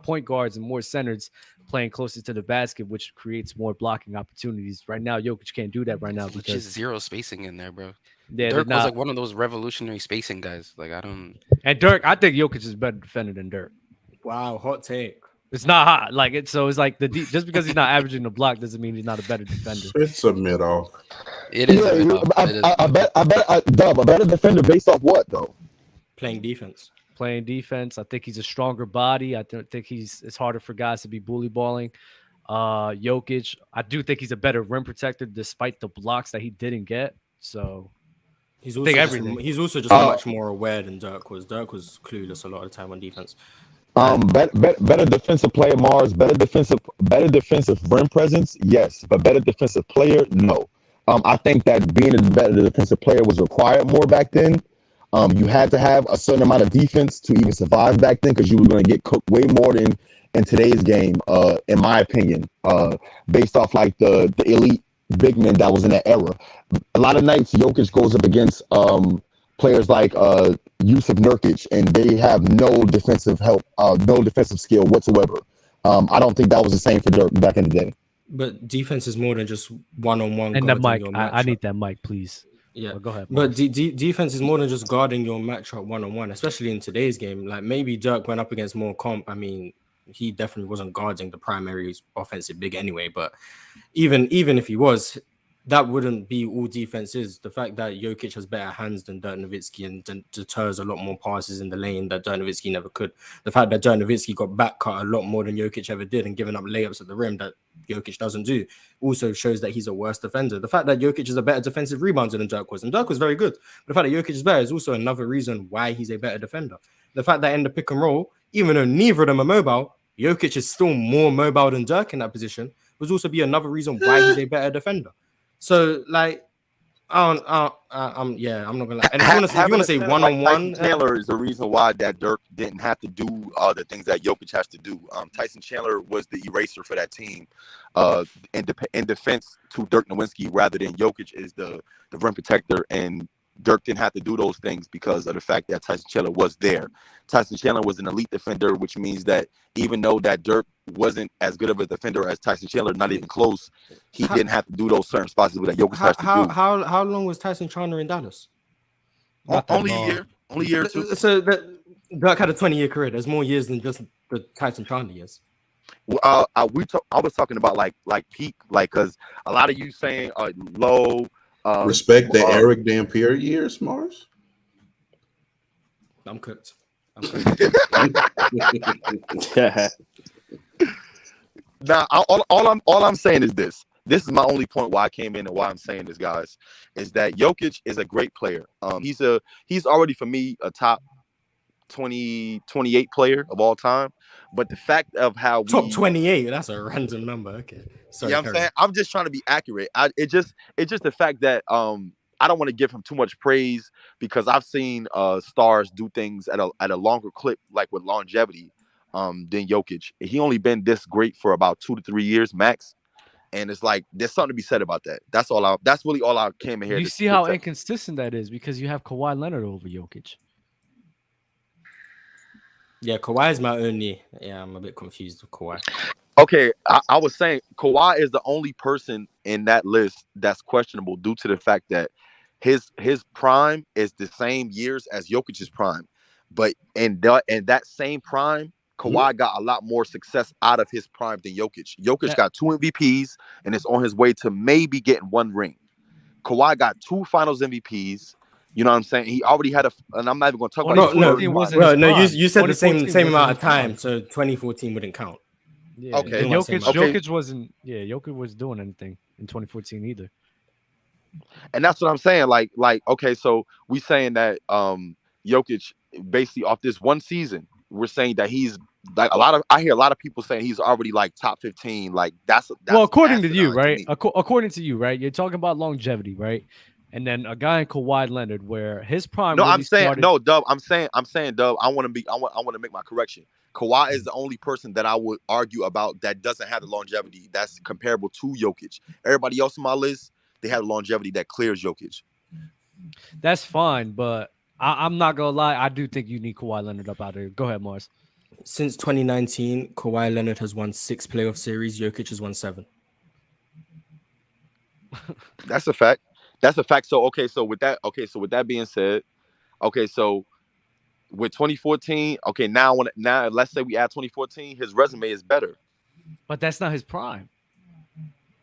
S3: point guards and more centers playing closer to the basket, which creates more blocking opportunities. Right now, Jokic can't do that right now
S4: It's
S3: because
S4: just zero spacing in there, bro.
S3: Yeah,
S4: Dirk
S3: they're
S4: was
S3: not-
S4: like one of those revolutionary spacing guys. Like I don't.
S3: And Dirk, I think Jokic is a better defender than Dirk.
S2: Wow, hot take.
S3: It's not hot. Like it's like just because he's not averaging the block doesn't mean he's not a better defender.
S10: It's a mid off.
S4: It is.
S16: I bet Dub, a better defender based off what though?
S2: Playing defense.
S3: Playing defense. I think he's a stronger body. I don't think it's harder for guys to be bully balling. Jokic, I do think he's a better rim protector despite the blocks that he didn't get. So
S2: He's
S3: I
S2: also
S3: think
S2: just,
S3: everything.
S2: he's also just much more aware than Dirk was. Dirk was clueless a lot of the time on defense.
S16: Better defensive player, Mars. Better defensive rim presence, yes, but better defensive player, no. I think that being a better defensive player was required more back then. You had to have a certain amount of defense to even survive back then because you were going to get cooked way more than in today's game, in my opinion, based off like the elite big men that was in that era. A lot of nights Jokic goes up against players like Yusuf Nurkic, and they have no defensive help, no defensive skill whatsoever. I don't think that was the same for Dirk back in the day.
S2: But defense is more than just one-on-one.
S3: And that
S2: guarding
S3: mic,
S2: your
S3: I
S2: matchup.
S3: need that mic, please.
S2: Yeah,
S3: Go ahead.
S2: But defense is more than just guarding your matchup one-on-one, especially in today's game. Like maybe Dirk went up against more comp. I mean, he definitely wasn't guarding the primary offensive big anyway. But even if he was, that wouldn't be all defense is. The fact that Jokic has better hands than Dirk Nowitzki and deters a lot more passes in the lane that Dirk Nowitzki never could. The fact that Dirk Nowitzki got back cut a lot more than Jokic ever did and giving up layups at the rim that Jokic doesn't do also shows that he's a worse defender. The fact that Jokic is a better defensive rebounder than Dirk was, and Dirk was very good. But the fact that Jokic is better is also another reason why he's a better defender. the fact that in the pick and roll, even though neither of them are mobile, Jokic is still more mobile than Dirk in that position, would also be another reason why he's a better defender. So, like, I'm not gonna lie. And if you wanna say one-on-one,
S17: Tyson Chandler is the reason why that Dirk didn't have to do the things that Jokic has to do. Tyson Chandler was the eraser for that team, in defense to Dirk Nowitzki, rather than Jokic is the rim protector, and Dirk didn't have to do those things because of the fact that Tyson Chandler was there. Tyson Chandler was an elite defender, which means that even though that Dirk wasn't as good of a defender as Tyson Chandler, not even close, he didn't have to do those certain spots that Jokic has to do.
S2: How long was Tyson Chandler in Dallas?
S17: Only a year. Only a year or two.
S2: So Dirk had a 20-year career. There's more years than just the Tyson Chandler years.
S17: I was talking about like peak, like, because a lot of you saying low.
S10: Respect the Eric Dampier years, Mars.
S2: I'm cooked.
S17: Now, all I'm saying is this. This is my only point why I came in and why I'm saying this, guys, is that Jokic is a great player. He's already, for me, a top 28 player of all time. But the fact of how
S2: top 28, that's a random number. Okay. Sorry,
S17: I'm saying, I'm just trying to be accurate. It's just the fact that I don't want to give him too much praise, because I've seen stars do things at a longer clip, like with longevity, than Jokic. He only been this great for about 2 to 3 years max. And it's like, there's something to be said about that. That's really all I came in here.
S3: You see how inconsistent that is, because you have Kawhi Leonard over Jokic.
S2: Yeah, Kawhi is my only. Yeah, I'm a bit confused with Kawhi.
S17: Okay, I was saying Kawhi is the only person in that list that's questionable due to the fact that his prime is the same years as Jokic's prime, but in that same prime, Kawhi got a lot more success out of his prime than Jokic. Jokic got 2 MVPs and is on his way to maybe getting 1 ring. Kawhi got 2 Finals MVPs. You know what I'm saying? He already had and I'm not even going to talk about.
S2: You said the same amount of time, so 2014 wouldn't count.
S3: Yeah,
S17: okay.
S3: Jokic wasn't. Yeah, Jokic was doing anything in 2014 either.
S17: And that's what I'm saying. Like, okay, so we saying that Jokic, basically off this one season, we're saying that he's like I hear a lot of people saying he's already like top 15. Like that's
S3: well, according to you, right? According to you, right? You're talking about longevity, right? And then a guy in Kawhi Leonard, where his prime.
S17: No,
S3: really
S17: I'm saying
S3: started...
S17: no, Dub. I'm saying, Dub. I want to make my correction. Kawhi is the only person that I would argue about that doesn't have the longevity that's comparable to Jokic. Everybody else on my list, they have longevity that clears Jokic.
S3: That's fine, but I'm not gonna lie. I do think you need Kawhi Leonard up out there. Go ahead, Mars.
S2: Since 2019, Kawhi Leonard has won 6 playoff series. Jokic has won 7.
S17: That's a fact. That's a fact. So with that being said, so with 2014, now let's say we add 2014, his resume is better.
S3: But that's not his prime.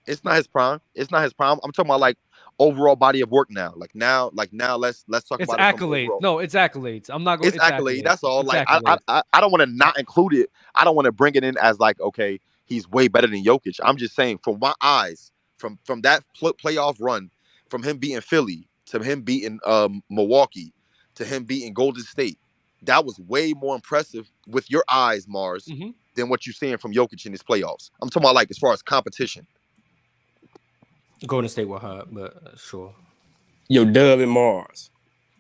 S17: It's not his prime. I'm talking about like overall body of work now. Like now, let's talk
S3: it's
S17: about
S3: accolades.
S17: It.
S3: No, it's accolades. I'm not going.
S17: It's accolades. That's all. It's like I don't want to not include it. I don't want to bring it in as like, okay, he's way better than Jokic. I'm just saying, from my eyes, from that playoff run, from him beating Philly to him beating Milwaukee to him beating Golden State, that was way more impressive with your eyes, Mars, than what you're seeing from Jokic in his playoffs. I'm talking about like as far as competition.
S2: Golden State will hurt, but sure.
S18: Yo, Dub and Mars.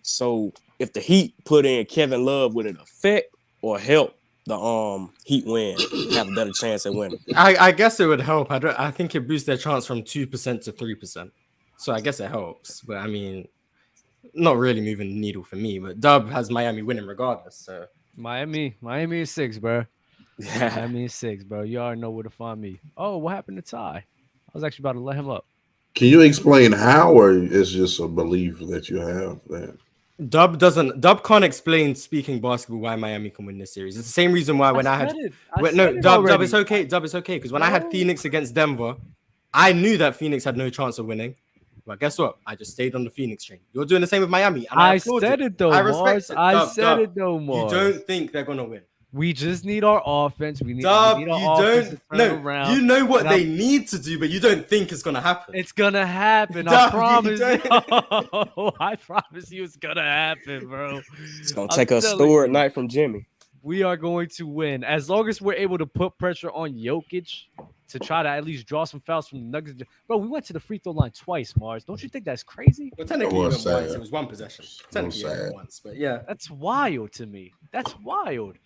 S18: So if the Heat put in Kevin Love, would it affect or help the Heat win? Have a better chance at winning?
S2: I guess it would help. I think it boosts their chance from 2% to 3%. So I guess it helps. But I mean, not really moving the needle for me. But Dub has Miami winning regardless. So
S3: Miami is 6, bro. Miami is 6, bro. You already know where to find me. Oh, what happened to Ty? I was actually about to let him up.
S10: Can you explain how, or it's just a belief that you have that
S2: Dub can't explain speaking basketball why Miami can win this series? It's the same reason why when Dub it's okay. Dub, it's okay because when I had Phoenix against Denver, I knew that Phoenix had no chance of winning. But guess what? I just stayed on the Phoenix train. You're doing the same with Miami. And I
S3: said it though,
S2: I respect
S3: Mars.
S2: it.
S3: I said it though, Mars.
S2: You don't think they're gonna win?
S3: We just need our offense. We need
S2: Dub,
S3: we
S2: you
S3: need our offense
S2: don't.
S3: to turn
S2: No,
S3: around.
S2: you know what
S3: And
S2: they need to do, but you don't think it's gonna happen.
S3: It's gonna happen. I
S2: Dub, you
S3: promise.
S2: don't.
S3: I promise you, it's gonna happen, bro.
S18: It's gonna
S3: I'm
S18: take a
S3: telling
S18: Stewart
S3: you.
S18: night from Jimmy.
S3: We are going to win as long as we're able to put pressure on Jokic to try to at least draw some fouls from the Nuggets. Bro, we went to the free throw line twice, Mars. Don't you think that's crazy?
S2: Well, technically, you went once. It was one possession. Technically, you went once, but yeah,
S3: That's wild to me. That's wild.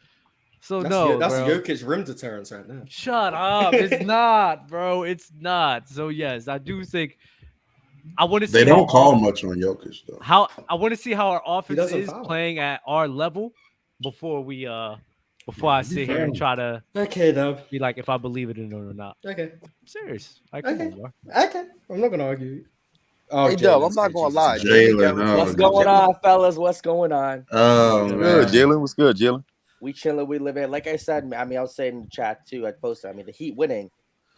S3: So
S2: that's,
S3: no,
S2: that's
S3: bro.
S2: Jokic rim deterrence right now.
S3: Shut up. It's not, bro. It's not. So yes, I do think I want to see
S10: They
S3: how
S10: don't call much on Jokic though.
S3: I want to see how our offense
S2: doesn't
S3: is
S2: foul.
S3: playing at our level before I sit here and try to be like if I believe it or not.
S2: Okay.
S3: I'm serious. Like, come on, bro.
S2: Okay. I'm not gonna argue.
S17: Hey, Dub, I'm not gonna lie.
S10: Jalen,
S19: What's going on, fellas? What's going on?
S10: Oh,
S17: Good,
S10: man.
S17: Jalen. What's good, Jalen?
S19: We chilling, we live in. Like I said, I was saying in the chat too. I posted. The Heat winning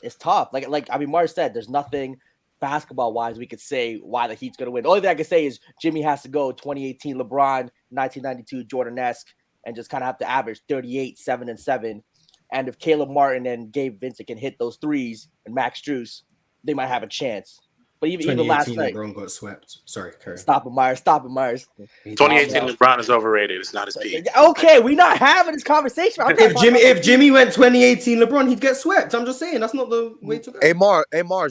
S19: is tough. Mars said, there's nothing basketball wise we could say why the Heat's gonna win. The only thing I can say is Jimmy has to go 2018 LeBron, 1992 Jordan-esque, and just kind of have to average 38, 7 and 7. And if Caleb Martin and Gabe Vincent can hit those threes and Max Strus, they might have a chance. But even last night,
S2: LeBron got swept. Sorry, Curry.
S19: Stop it, Myers.
S20: 2018 LeBron is overrated. It's not his peak.
S19: Okay, we're not having this conversation.
S2: If Jimmy went 2018 LeBron, he'd get swept. I'm just saying that's not the way to go.
S17: Hey, Mars,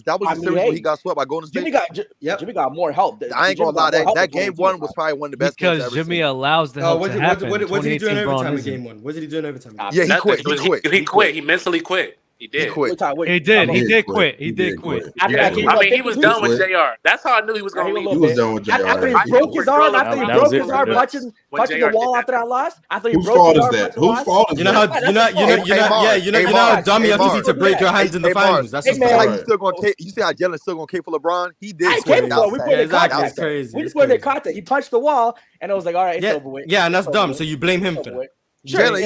S17: that was the series where he got swept by Golden State.
S19: Jimmy got more help.
S17: I ain't gonna lie, that game one was probably one of the best games
S3: Because
S17: I've ever
S3: Jimmy
S17: seen.
S3: allows the help to happen.
S2: What did he do in
S3: 2018
S2: overtime
S3: Braun
S2: in
S3: isn't.
S2: game one? What did he do in overtime?
S17: Yeah, he quit.
S20: He quit. He mentally quit. He did.
S3: He did quit. He did quit.
S20: I mean, he was done with JR. That's how I knew he was going to leave.
S10: He was done with JR.
S19: After he broke his arm, touching the wall after that loss. After he
S10: Whose
S19: broke
S10: fault
S19: his
S10: is
S19: arm,
S10: that? Whose fault is
S2: You know how dumb you have to be to break your hands in the finals. That's just
S17: you see how Jalen's still gonna cape for LeBron? He did.
S19: We put in
S2: That's
S19: contact.
S2: crazy.
S19: We just put in contact. He punched the wall, and I was like, all right, it's over with.
S2: Yeah, and that's dumb. So you blame him for that.
S17: Jalen,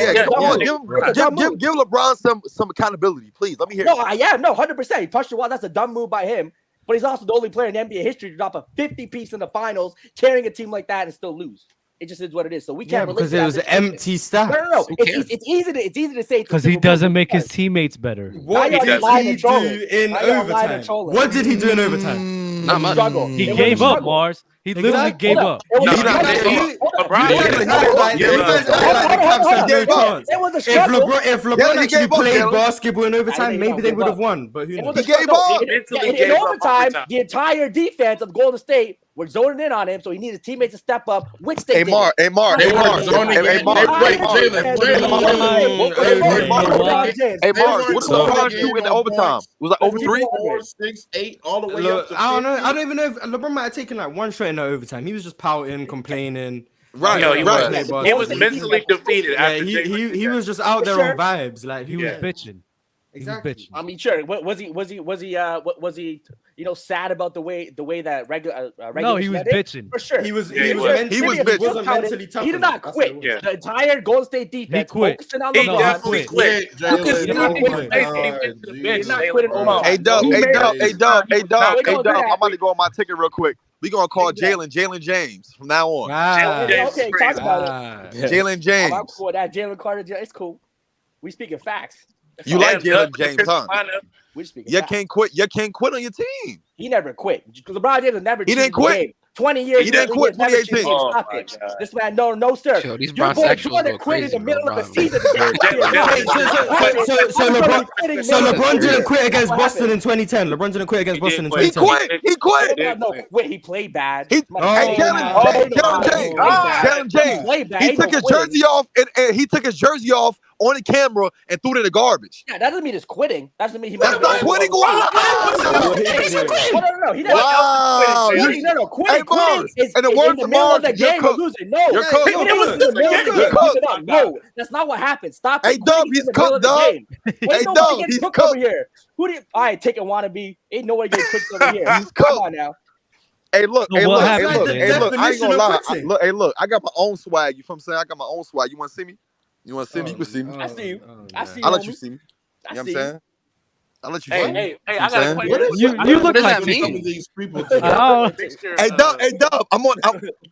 S17: give LeBron some accountability, please. Let me hear.
S19: 100%. He punched the wall. That's a dumb move by him. But he's also the only player in NBA history to drop a 50-piece in the finals, carrying a team like that and still lose. It just is what it is. So we can't relate
S2: because
S19: to
S2: it
S19: that
S2: was
S19: situation.
S2: empty stats.
S19: No. It's easy to say
S3: Because he doesn't make his teammates better.
S2: What did he do in overtime? What did he do in overtime?
S4: Not much.
S3: He gave up, Mars. He literally gave up.
S2: If LeBron actually played basketball in overtime, maybe they would have won. But who knows?
S19: He gave up. In overtime, the entire defense of Golden State were zoning in on him, so he needed teammates to step up, which they did.
S17: Mars. Hey, Mars, what did LeBron do in the overtime? Was like over 3?
S10: 4, 6, 8, all the way up to
S2: I don't know. I don't even know if LeBron might have taken like one shot in the overtime. He was just pouting, complaining.
S20: Right. No, he was mentally defeated. After
S2: he was just out there on vibes. Like
S3: he was bitching.
S2: Exactly.
S19: I mean, sure. Was he? Sad about the way that regular.
S3: No, he was bitching
S19: for sure.
S2: He was
S19: bitching.
S2: He wasn't mentally tough.
S19: He did not quit. The entire Golden State defense focusing on
S20: He
S19: LeBron.
S20: definitely quit.
S19: He's not quitting overtime.
S17: Hey, Dub. I'm about to go on my ticket real quick. We gonna call Jalen James from now on.
S19: Okay, talk about it.
S17: Jalen James.
S19: I'm cool with that. Jalen Carter. It's cool. We speaking facts.
S17: You like Jalen James, huh?
S19: We speaking.
S17: You can't quit. You can't quit on your team.
S19: He never quit. LeBron James never.
S17: He didn't quit.
S19: 20 years.
S17: He didn't quit. 2018.
S19: Stop it. This man, no, sir.
S4: Yo, these
S19: You're going to quit in the middle of the season.
S2: So LeBron didn't quit against Boston in 2010. LeBron didn't quit against Boston in 2010.
S17: He quit.
S19: No, quit. He played bad.
S17: Jalen James. He took his jersey off and he took his jersey off on the camera and threw it in the garbage.
S19: Yeah, that doesn't mean it's quitting. That doesn't mean he.
S17: That's not quitting.
S19: No. He never.
S17: Wow.
S19: No. Quitting is
S17: in the words of Mars,
S19: the game you're losing. No,
S17: you're
S19: cooked. No, that's not what happened. Stop.
S17: Hey, Dub, he's cooked, Dub.
S19: Hey, Dub, he's cooked over here. Who did? All right, take a wannabe. Ain't nobody getting cooked over here.
S17: He's cooked.
S19: Come on now.
S17: Hey, look. I ain't gonna lie.
S2: Look,
S17: I got my own swag. You feel what I'm saying? I got my own swag. You want to see me? You want to see me? You can see me.
S19: I see you. I see you.
S17: I'll let you see me. You know what I'm saying? I'll let you see me.
S20: Hey, I got a question.
S3: You look like
S10: some of these people.
S17: Hey, Dub. I'm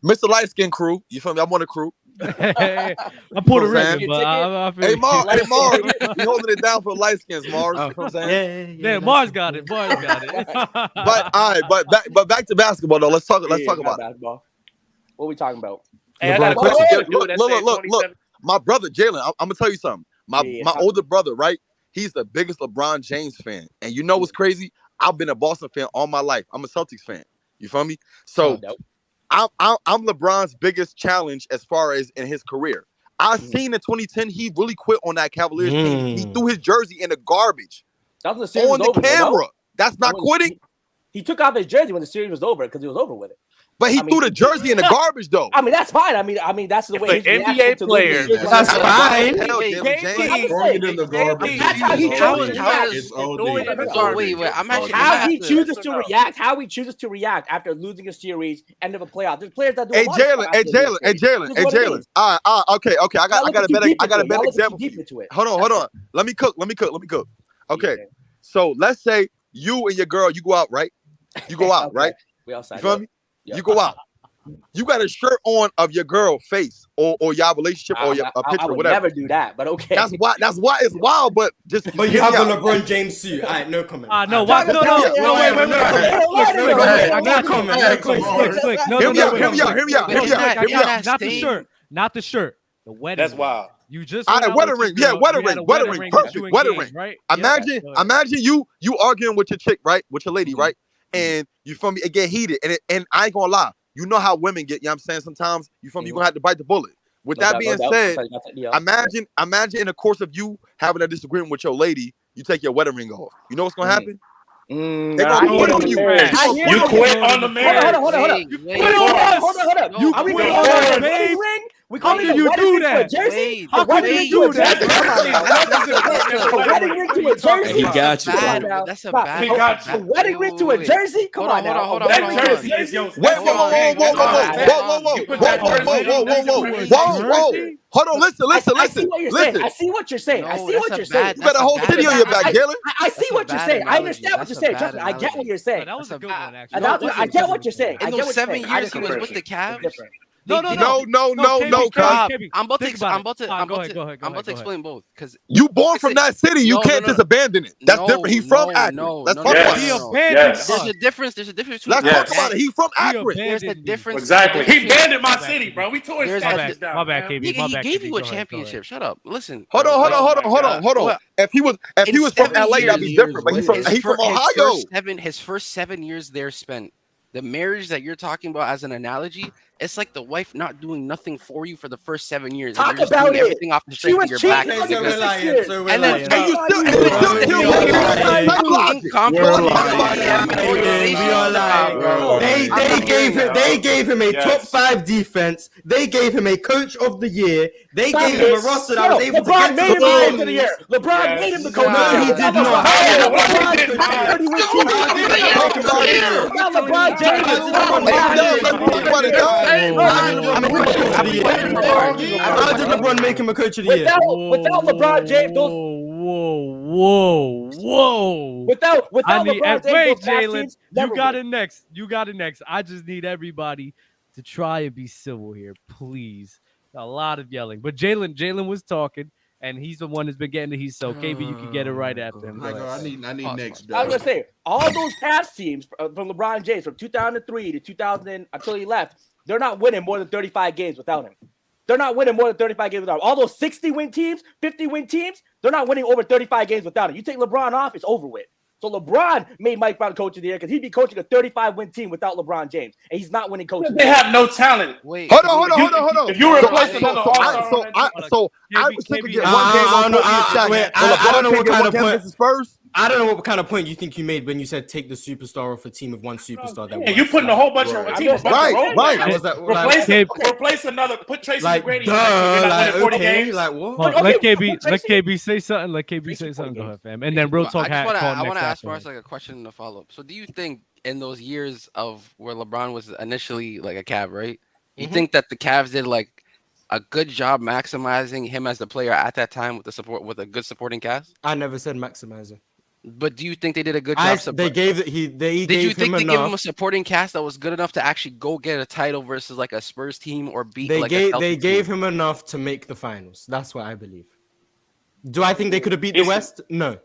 S17: Mr. Light Skin crew. You feel me? I'm on the crew.
S3: I'm Puerto Rican, but I feel
S17: Hey, Mars, you holding it down for light skins, Mars. You know what I'm saying?
S3: Yeah, Mars got it. Mars got it.
S17: But all right, but back to basketball though. Let's talk about it.
S19: Basketball. What are we talking about?
S11: Hey, I got a question.
S17: Look. My brother Jalen, I'm gonna tell you something. My older brother, right? He's the biggest LeBron James fan, and you know what's crazy? I've been a Boston fan all my life. I'm a Celtics fan. You feel me? So I'm LeBron's biggest challenge as far as in his career. I seen in 2010 he really quit on that Cavaliers team. He threw his jersey in the garbage
S19: that was the series
S17: on the camera. That's not quitting.
S19: He took off his jersey when the series was over because he was over with it.
S17: But he threw the jersey in the garbage, though.
S19: I mean, that's fine. I mean, that's the way.
S11: An NBA player.
S2: That's fine.
S10: Throwing it in the garbage.
S19: That's how he chooses to react.
S10: It's OD.
S4: Wait. I'm actually
S19: how he chooses to react. How he chooses to react after losing a series, end of a playoff. There's players that do.
S17: Hey Jalen. Okay. I got a better example. Hold on. Let me cook. Okay. So let's say you and your girl, you go out, right? You go out, right?
S19: We outside.
S17: You feel me? You go out. You got a shirt on of your girl face or y'all relationship or your a picture
S19: I
S17: or
S19: would
S17: whatever.
S19: never do that, but okay.
S17: That's why it's wild, but just
S2: But you have a LeBron James suit. All right, no comment.
S3: No, wait.
S2: I got comment.
S3: Click. No.
S17: Hear me out.
S3: Not the shirt. Not the shirt. The wedding.
S20: That's wild.
S3: You just
S17: wedding ring. Yeah, wedding ring. Perfect. Wedding ring.
S3: Right?
S17: Imagine you arguing with your chick, right? With your lady, right? And you feel me? It get heated, and I ain't gonna lie. You know how women get. You know what I'm saying? Sometimes you feel me? You gonna have to bite the bullet. With that being said, imagine in the course of you having a disagreement with your lady, you take your wedding ring off. You know what's gonna happen? They're gonna quit on you.
S20: You quit on the marriage.
S19: Hold on.
S3: You quit on the wedding ring.
S19: We call it
S3: you do
S19: that?
S3: Jersey? How can you do that?
S19: A wedding ring to a jersey?
S18: He got you.
S4: That's a bad.
S20: He got you.
S19: A wedding ring to a jersey? Come on now.
S4: Hold on.
S20: That jersey is your.
S17: Whoa. Hold on, listen.
S19: I see what you're saying.
S17: You got a whole city on your back, Jalen.
S19: I see what you're saying. I understand what you're saying. Trust me, I get what you're saying.
S3: That was a good one, actually.
S19: I get what you're saying.
S4: In those 7 years he was with the Cavs.
S17: No.
S4: I'm about to explain both because
S17: you born from that city. You can't just abandon it. That's different. He's from Akron. Let's talk about it.
S4: There's a difference. Let's
S17: talk about it. He's from Akron.
S4: There's a difference.
S20: Exactly. He abandoned my city, bro. We tore his statues down.
S3: My bad, KB.
S4: He gave you a championship. Shut up. Listen.
S17: Hold on. If he was from LA, that'd be different. But he's from Ohio.
S4: His first 7 years there spent. The marriage that you're talking about as an analogy, it's like the wife not doing nothing for you for the first 7 years.
S19: Talk about it.
S4: Everything off the strength of your back. And then
S2: they gave him a top 5 defense. They gave him a coach of the year. They gave him a roster that was able to get to the
S19: end of the year. LeBron made him the coach.
S2: No, he did not.
S19: LeBron James
S2: How did LeBron make him a coach of the year?
S19: Without LeBron James,
S3: Whoa.
S19: Without LeBron James,
S3: wait, Jalen, you got it next. I just need everybody to try and be civil here, please. A lot of yelling, but Jalen was talking, and he's the one that's been getting the heat. So KB, you can get it right after him.
S10: I need next.
S19: I was gonna say all those past teams from LeBron James from 2003 to 2000 until he left, they're not winning more than 35 games without him. They're not winning more than 35 games without him. All those 60-win teams, 50-win teams, they're not winning over 35 games without him. You take LeBron off, it's over with. So LeBron made Mike Brown coach of the year because he'd be coaching a 35-win team without LeBron James, and he's not winning coach.
S20: They have no talent.
S17: Wait, hold on.
S20: If you replace another all-star,
S17: I was thinking get one game on
S2: I don't know what kind of point.
S17: First.
S2: I don't know what kind of point you think you made when you said take the superstar off a team of one superstar. That
S20: you putting a whole bunch of teams.
S17: Right.
S20: Replace another. Put Tracy McGrady.
S2: Like what?
S3: Let KB say something. Let KB say something. Go ahead, fam. And then real talk.
S4: I want to ask Mars like a question to follow up. So, do you think in those years of where LeBron was initially like a Cav, right? You think that the Cavs did like a good job maximizing him as the player at that time with the support with a good supporting cast?
S2: I never said maximizing.
S4: But do you think they did a good job?
S2: They gave
S4: Did you
S2: gave
S4: think
S2: him
S4: they gave him a
S2: enough.
S4: supporting cast that was good enough to actually go get a title versus like a Spurs team or beat
S2: They
S4: like
S2: gave
S4: a
S2: they
S4: Celtics
S2: gave
S4: team?
S2: him enough to make the finals. That's what I believe. Do I think they could have beat the West? No.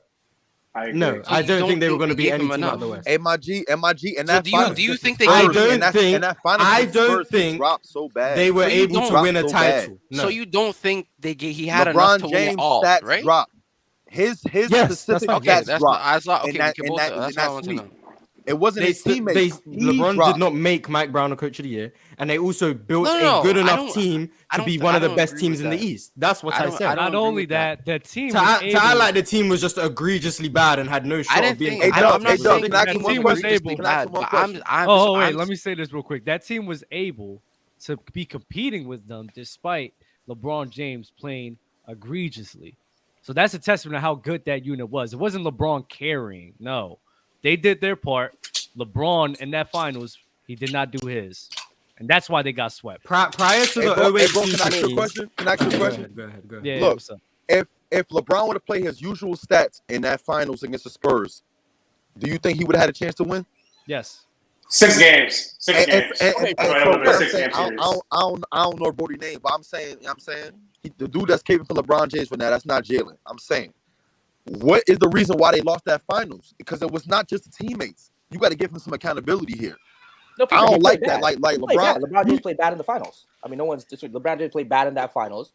S2: No,
S4: So
S2: I
S4: you
S2: don't think they were going to beat
S4: gave
S2: any
S4: him
S2: team out of the
S4: enough?
S2: West.
S17: MIG, and
S4: So
S17: that
S4: do
S17: finals.
S4: you think they
S2: I
S4: gave
S2: don't
S4: him?
S2: think
S17: I don't think
S2: dropped
S17: so bad.
S2: they were
S4: So you
S2: able to
S4: don't-
S2: win a
S17: so bad.
S2: title. No.
S4: So you don't think he had enough
S17: LeBron
S4: to win it
S17: James
S4: all,
S17: stats
S4: right?
S17: dropped. His
S2: Yes, that's
S17: specific
S2: fine.
S4: Okay,
S17: stats
S4: that's
S17: dropped.
S4: I thought.
S17: in
S4: Okay,
S17: that,
S4: we can
S17: in
S4: both.
S17: that,
S4: That's
S17: in
S4: what I
S17: that
S4: want to
S17: sweep.
S4: know.
S17: It wasn't his teammates. He
S2: LeBron
S17: dropped.
S2: did not make Mike Brown a coach of the year, and they also built
S4: No,
S2: a good
S4: I
S2: enough
S4: don't-
S2: team
S4: I
S2: to
S4: don't-
S2: be one of
S4: I
S2: the
S4: don't
S2: best
S4: agree
S2: teams
S4: with
S2: in the
S4: that.
S2: East. That's what I said.
S3: Not only that, the team
S2: To
S3: was
S2: highlight the team was just egregiously bad and had no shot of being
S3: I'm not
S2: competitive.
S3: saying that team was able.
S4: I'm
S3: Wait, let me say this real quick. That team was able to be competing with them despite LeBron James playing egregiously. So that's a testament to how good that unit was. It wasn't LeBron carrying. No, they did their part. LeBron in that finals, he did not do his, and that's why they got swept.
S2: Prior to
S17: Hey,
S2: the
S17: bro,
S2: 08
S17: can I ask you a
S2: season.
S17: question? Can I ask you a question?
S2: Go ahead.
S3: Yeah,
S17: Look,
S3: what's up?
S17: if LeBron would have played his usual stats in that finals against the Spurs, do you think he would have had a chance to win?
S3: Yes.
S20: 6 games. Six
S17: And-
S20: games.
S17: and-
S20: So
S17: and-
S20: it
S17: and
S20: would
S17: so
S20: have been a
S17: I'm
S20: 6
S17: saying,
S20: game series.
S17: I don't know Brody's name, but I'm saying, the dude that's caping for LeBron James for that's not Jalen. I'm saying, what is the reason why they lost that finals? Because it was not just the teammates. You got to give him some accountability here.
S19: No, for
S17: I
S19: sure, he
S17: don't like
S19: played
S17: that.
S19: bad.
S17: Like
S19: He played bad.
S17: LeBron.
S19: LeBron James played bad in the finals. I mean, no one's LeBron James played bad in that finals,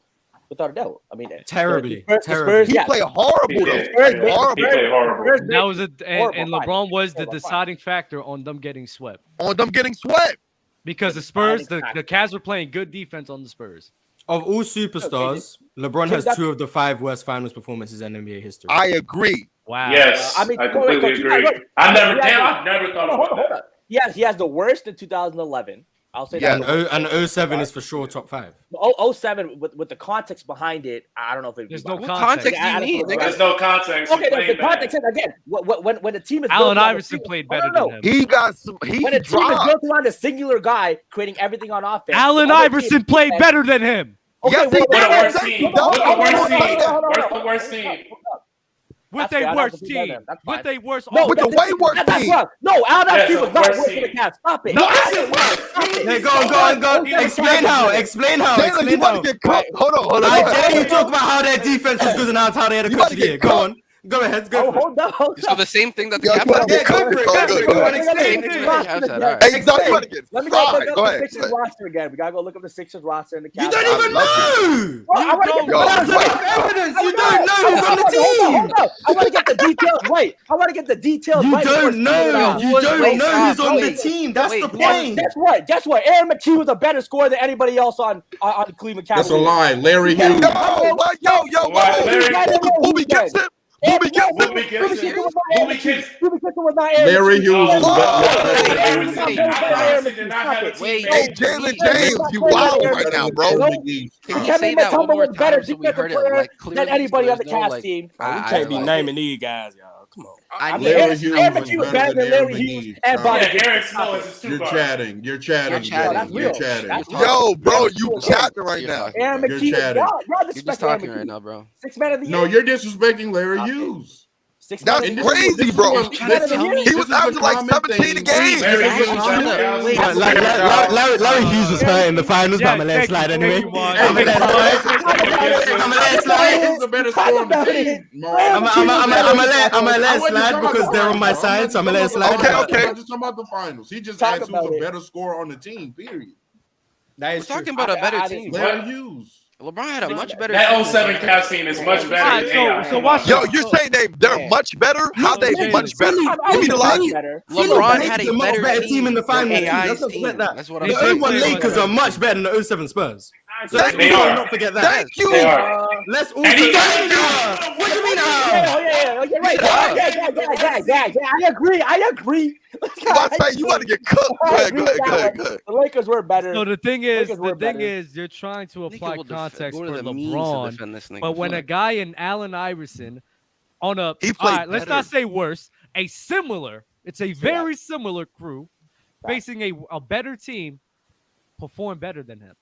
S19: without a doubt. I mean,
S2: Terribly.
S19: the Spurs,
S17: He
S19: yeah.
S17: played horrible though.
S19: Horrible.
S3: That was and
S19: Horrible
S3: LeBron was the
S19: Horrible
S3: deciding factor on them getting swept. Because the Spurs, the Cavs were playing good defense on the Spurs.
S2: Of all superstars, LeBron has 2 of the 5 worst finals performances in NBA history.
S17: I agree.
S3: Wow.
S20: Yes, I completely agree. I never thought about that.
S19: He has the worst in 2011. I'll say
S2: Yeah,
S19: that.
S2: and 07 is for sure top 5.
S19: 07 with the context behind it, I don't know if it.
S3: There's no
S19: What
S3: context.
S19: I don't know.
S20: There's no context.
S19: Okay,
S20: He's
S19: the
S20: playing
S19: context is again when the team is
S3: Allen
S19: built around
S3: Iverson
S19: the
S3: played
S19: single-
S3: better
S19: no,
S3: than him.
S17: He got some. He
S19: when a team is
S17: dropped.
S19: built around a singular guy creating everything on offense.
S3: Allen
S19: the other
S3: Iverson
S19: team-
S3: played better than him.
S19: Okay,
S17: Yes, he
S19: well,
S17: did.
S19: hold on,
S20: What's the
S19: hold
S20: worst team?
S19: on,
S20: What's the
S19: hold on,
S20: worst
S19: hold on,
S20: team?
S19: hold on,
S20: What's
S19: hold
S20: the
S19: on.
S20: worst team?
S3: With
S19: That's fair.
S3: a
S19: I
S3: worse
S19: don't think
S3: team.
S19: that's
S3: With
S19: fine.
S3: a worse
S19: No,
S17: With the
S3: offense.
S17: way worse
S19: that's
S17: team.
S19: wrong. No, Allen
S20: Yes,
S19: Iverson
S20: the
S19: was not
S20: worst
S19: worse for the
S20: team.
S19: Cavs. Stop it.
S20: No,
S19: Stop
S20: this
S19: it.
S20: is worse.
S2: Hey, go on. Explain how.
S17: Jalen, you about to get cooked. Hold on.
S2: I dare you talk about how their defense was good and how they had a
S17: You
S2: coach
S17: about
S2: of
S17: to
S2: the year.
S17: get
S2: Go on. Go ahead. Go for it.
S19: Hold
S4: So the same thing that the
S17: Yeah,
S4: Cavs
S17: you
S4: had.
S17: about to get
S2: Go
S17: cooked.
S2: for it.
S17: Go
S2: Go
S17: ahead,
S2: for it.
S17: go
S2: Go
S17: ahead.
S2: on. Explain.
S4: The Cavs had, all right.
S17: Exactly. You about to get
S19: Let me go
S17: fried.
S19: look
S17: Go
S19: up the
S17: ahead.
S19: Sixers roster again. We gotta go look up the Sixers roster and the Cavs.
S2: You don't
S19: roster.
S2: even know.
S19: Well, I want to get the
S17: Yo,
S2: That's
S17: wait.
S2: enough evidence. You don't know who's on the team.
S19: Hold up. I want to get the details right. I want to get the details
S2: You
S19: right. before
S2: don't know.
S19: speaking out.
S2: You don't know who's on the team. That's the point.
S19: Guess what? Aaron McKee was a better scorer than anybody else on the Cleveland Cavaliers.
S10: That's a lie. Larry Hughes.
S17: Booby gets him. Booby gets him.
S20: Booby Kids.
S19: was not Aaron
S10: Larry
S19: McKee.
S10: Hughes is
S17: Hey, Jalen James, you wild right now, bro.
S4: Can you
S19: Kevin
S4: say that one
S19: McCollum
S4: more
S19: was better
S4: time so we
S19: defensive
S4: heard it
S19: player
S4: like clearly?
S19: than anybody on the
S4: There's no,
S19: Cavs
S4: like,
S19: team.
S18: We can't be naming these guys, y'all. Come on.
S19: I mean,
S10: Larry
S19: Aaron
S10: Hughes
S19: McKee was better than Larry
S10: McGee.
S19: Hughes and
S10: Stop.
S19: Bonnie.
S20: Yeah, Eric Snow is his
S10: You're
S20: 2 guard.
S10: chatting. You're chatting.
S19: That's
S10: You're
S19: real.
S10: chatting.
S19: That's
S17: Yo, bro, you chatting right now.
S19: Aaron
S10: You're
S19: McKee,
S10: chatting.
S19: y'all
S4: You're
S19: disrespect
S4: just
S19: Aaron
S4: talking
S19: McKee.
S4: right now, bro.
S19: 6 man of the year.
S10: No, you're disrespecting Larry Hughes.
S19: 6 man of
S17: That's
S19: the year.
S17: crazy, bro.
S19: Man of the year.
S17: He was averaging like 17 a game.
S2: Larry Hughes was hurt in the finals, but I'm a landslide anyway. I'm a landslide.
S10: Who's the better scorer on the team?
S2: I'm a landslide because they're on my side, so I'm a landslide.
S10: Okay. I'm just talking about the finals. He just asked who's a better scorer on the team, period.
S4: We're talking about a better team.
S10: Larry Hughes.
S4: LeBron had a much better
S20: That
S4: team.
S20: 07 Cavs team is much better than AI.
S3: So watch
S17: Yo, you're saying they're much better? How they much better? Give me the logic.
S4: LeBron had a
S2: much
S4: better
S2: team in the finals.
S4: AI's
S2: Let's not
S4: team.
S2: forget that.
S4: That's what I'm
S2: The
S4: saying.
S2: 01 Lakers are much better than the 07 Spurs. So let's
S20: They are.
S2: not forget that.
S17: Thank you.
S20: They are.
S2: Let's also.
S20: And he got
S2: What do you mean?
S19: Yeah, right. Yeah, I agree.
S17: You about to say you want to get cooked? Go ahead.
S19: The Lakers were better.
S3: So the thing
S19: Lakers were better.
S3: is, you're trying to apply
S4: will
S3: context
S4: go
S3: for
S4: to the means to
S3: LeBron,
S4: defend this nigga.
S3: but when a guy in Allen Iverson on a,
S17: He
S3: all
S17: played
S3: right, let's
S17: better.
S3: not say worse, it's a very similar crew facing a better team, perform better than him.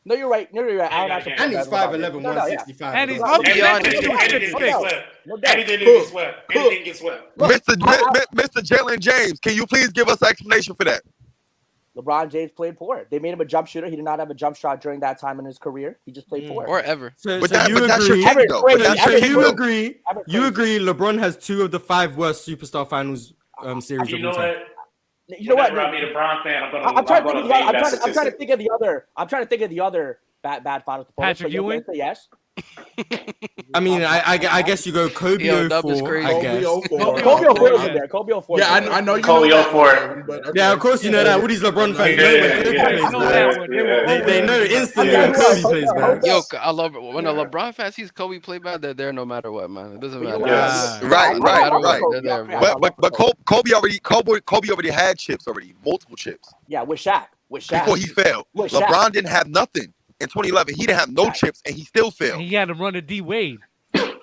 S19: No, you're right. No, you're right. I don't have to.
S2: And he's 5'11", 165.
S3: And he's
S4: I'll be honest.
S20: Anything get swept.
S19: No doubt.
S20: Anything get swept. Anything get swept.
S17: Mr. Jalen James, can you please give us an explanation for that?
S19: LeBron James played poor. They made him a jump shooter. He did not have a jump shot during that time in his career. He just played poor.
S4: Or ever.
S2: So,
S17: But
S2: so you
S17: that's your
S2: agree?
S17: take, though. But that's your take,
S2: You
S17: though.
S2: agree? You agree? LeBron has 2 of the 5 worst superstar finals series
S20: You
S2: of
S20: know
S2: all time.
S20: what?
S19: You know what?
S20: Whenever I meet a Brown fan,
S19: I'm trying to think of the other. I'm trying to think of the other bad finals.
S3: Patrick Ewing?
S19: Yes.
S2: I mean, I guess you go Kobe
S4: Yo, Dub is
S2: 04.
S4: crazy.
S2: I guess.
S19: Kobe 04 is in there. Kobe 04.
S10: Yeah, I know you
S20: Kobe
S10: know that
S20: 04.
S10: one, but okay.
S2: Yeah, of course you know that. All these LeBron fans they know instantly when Kobe plays, man.
S4: Yo, I love it. When a LeBron fan sees Kobe play bad, they're there no matter what, man. It doesn't matter.
S20: Yes.
S17: Right.
S4: No matter what, they're there, bro.
S17: But Kobe already had chips already, multiple chips.
S19: Yeah, with Shaq.
S17: Before he failed.
S19: With Shaq.
S17: LeBron didn't have nothing in 2011. He didn't have no chips, and he still failed.
S3: He had to run a D Wade.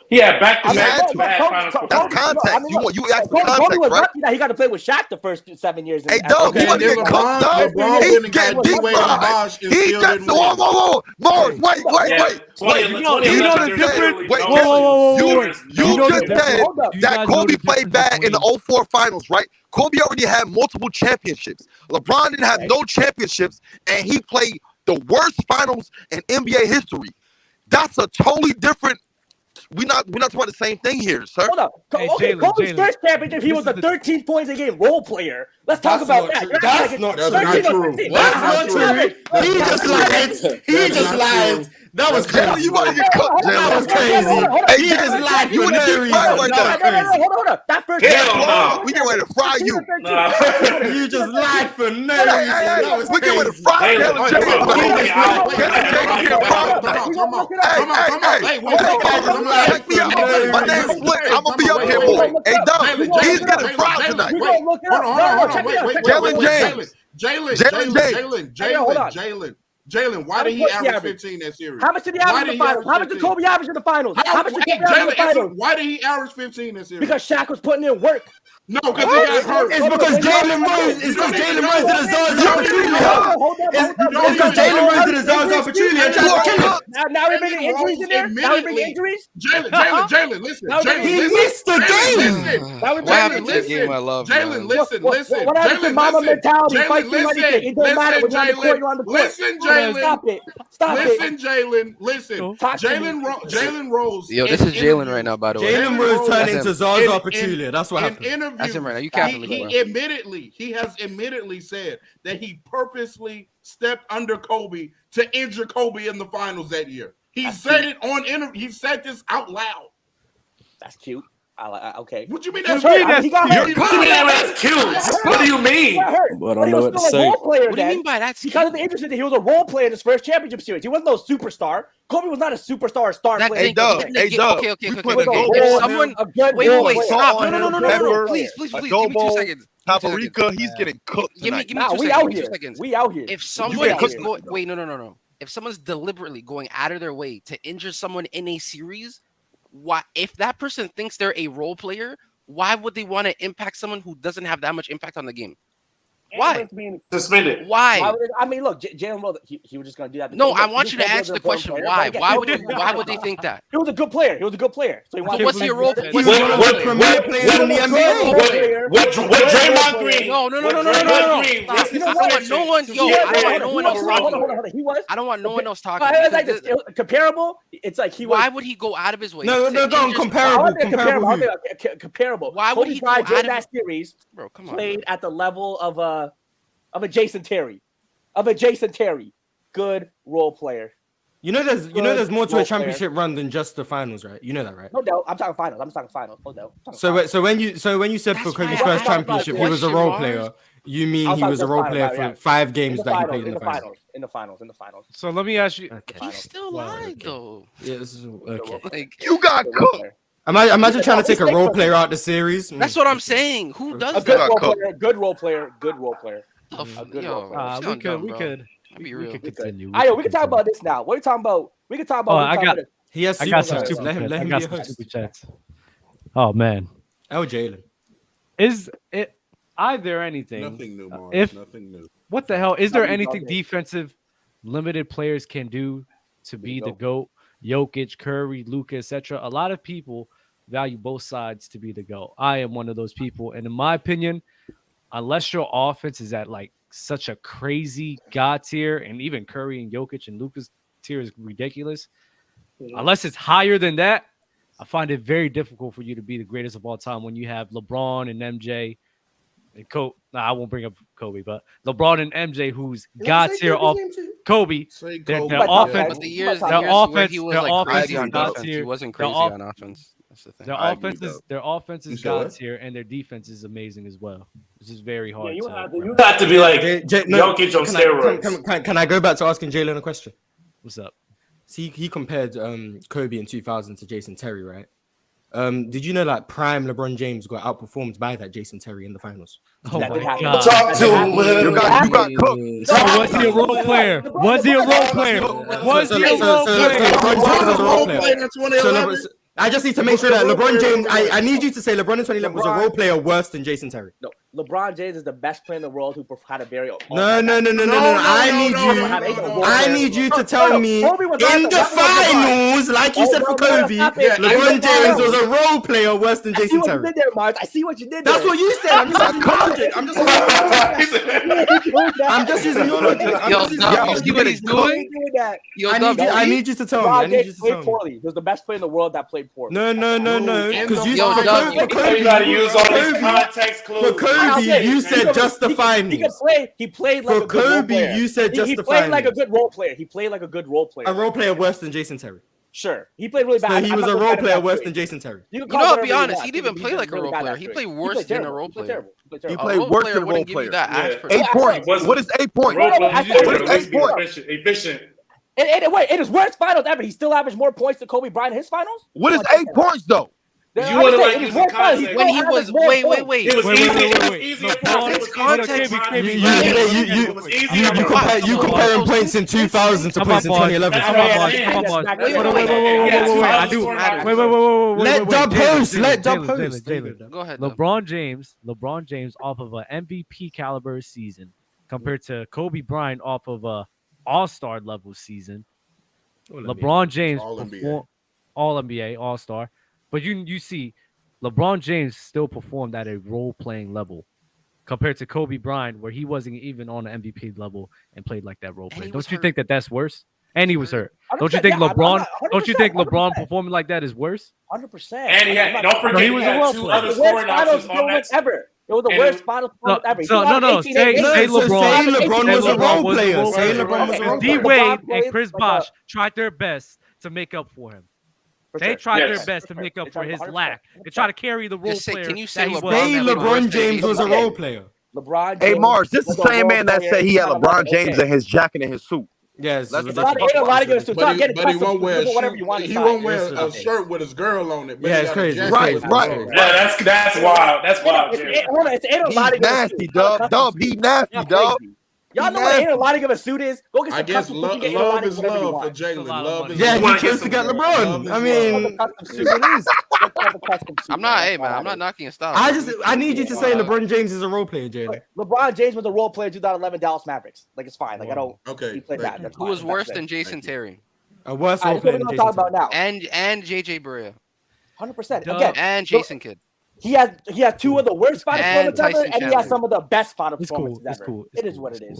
S20: Yeah, back to
S17: He had
S20: back
S17: to.
S20: finals.
S17: That's context. You asked for
S19: Kobe
S17: context,
S19: was
S17: right?
S19: lucky that he got to play with Shaq the first 7 years.
S17: Hey, dog, he wasn't getting cooked, dog. He's getting deep fried. He just whoa. Mars, wait.
S20: You know
S3: the difference?
S17: Wait,
S3: Whoa.
S17: You just said that Kobe played bad in the 04 finals, right? Kobe already had multiple championships. LeBron didn't have no championships, and he played the worst finals in NBA history. That's a totally different. We're not talking about the same thing here, sir.
S19: Hold up.
S3: Hey,
S19: Kobe's first championship, he was a 13 points a game role player. Let's talk about that.
S2: That's not true.
S19: That's not true.
S2: He just lied. That was crazy.
S17: You want to get cooked,
S2: That was crazy. He just lied for no reason.
S19: Hold on. That first
S17: we get ready to fry you.
S2: You just lied for no reason.
S17: We get ready to fry you. My name's Slick. I'm gonna be up here more. Hey, Doug, he's getting fried tonight.
S10: Hold on. Wait. Jalen, why did he average 15 that series?
S19: How much did he average in the finals? How much did Kobe average in the finals? How much did Kobe average in the finals?
S10: Why did he average 15 that series?
S19: Because Shaq was putting in work.
S10: No, because he got hurt.
S2: It's because Jalen Rose. It's because Jalen Rose did a Zaz opportunity. It's because Jalen Rose did a Zaz opportunity and tried to kill him.
S19: Now we're bringing injuries in there. Now we're bringing injuries.
S10: Jalen, listen.
S2: He missed the game.
S4: What happened to the game I love?
S10: Jalen, listen.
S19: What happened to Mama mentality? Fight through anything. It doesn't matter when you're on the court. You're on the court.
S10: Listen, Jalen.
S19: Stop it.
S10: Listen, Jalen. Listen. Jalen Rose.
S4: Yo, this is Jalen right now, by the way.
S2: Jalen Rose turned into Zaza Pachulia. That's what happened.
S4: That's him right now. You can't.
S10: He has admittedly said that he purposely stepped under Kobe to injure Kobe in the finals that year. He said it on interview. He said this out loud.
S19: That's cute. Okay.
S10: What you mean
S19: That's
S10: that's
S19: he got hurt.
S20: That's cute. What do you mean?
S18: Well, I don't know what to say.
S19: What
S4: do you mean by that?
S19: Because of the interest that he was a role player in his first championship series. He wasn't no superstar. Kobe was not a superstar player.
S17: Hey, Doug.
S4: Okay.
S19: If someone,
S4: wait, stop. No. Please. Give me 2 seconds.
S17: Paprika, he's getting cooked tonight.
S4: Give me 2 seconds.
S19: We out here.
S4: If someone is no. If someone's deliberately going out of their way to injure someone in a series, why? If that person thinks they're a role player, why would they want to impact someone who doesn't have that much impact on the game? Why?
S20: Suspended.
S4: Why?
S19: I mean, look, Jalen Rose, he was just going to do that.
S4: No, I want you to answer the question. Why? Why would they think that?
S19: He was a good player. So
S4: what's your role?
S2: He was one of the premier players in the NBA.
S20: What Draymond Green?
S4: No. I don't want no one else talking.
S19: It's like this. Comparable. It's like he was.
S4: Why would he go out of his way?
S2: No,
S19: comparable.
S4: Why would he go out of
S19: that series?
S4: Bro, come on.
S19: Played at the level of a Jason Terry, good role player.
S2: You know, there's more to a championship run than just the finals, right? You know that, right?
S19: No doubt. I'm talking finals. No doubt.
S2: So when you said for Kobe's first championship, he was a role player. You mean he was a role player for 5 games that he played in the finals?
S19: In the finals.
S3: So let me ask you.
S4: He still lied though.
S2: Yeah, this is okay.
S17: You got cooked.
S2: Imagine trying to take a role player out the series.
S4: That's what I'm saying. Who does
S19: that? Good role player.
S3: We could continue.
S19: We can talk about this now. What are you talking about? We can talk about.
S2: I got some super. Let him be a host.
S3: Super chats. Oh man.
S2: Oh, Jalen.
S3: Is there anything?
S10: Nothing new, Mars. Nothing new.
S3: What the hell? Is there anything defensive limited players can do to be the GOAT. Jokic, Curry, Luka, etc. A lot of people value both sides to be the GOAT. I am one of those people. And in my opinion, unless your offense is at like such a crazy God tier, and even Curry and Jokic and Luka's tier is ridiculous. Unless it's higher than that, I find it very difficult for you to be the greatest of all time when you have LeBron and MJ and Kobe. I won't bring up Kobe, but LeBron and MJ, who's God tier off Kobe. Their offense,
S4: But the years
S3: their
S4: where
S3: offense,
S4: he was
S3: their
S4: like
S3: offense
S4: crazy
S3: is
S4: on
S3: God
S4: defense.
S3: tier.
S4: He wasn't
S3: Their
S4: crazy on offense. That's the thing.
S3: Their offense is God tier, and their defense is amazing as well. This is very hard.
S20: You have to be like Jokic on steroids.
S2: Can I go back to asking Jalen a question?
S3: What's up?
S2: See, he compared Kobe in 2000 to Jason Terry, right? Did you know like prime LeBron James got outperformed by that Jason Terry in the finals?
S3: Oh my God!
S20: Talk to him.
S2: You got cooked.
S3: So was he a role player? Was he a role player? Was he a role player?
S2: I just need to make sure that LeBron James. I need you to say LeBron in 2011 was a role player worse than Jason Terry.
S19: No, LeBron James is the best player in the world who had a very.
S2: No. I need you to tell me in the finals, like you said for Kobe, LeBron James was a role player worse than Jason Terry.
S19: I see what you did there.
S2: That's what you said. I'm just using your logic.
S4: Yo, you see what he's doing?
S2: I need you to tell me. I need you to tell me.
S19: Poorly. He was the best player in the world that played poorly.
S2: No. Because you
S20: gotta use all these context clues.
S2: For Kobe, you said justify me.
S19: He played like a good role player.
S2: For Kobe, you said justify me.
S19: He played like a good role player. He played like a good role player.
S2: A role player worse than Jason Terry.
S19: Sure, he played really bad.
S2: So he was a role player worse than Jason Terry.
S4: You know, I'll be honest. He didn't even play like a role player. He played worse than a role player.
S17: He played worse than a role player.
S4: 8
S17: points. What is 8 points? What is 8 points?
S20: Efficient.
S19: Wait, in his worst finals ever, he still averaged more points than Kobe Bryant in his finals?
S17: What is 8 points, though?
S20: You want to like use the context.
S4: When he was wait.
S20: It was easier for him.
S2: Context. You comparing points in 2000 to points in 2011. Let Dub host.
S3: Go ahead. LeBron James off of an MVP caliber season compared to Kobe Bryant off of a All-Star level season. LeBron James performed All-NBA, All-Star. But you see, LeBron James still performed at a role-playing level compared to Kobe Bryant, where he wasn't even on the MVP level and played like that role play. Don't you think that that's worse? And he was hurt. Don't you think LeBron? Don't you think LeBron performing like that is worse?
S19: 100%.
S20: And he had, don't forget, he had 2 other scoring options on that
S19: ever. It was the worst final performance ever.
S3: Say LeBron
S2: was a role player. Say LeBron was a role player.
S3: D Wade and Chris Bosh tried their best to make up for him. They tried their best to make up for his lack. They tried to carry the role player.
S4: Can you say
S2: LeBron James was a role player?
S19: LeBron James.
S17: Hey, Mars, this is the same man that said he had LeBron James in his jacket and his suit.
S2: Yes,
S17: but
S2: he won't
S5: wear a shirt with his girl on it.
S2: Yeah, it's crazy.
S17: Right.
S20: Yeah, that's wild. That's wild.
S17: He's nasty, dog. He nasty, dog.
S19: Y'all know what a lot of a suit is? Go get some custom suit.
S5: Love is love for Jalen. Love is
S2: he chose to get LeBron. I mean,
S4: I'm not, man. I'm not knocking his style.
S2: I need you to say LeBron James is a role player, Jalen.
S19: LeBron James was a role player in 2011 Dallas Mavericks. Like, it's fine. Like, I don't.
S5: Okay.
S19: He played that.
S4: Who was worse than Jason Terry?
S2: A worse role player than Jason Terry.
S4: And JJ Barea.
S19: 100%. Again,
S4: and Jason Kidd.
S19: He has 2 of the worst final performances ever, and he has some of the best final performances ever. It is what it is.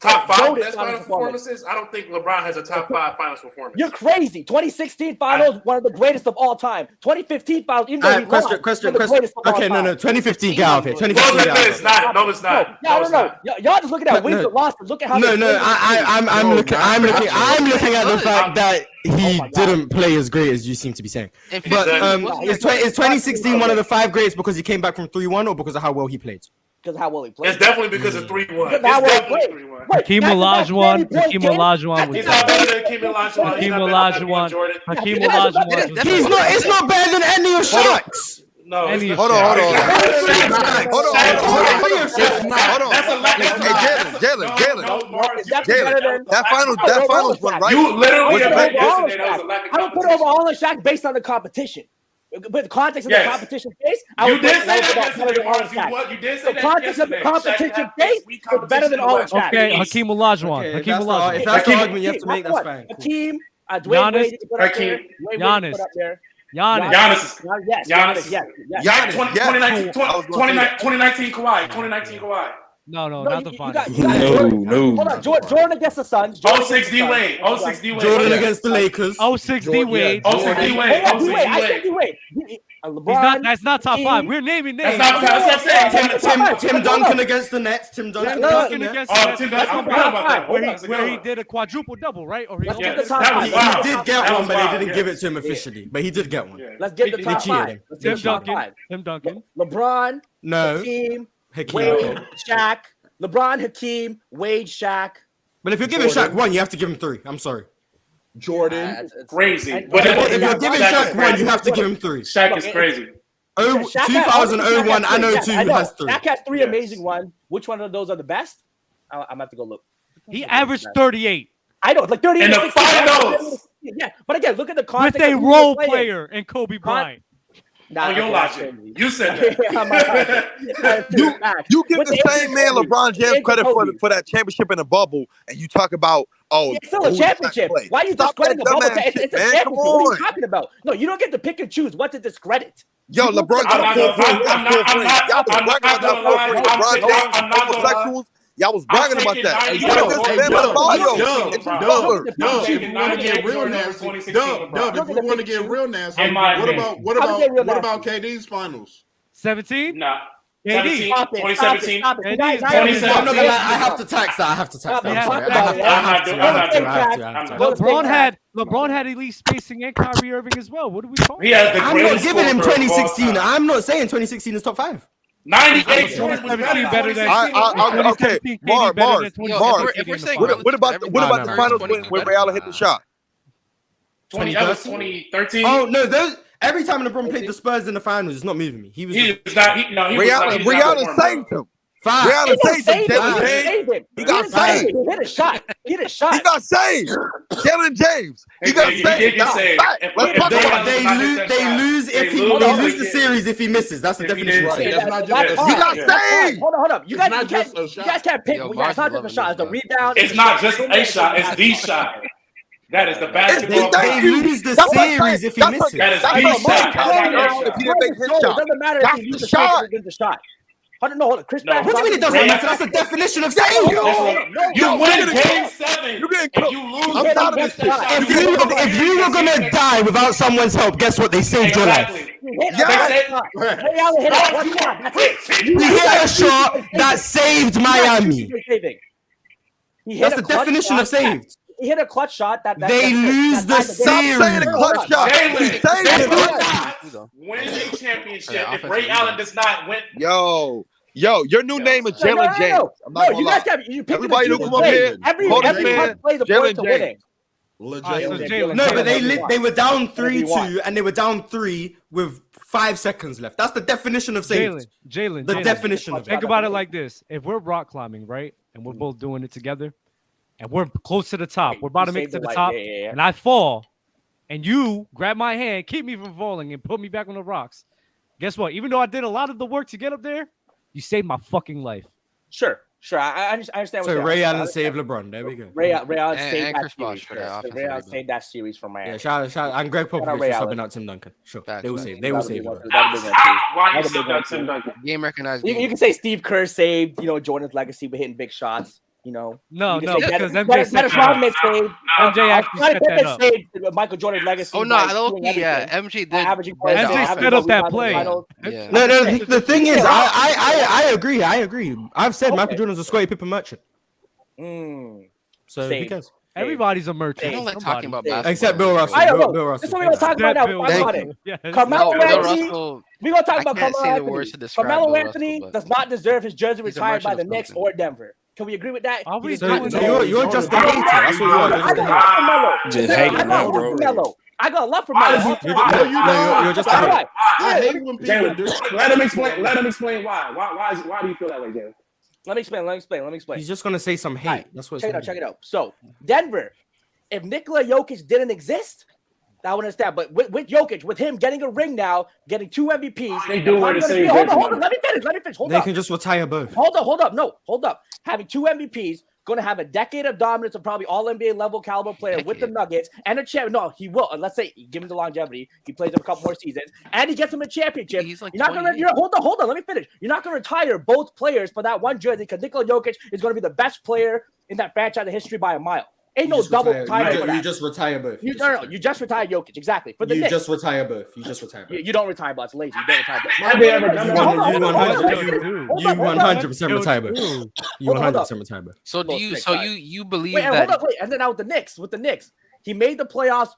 S20: Top 5 best final performances? I don't think LeBron has a top 5 finals performance.
S19: You're crazy. 2016 finals, one of the greatest of all time. 2015 finals, even though he lost,
S2: question. Okay, no. 2015, get out of here. 2015,
S20: No, it's not.
S19: No. Y'all just looking at wins and losses. Look at how.
S2: I'm looking at the fact that he didn't play as great as you seem to be saying. But is 2016 one of the 5 greats because he came back from 3-1 or because of how well he played?
S19: Because of how well he played.
S20: It's definitely because of 3-1.
S19: It's definitely 3-1.
S3: Hakeem Olajuwon was
S20: He's not better than Hakeem Olajuwon.
S2: It's not better than any of Shaq's.
S20: No,
S17: hold on. Jalen. That finals run right.
S20: You literally
S19: I don't put over all of Shaq based on the competition. But the context of the competition phase,
S20: You did say that yesterday, Mars. You did say
S19: the
S20: that
S19: context of the
S20: yesterday.
S19: competition phase is better than all of Shaq.
S3: Okay, Hakeem Olajuwon.
S2: Okay,
S3: Hakeem
S2: if
S3: Olajuwon.
S2: that's the argument you have to make, that's fine.
S19: Hakeem, Dwayne
S3: Giannis.
S19: Wade, you can put up there.
S20: Hakeem.
S19: Dwayne Wade, you
S3: Giannis.
S19: can put up there.
S3: Giannis.
S19: Yes.
S20: Giannis.
S19: Yes.
S20: 2019 Kawhi. 2019 Kawhi.
S3: No, not the finals.
S18: No.
S19: Hold on, Jordan against the Suns.
S20: 06 D Wade. 06 D Wade.
S2: Jordan against the Lakers.
S3: 06 D Wade.
S20: 06 D Wade.
S19: I said D Wade. LeBron.
S3: That's not top 5. We're naming names.
S20: That's what I'm saying.
S2: Tim Duncan against the Nets. Tim Duncan against the Nets.
S20: Tim Duncan. I forgot about that.
S3: Where he did a quadruple double, right? Or he
S2: He did get one, but they didn't give it to him officially. But he did get one.
S19: Let's get the top 5.
S3: Tim Duncan.
S19: LeBron.
S2: No.
S19: Hakeem. Wade. Shaq. LeBron, Hakeem, Wade, Shaq.
S2: But if you're giving Shaq 1, you have to give him 3. I'm sorry.
S10: Jordan.
S20: Crazy.
S2: But if you're giving Shaq 1, you have to give him 3.
S20: Shaq is crazy.
S2: 2001, I know 2 has 3.
S19: Shaq has 3 amazing ones. Which one of those are the best? I'm going to have to go look.
S3: He averaged 38.
S19: I know, like 38.
S20: In the finals.
S19: Yeah, but again, look at the context.
S3: With a role player in Kobe Bryant.
S19: Nah,
S20: your logic. You said that.
S17: You give the same man LeBron James credit for that championship in the bubble, and you talk about
S19: it's still a championship. Why are you discrediting the bubble? It's a championship. What are you talking about? No, you don't get to pick and choose what to discredit.
S17: Yo, LeBron got a homosexuals. Y'all was bragging about that.
S10: If we want to get real nasty, what about KD's finals?
S3: 17?
S20: Nah.
S3: KD.
S20: 2017.
S2: I'm not gonna lie, I have to tax that.
S3: LeBron had elite spacing and Kyrie Irving as well. What are we talking?
S2: I'm not giving him 2016. I'm not saying 2016 is top 5.
S20: 98 Jordan was
S3: better than
S17: okay. Mark. What about the finals when Ray Allen hit the shot?
S20: 2013.
S2: Oh no, every time LeBron played the Spurs in the finals, it's not moving me.
S17: Ray Allen saved him. Ray Allen saved him. He got saved.
S19: He hit a shot. He
S17: got saved. Jalen James. He got saved.
S2: They lose the series if he misses. That's the definition.
S17: He got saved.
S19: Hold up. You guys can't pick. It's not just a shot. It's the rebound.
S20: It's not just a shot. It's the shot. That is the basketball.
S2: They lose the series if he misses.
S20: That is the shot.
S19: If he didn't make his shot, it doesn't matter if he loses the shot. Hold on. Chris Brown.
S2: What do you mean it doesn't matter? That's the definition of saving.
S20: You win game 7. You lose.
S17: I'm tired of this shit.
S2: If you were gonna die without someone's help, guess what? They saved your life. He hit a shot that saved Miami. That's the definition of saved.
S19: He hit a clutch shot that
S2: they lose the series.
S17: Clutch shot.
S20: Win a championship. If Ray Allen does not win,
S17: yo, your new name is Jalen James. I'm not gonna lie. Everybody who come up here, Jalen James.
S2: No, but they were down 3-2 and they were down 3 with 5 seconds left. That's the definition of saved.
S3: Jalen.
S2: The definition of it.
S3: Think about it like this: if we're rock climbing, right, and we're both doing it together, and we're close to the top, we're about to make it to the top, and I fall, and you grab my hand, keep me from falling, and put me back on the rocks. Guess what? Even though I did a lot of the work to get up there, you saved my fucking life.
S19: Sure. I understand.
S2: So Ray Allen saved LeBron. There we go.
S19: Ray Allen saved that series. Ray Allen saved that series from Miami.
S2: Yeah, shout out. And Greg Popovich subbing out Tim Duncan. Sure, they will save.
S20: Why you sub out Tim Duncan?
S4: Game recognized.
S19: You can say Steve Kerr saved, Jordan's legacy by hitting big shots.
S3: No,
S19: because
S3: MJ actually set that up.
S19: Saved Michael Jordan's legacy.
S4: Oh no, MJ did.
S3: MJ set up that play.
S2: No. The thing is, I agree. I've said Michael Jordan's a Scottie Pippen merchant. So who cares?
S3: Everybody's a merchant.
S4: I don't like talking about basketball.
S2: Except Bill Russell. Bill Russell.
S19: That's what we're going to talk about now. Carmelo Anthony. We're going to talk about Carmelo Anthony. Carmelo Anthony does not deserve his jersey retired by the Knicks or Denver. Can we agree with that?
S2: You're just a hater. That's what you are.
S18: Just hating, bro.
S19: I got love for Melo.
S2: You're just a hater.
S10: I hate when people do.
S20: Let him explain why. Why do you feel that way, James?
S19: Let me explain.
S2: He's just gonna say some hate. That's what.
S19: Check it out. So Denver, if Nikola Jokic didn't exist, That would understand. But with Jokic, with him getting a ring now, getting 2 MVPs,
S20: They do wear the same.
S19: Hold on. Let me finish. Hold
S2: They
S19: up.
S2: can just retire both.
S19: Hold up. No, hold up. Having 2 MVPs, going to have a decade of dominance of probably all NBA level caliber player with the Nuggets and a champion. No, he will. Let's say give him the longevity. He plays him a couple more seasons and he gets him a championship.
S4: He's like
S19: you're not going to hold on. Let me finish. You're not going to retire both players for that one jersey because Nikola Jokic is going to be the best player in that franchise history by a mile. Ain't no double retire for that.
S2: You just retire both.
S19: You just retire Jokic. Exactly. For the Knicks.
S2: Just retire both. You just retire both.
S19: You don't retire both. It's lazy. You don't retire both.
S2: You 100% retire both. You 100% retire both.
S4: So do you? So you believe
S19: wait,
S4: that?
S19: Hold on. And then now with the Knicks, he made the playoffs.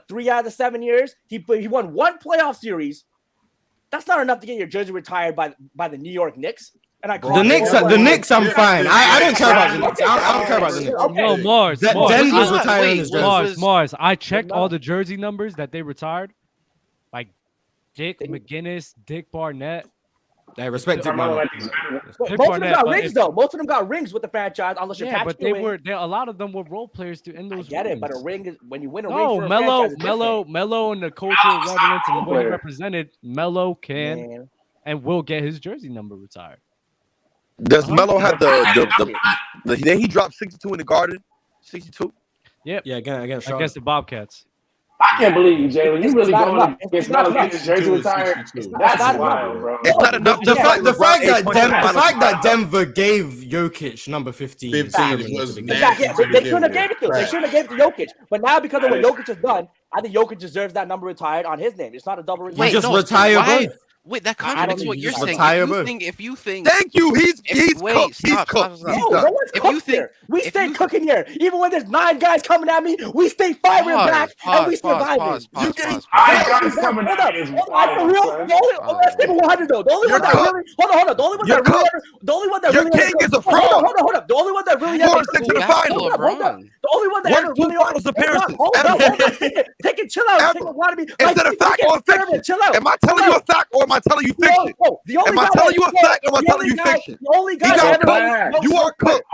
S19: 3 out of the 7 years? He won 1 playoff series. That's not enough to get your jersey retired by the New York Knicks. And
S2: the Knicks, I'm fine. I don't care about the Knicks. I don't care about the Knicks.
S3: No, Mars.
S2: Denver's retiring his jersey.
S3: Mars. I checked all the jersey numbers that they retired. Like Dick McGinnis, Dick Barnett.
S2: I respect Dick Barnett.
S19: Most of them got rings, though. Most of them got rings with the franchise, unless you're
S3: but a lot of them were role players to end those.
S19: I get
S3: rings.
S19: it, but a ring is when you win a ring.
S3: No,
S19: for a
S3: Melo, and the cultural relevance and what he represented. Melo can and will get his jersey number retired.
S17: Does Melo have the day he dropped 62 in the Garden? 62?
S3: Yep.
S2: Yeah, against
S3: the Bobcats.
S20: I can't believe you, Jalen. You really going against Melo getting his jersey retired? That's wild, bro.
S17: It's not enough.
S2: The fact that Denver gave Jokic number 15.
S19: They shouldn't have gave it to him. They shouldn't have gave it to Jokic. But now because of what Jokic has done, I think Jokic deserves that number retired on his name. It's not a double retire.
S2: Retire both.
S4: Wait, that contradicts what you're saying. If you think,
S17: thank you. He's cooked.
S19: No one's cooked here. We stay cooking here. Even when there's 9 guys coming at me, we stay firing back and we surviving.
S20: You get 5 guys coming at me is wild.
S19: Let's keep it 100 though. The only one that really hold on. The only one that really
S17: king is a pro.
S19: Hold up. The only one that really
S17: ever to the final.
S19: The only one that ever really
S17: finals appearances.
S19: Take it, chill out.
S17: Instead of fact or fiction.
S19: Chill out.
S17: Am I telling you a fact or am I telling you fiction? Am I telling you a fact or am I telling you fiction?
S19: The only guy
S17: you are cooked.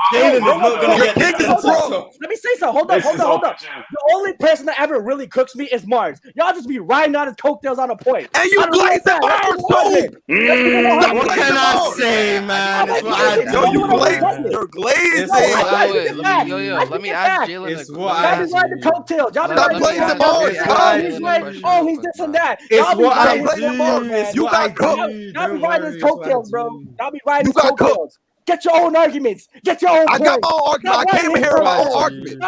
S19: Your king is a pro. Let me say so. Hold up. The only person that ever really cooks me is Mars. Y'all just be riding out his coattails on a point.
S17: And you glaze the Mars too.
S2: What can I say, man?
S17: You're glazing.
S4: Let me ask Jalen.
S19: Y'all be riding the coattails. Y'all be riding the Mars. Oh, he's this and that.
S2: It's what I do.
S17: You got cooked.
S19: Y'all be riding his coattails, bro. Y'all be riding his coattails. Get your own arguments. Get your own
S17: I got my own argument. I came here with my own argument.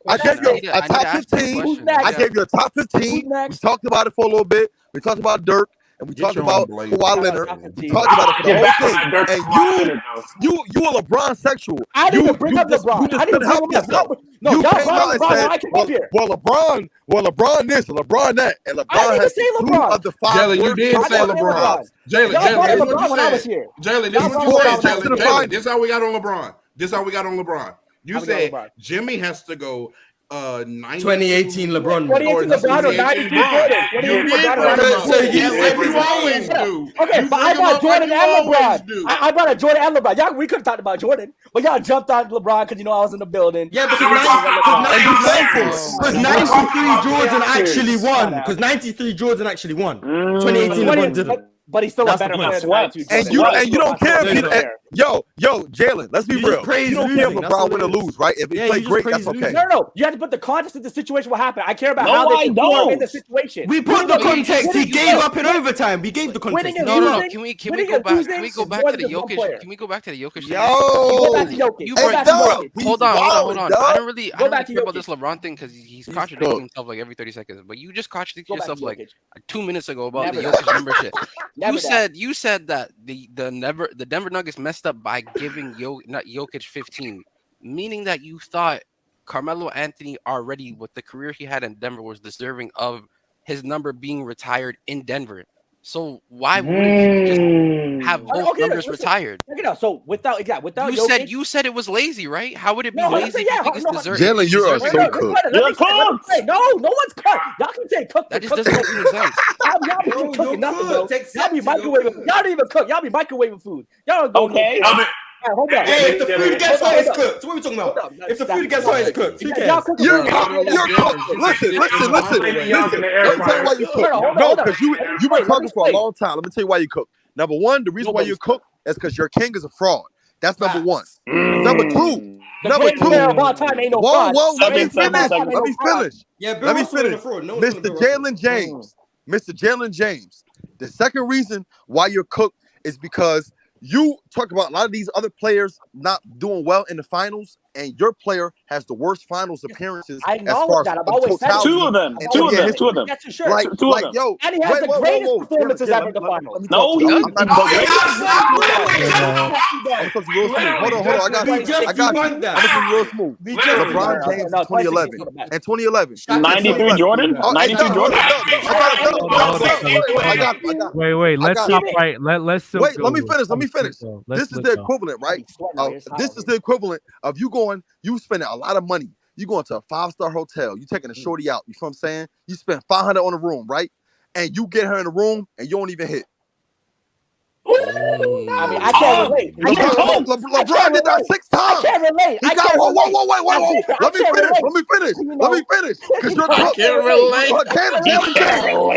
S17: I gave you a top 15. I gave you a top 15. We talked about it for a little bit. We talked about Dirk. And we talked about Kawhi Leonard. We talked about it for the whole thing. And you a LeBron sexual.
S19: I didn't bring up LeBron. I didn't help yourself. No,
S17: you
S19: y'all
S17: came out and said, well, LeBron this, LeBron that, and LeBron has 2 of the 5.
S10: Jalen, you did say LeBron. Jalen, this is what you said. Jalen, this is how we got on LeBron. You said Jimmy has to go
S2: 2018 LeBron.
S19: 2018 LeBron or 93 Jordan.
S10: You always do.
S19: Okay, but I brought Jordan and LeBron. I brought a Jordan and LeBron. Y'all, we could have talked about Jordan, but y'all jumped on LeBron because you know I was in the building.
S2: Yeah, because 93 Jordan actually won. Because 93 Jordan actually won. 2018 LeBron didn't.
S19: But he's still a better player than 92.
S17: And you don't care if yo, Jalen, let's be real. You don't care if LeBron win or lose, right? If he play great, that's okay.
S19: No. You have to put the context of the situation. What happened? I care about how they perform in the situation.
S2: We put the context. He gave up in overtime. We gave the context.
S4: No. Can we go back? Can we go back to the Jokic? Can we go back to the Jokic? Hold on. I don't really care about this LeBron thing because he's contradicting himself like every 30 seconds. But you just contradicted yourself like 2 minutes ago about the Jokic number shit. You said that the Denver Nuggets messed up by giving Jokic 15, meaning that you thought Carmelo Anthony already with the career he had in Denver was deserving of his number being retired in Denver. So why wouldn't you just have both numbers retired?
S19: So without Jokic,
S4: you said it was lazy, right? How would it be lazy?
S17: Jalen, you are so cooked.
S19: You're cooked. No one's cooked. Y'all can say cooked.
S4: That just doesn't make any sense.
S19: Y'all be cooking nothing, bro. Y'all be microwaving. Y'all don't even cook. Y'all be microwaving food. Y'all don't
S20: okay.
S19: Hold up.
S2: Hey, if the food gets hot, it's cooked. What are we talking about? If the food gets hot, it's cooked. Who cares?
S17: You're cooked. Listen. Let me tell you why you cook. No, because you've been cooking for a long time. Let me tell you why you cook. Number one, the reason why you cook is because your king is a fraud. That's number one. Number two. Number two. Whoa, let me finish. Let me finish. Mr. Jalen James. The second reason why you're cooked is because you talk about a lot of these other players not doing well in the finals, and your player has the worst finals appearances.
S19: I know that. I've always said
S20: two of them.
S19: That's for sure.
S17: Like, yo,
S19: and he has the greatest performances ever in the finals.
S20: No, he doesn't.
S17: Hold on. I got you. I'm going to be real smooth. LeBron James in 2011.
S20: 93 Jordan? 93 Jordan?
S3: Wait. Let's stop right. Let's
S17: wait. Let me finish. This is the equivalent, right? This is the equivalent of you spending a lot of money. You going to a 5-star hotel. You taking a shorty out. You know what I'm saying? You spend $500 on a room, right? And you get her in the room and you don't even hit.
S19: I mean, I can't relate.
S17: LeBron did that 6 times.
S19: I can't relate.
S17: He got whoa. Let me finish. Because you're cooking.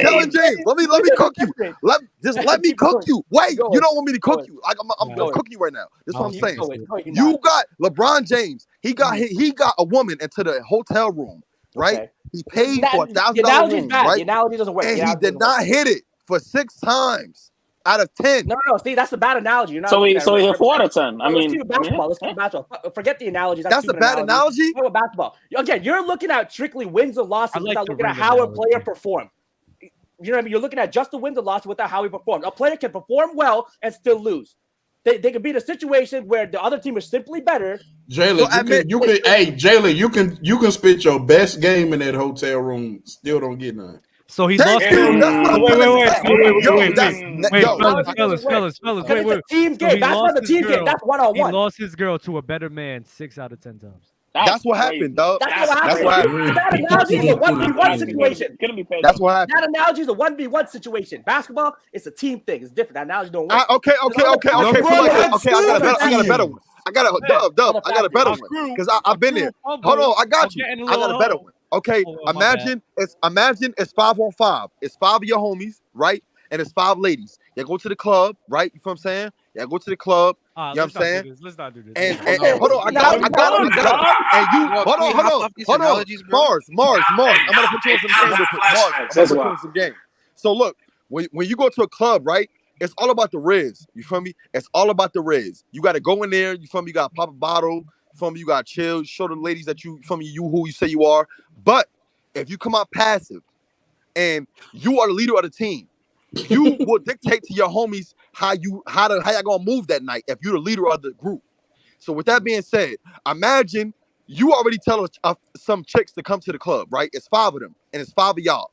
S17: Kellen James, let me cook you. Let me cook you. Wait, you don't want me to cook you. I'm gonna cook you right now. That's what I'm saying. You got LeBron James. He got a woman into the hotel room, right? He paid for $1,000 room, right?
S19: The analogy doesn't work.
S17: And he did not hit it for 6 times. Out of 10.
S19: No. See, that's a bad analogy. You're not
S20: so he hit 4 out of 10.
S19: Let's keep it basketball. Forget the analogies.
S17: That's a bad analogy.
S19: With basketball. Again, you're looking at strictly wins and losses without looking at how a player performed. You know what I mean? You're looking at just the wins and losses without how he performed. A player can perform well and still lose. They can be in a situation where the other team is simply better.
S10: Jalen, Jalen, you can spit your best game in that hotel room, still don't get none.
S3: So he lost. Wait. Fellas.
S19: Wait. Team game. That's not the team game. That's 1-on-1.
S3: He lost his girl to a better man 6 out of 10 times.
S17: That's what happened, dog.
S19: That's what happened. That analogy is a 1v1 situation.
S17: That's what happened.
S19: That analogy is a 1v1 situation. Basketball, it's a team thing. It's different. That analogy don't work.
S17: Okay. I got a better one. I got a better one because I've been there. Hold on, I got you. I got a better one. Okay, imagine it's 5-on-5. It's 5 of your homies, right? And it's 5 ladies. You go to the club, right? You know what I'm saying? Yeah, go to the club. You know what I'm saying?
S3: Let's not do this.
S17: And hold on, I got it. And you hold on. Mars. I'm gonna put you on some game real quick. Mars, I'm gonna put you on some game. So look, when you go to a club, right? It's all about the riz. You feel me? It's all about the riz. You got to go in there. You feel me? You got to pop a bottle. You feel me? You got to chill. Show the ladies that you feel me? You who you say you are. But if you come out passive and you are the leader of the team, you will dictate to your homies how y'all gonna move that night if you're the leader of the group. So with that being said, imagine you already tell some chicks to come to the club, right? It's 5 of them and it's 5 of y'all,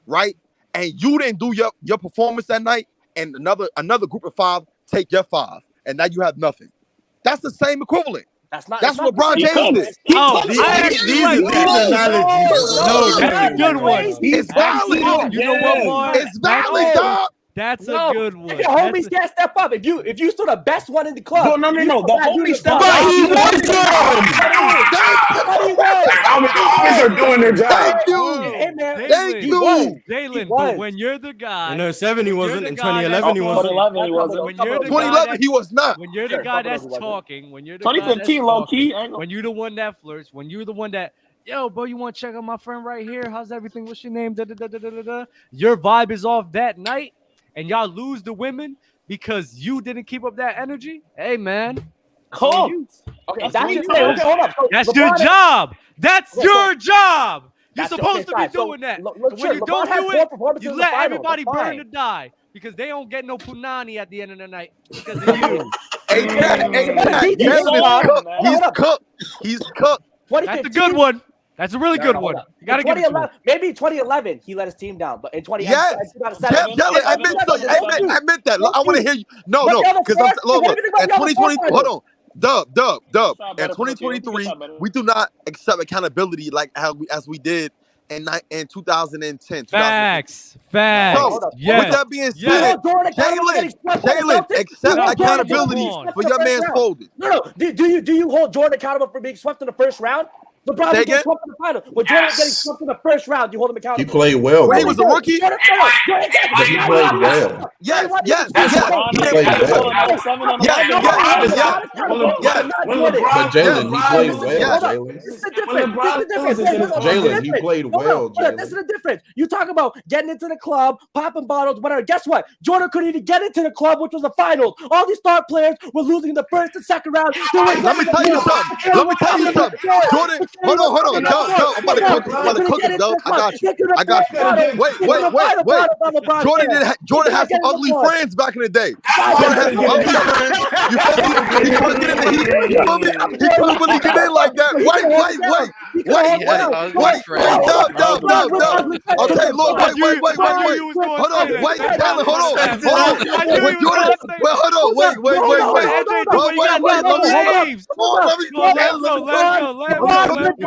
S17: right? And you didn't do your performance that night, and another group of 5 take your 5, and now you have nothing. That's the same equivalent. That's what LeBron James did.
S3: These analogies. No, that's a good one.
S17: It's valid.
S3: You know what, Mark?
S17: It's valid, dog.
S3: That's a good one.
S19: If your homies can't step up, if you still the best one in the club.
S20: No. The homies step up.
S19: But he won
S20: The homies are doing their job.
S17: Thank you.
S3: Jalen, but when you're the guy.
S2: No, 7 he wasn't. In 2011 he wasn't.
S17: 2011 he was not.
S3: When you're the guy that's talking, when you're the
S20: 2015 low key.
S3: When you're the one that flirts, when you're the one that, yo, bro, you want to check out my friend right here? How's everything? What's your name? Your vibe is off that night, and y'all lose the women because you didn't keep up that energy. Hey, man.
S19: Okay, hold up.
S3: That's your job. That's your job. You're supposed to be doing that. When you don't do it, you let everybody burn to die because they don't get no punani at the end of the night because of you.
S17: He's cooked.
S3: That's a good one. That's a really good one. You gotta give it to him.
S19: Maybe in 2011 he let his team down, but in 2007,
S17: I meant that. I want to hear you. No, because look, at 2020, hold on. Dub. At 2023, we do not accept accountability like as we did and 2010.
S3: Facts.
S17: So, with that being said, Jalen, accept accountability for your man's folding.
S19: No. Do you hold Jordan accountable for being swept in the first round? LeBron
S17: Say
S19: getting
S17: again?
S19: swept in the final. When Jordan getting swept in the first round, you hold him accountable.
S10: He played well.
S17: When he
S10: though.
S17: was a rookie?
S10: But he played well.
S17: Yes.
S10: He played well. But Jalen, he played well. Jalen, he played well.
S19: This is the difference. You talk about getting into the club, popping bottles, whatever. Guess what? Jordan couldn't even get into the club, which was the finals. All these star players were losing in the first and second round.
S17: Let me tell you something. Jordan, hold on. Dub, I'm about to cook him, Dub. I got you. Wait. Jordan had some ugly friends back in the day. Jordan had some ugly friends. You feel me? He couldn't get in the heat. You feel me? He couldn't really get in like that. Wait. Dub. Okay, look, wait. Hold on. Wait, Jalen, hold on. When Jordan, When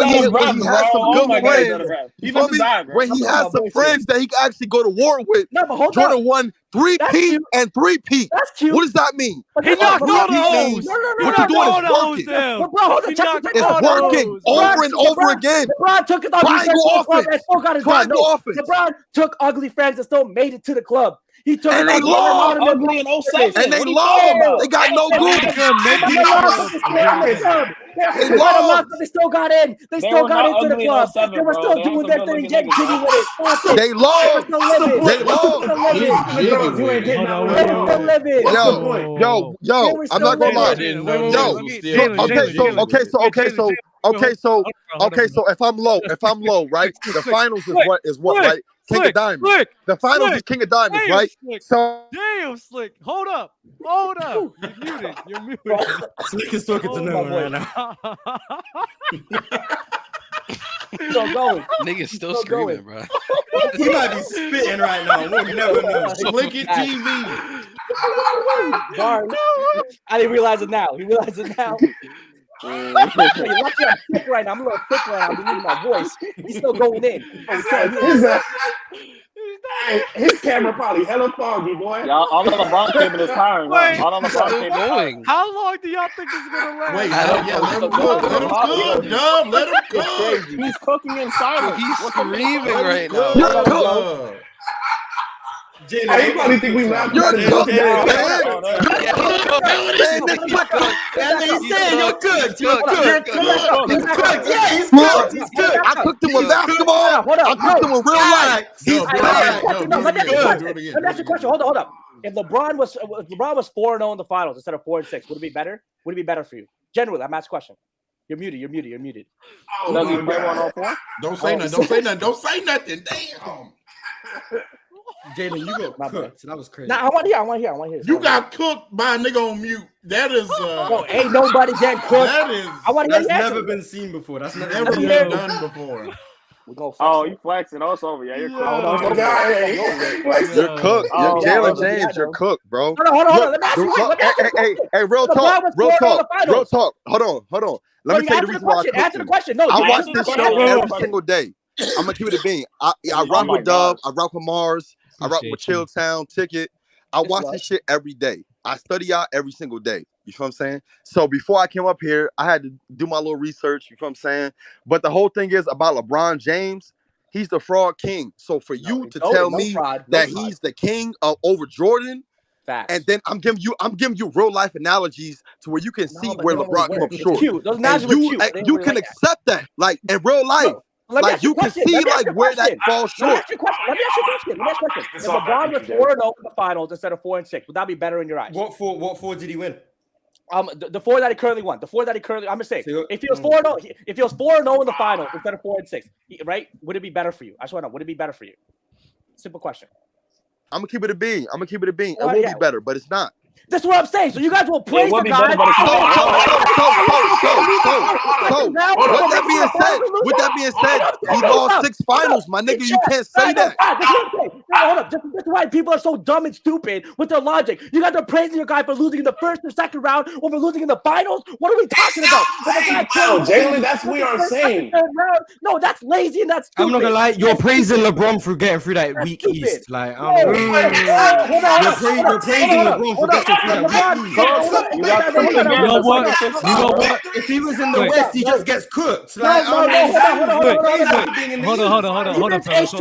S17: he has some good friends, you feel me? When he has some friends that he can actually go to war with, Jordan won 3-peat and 3-peat. What does that mean?
S3: He knocked all the hoes.
S17: What you doing is working. It's working over and over again.
S19: LeBron took his ugly friends and still got his done. LeBron took ugly friends and still made it to the club. He took
S17: and they lost.
S19: Ugly and 06.
S17: And they lost. They got no good.
S19: They still got in. They still got into the club. They were still doing their thing and getting jiggy with it.
S17: They lost. They lost. Yo, I'm not gonna lie. So if I'm low, right? The finals is what, right? King of Diamonds. The finals is King of Diamonds, right? So
S3: damn, Slick. Hold up. You're muted.
S2: Slick is talking to no one right now.
S19: Still going.
S4: Niggas still screaming, bro.
S2: He might be spitting right now. We'll never know.
S10: Slick it TV.
S19: I didn't realize it now. He realizes it now. You're lucky I'm sick right now. I'm a little thick right now. I'm losing my voice. He's still going in.
S20: His camera probably hella foggy, boy.
S14: Y'all, all of LeBron came in his time. All of LeBron came
S4: going.
S3: How long do y'all think this is gonna last?
S10: Wait, let him cook. Dub. Let him cook.
S14: He's cooking in silence.
S4: He's screaming right now.
S17: You're cooked.
S20: I probably think we laughed.
S17: You're cooked, man.
S2: He's good.
S17: I cooked him with basketball. I cooked him with real life.
S19: Let me ask you a question. Hold up. If LeBron was 4-0 in the finals instead of 4-6, would it be better? Would it be better for you? Generally, I'm asking a question. You're muted.
S20: Oh,
S10: don't say nothing. Damn.
S2: Jalen, you got cooked. That was crazy.
S19: Nah, I want to hear.
S10: You got cooked by a nigga on mute. That is
S19: ain't nobody getting cooked.
S2: That's never been seen before. That's never been done before.
S14: You flexing also. Yeah, you're cooked.
S17: You're cooked. Jalen James, you're cooked, bro.
S19: Hold on. Let me ask you.
S17: Hey, real talk. Hold on. Let me tell you the reason why I
S19: answer the question. No,
S17: I watch this show every single day. I'm gonna keep it a bean. I rock with Dub. I rock with Mars. I rock with Chilltown, Ticket. I watch this shit every day. I study out every single day. You feel what I'm saying? So before I came up here, I had to do my little research. You feel what I'm saying? But the whole thing is about LeBron James. He's the fraud king. So for you to tell me that he's the king over Jordan,
S19: facts. And
S17: then I'm giving you real life analogies to where you can see where LeBron comes up short. You can accept that, like in real life. Like you can see like where that falls short.
S19: Let me ask you a question. If LeBron was 4-0 in the finals instead of 4-6, would that be better in your eyes?
S2: What four did he win?
S19: The 4 that he currently won. I'm gonna say if he was 4-0, if he was 4-0 in the finals instead of 4-6, right? Would it be better for you? I just want to know. Would it be better for you? Simple question.
S17: I'm gonna keep it a bean. It will be better, but it's not.
S19: That's what I'm saying. So you guys will praise the guy.
S17: With that being said, he lost 6 finals, my nigga. You can't say that.
S19: hold up. Just why people are so dumb and stupid with their logic. You guys are praising your guy for losing in the first or second round over losing in the finals. What are we talking about?
S20: Wow, Jalen, that's what we are saying.
S19: No, that's lazy and that's stupid.
S2: I'm not gonna lie, you're praising LeBron for getting through that weak East. Like, you're praising LeBron for getting through that weak East. You know what? If he was in the West, he just gets cooked. Like,
S3: Hold on, fellas.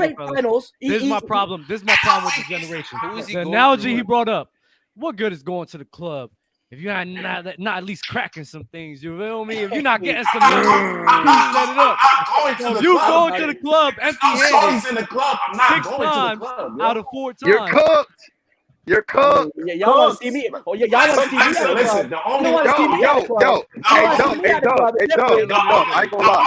S3: This is my problem. This is my problem with this generation. The analogy he brought up. What good is going to the club if you're not at least cracking some things? You feel me? If you're not getting some, you set it up. You going to the club empty-handed
S20: in the club. I'm not
S3: 6
S20: going
S3: times
S20: to the club,
S3: out of 4 times.
S17: You're cooked. You're cooked.
S19: Y'all want to see me? Oh, yeah, y'all want to see me?
S20: Listen, the only
S17: Hey, Doug, I ain't gonna lie.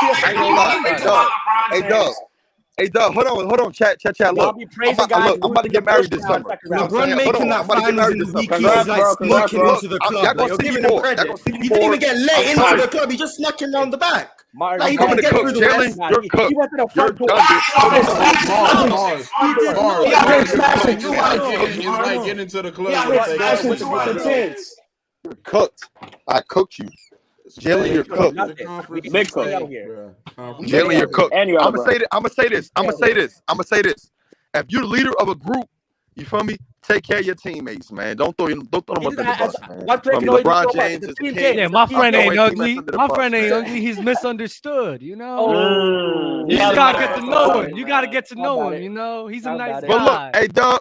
S17: Hey, Doug, hold on. Chat. Look, I'm about to get married this summer.
S2: LeBron making that finals in the week is like sneaking into the club. You're giving him credit. He didn't even get let into the club. He just snuck him around the back.
S17: I'm coming to cook. Jalen, you're cooked. You're
S10: done. Get into the club.
S17: You're cooked. I cooked you. Jalen, you're cooked.
S20: Big cook.
S17: Jalen, you're cooked. I'm gonna say this. If you're the leader of a group, you feel me? Take care of your teammates, man. Don't throw them under the bus, man. LeBron James is the king.
S3: Yeah, my friend ain't ugly. He's misunderstood, you know? You just gotta get to know him. You gotta get to know him, you know? He's a nice guy.
S17: But look,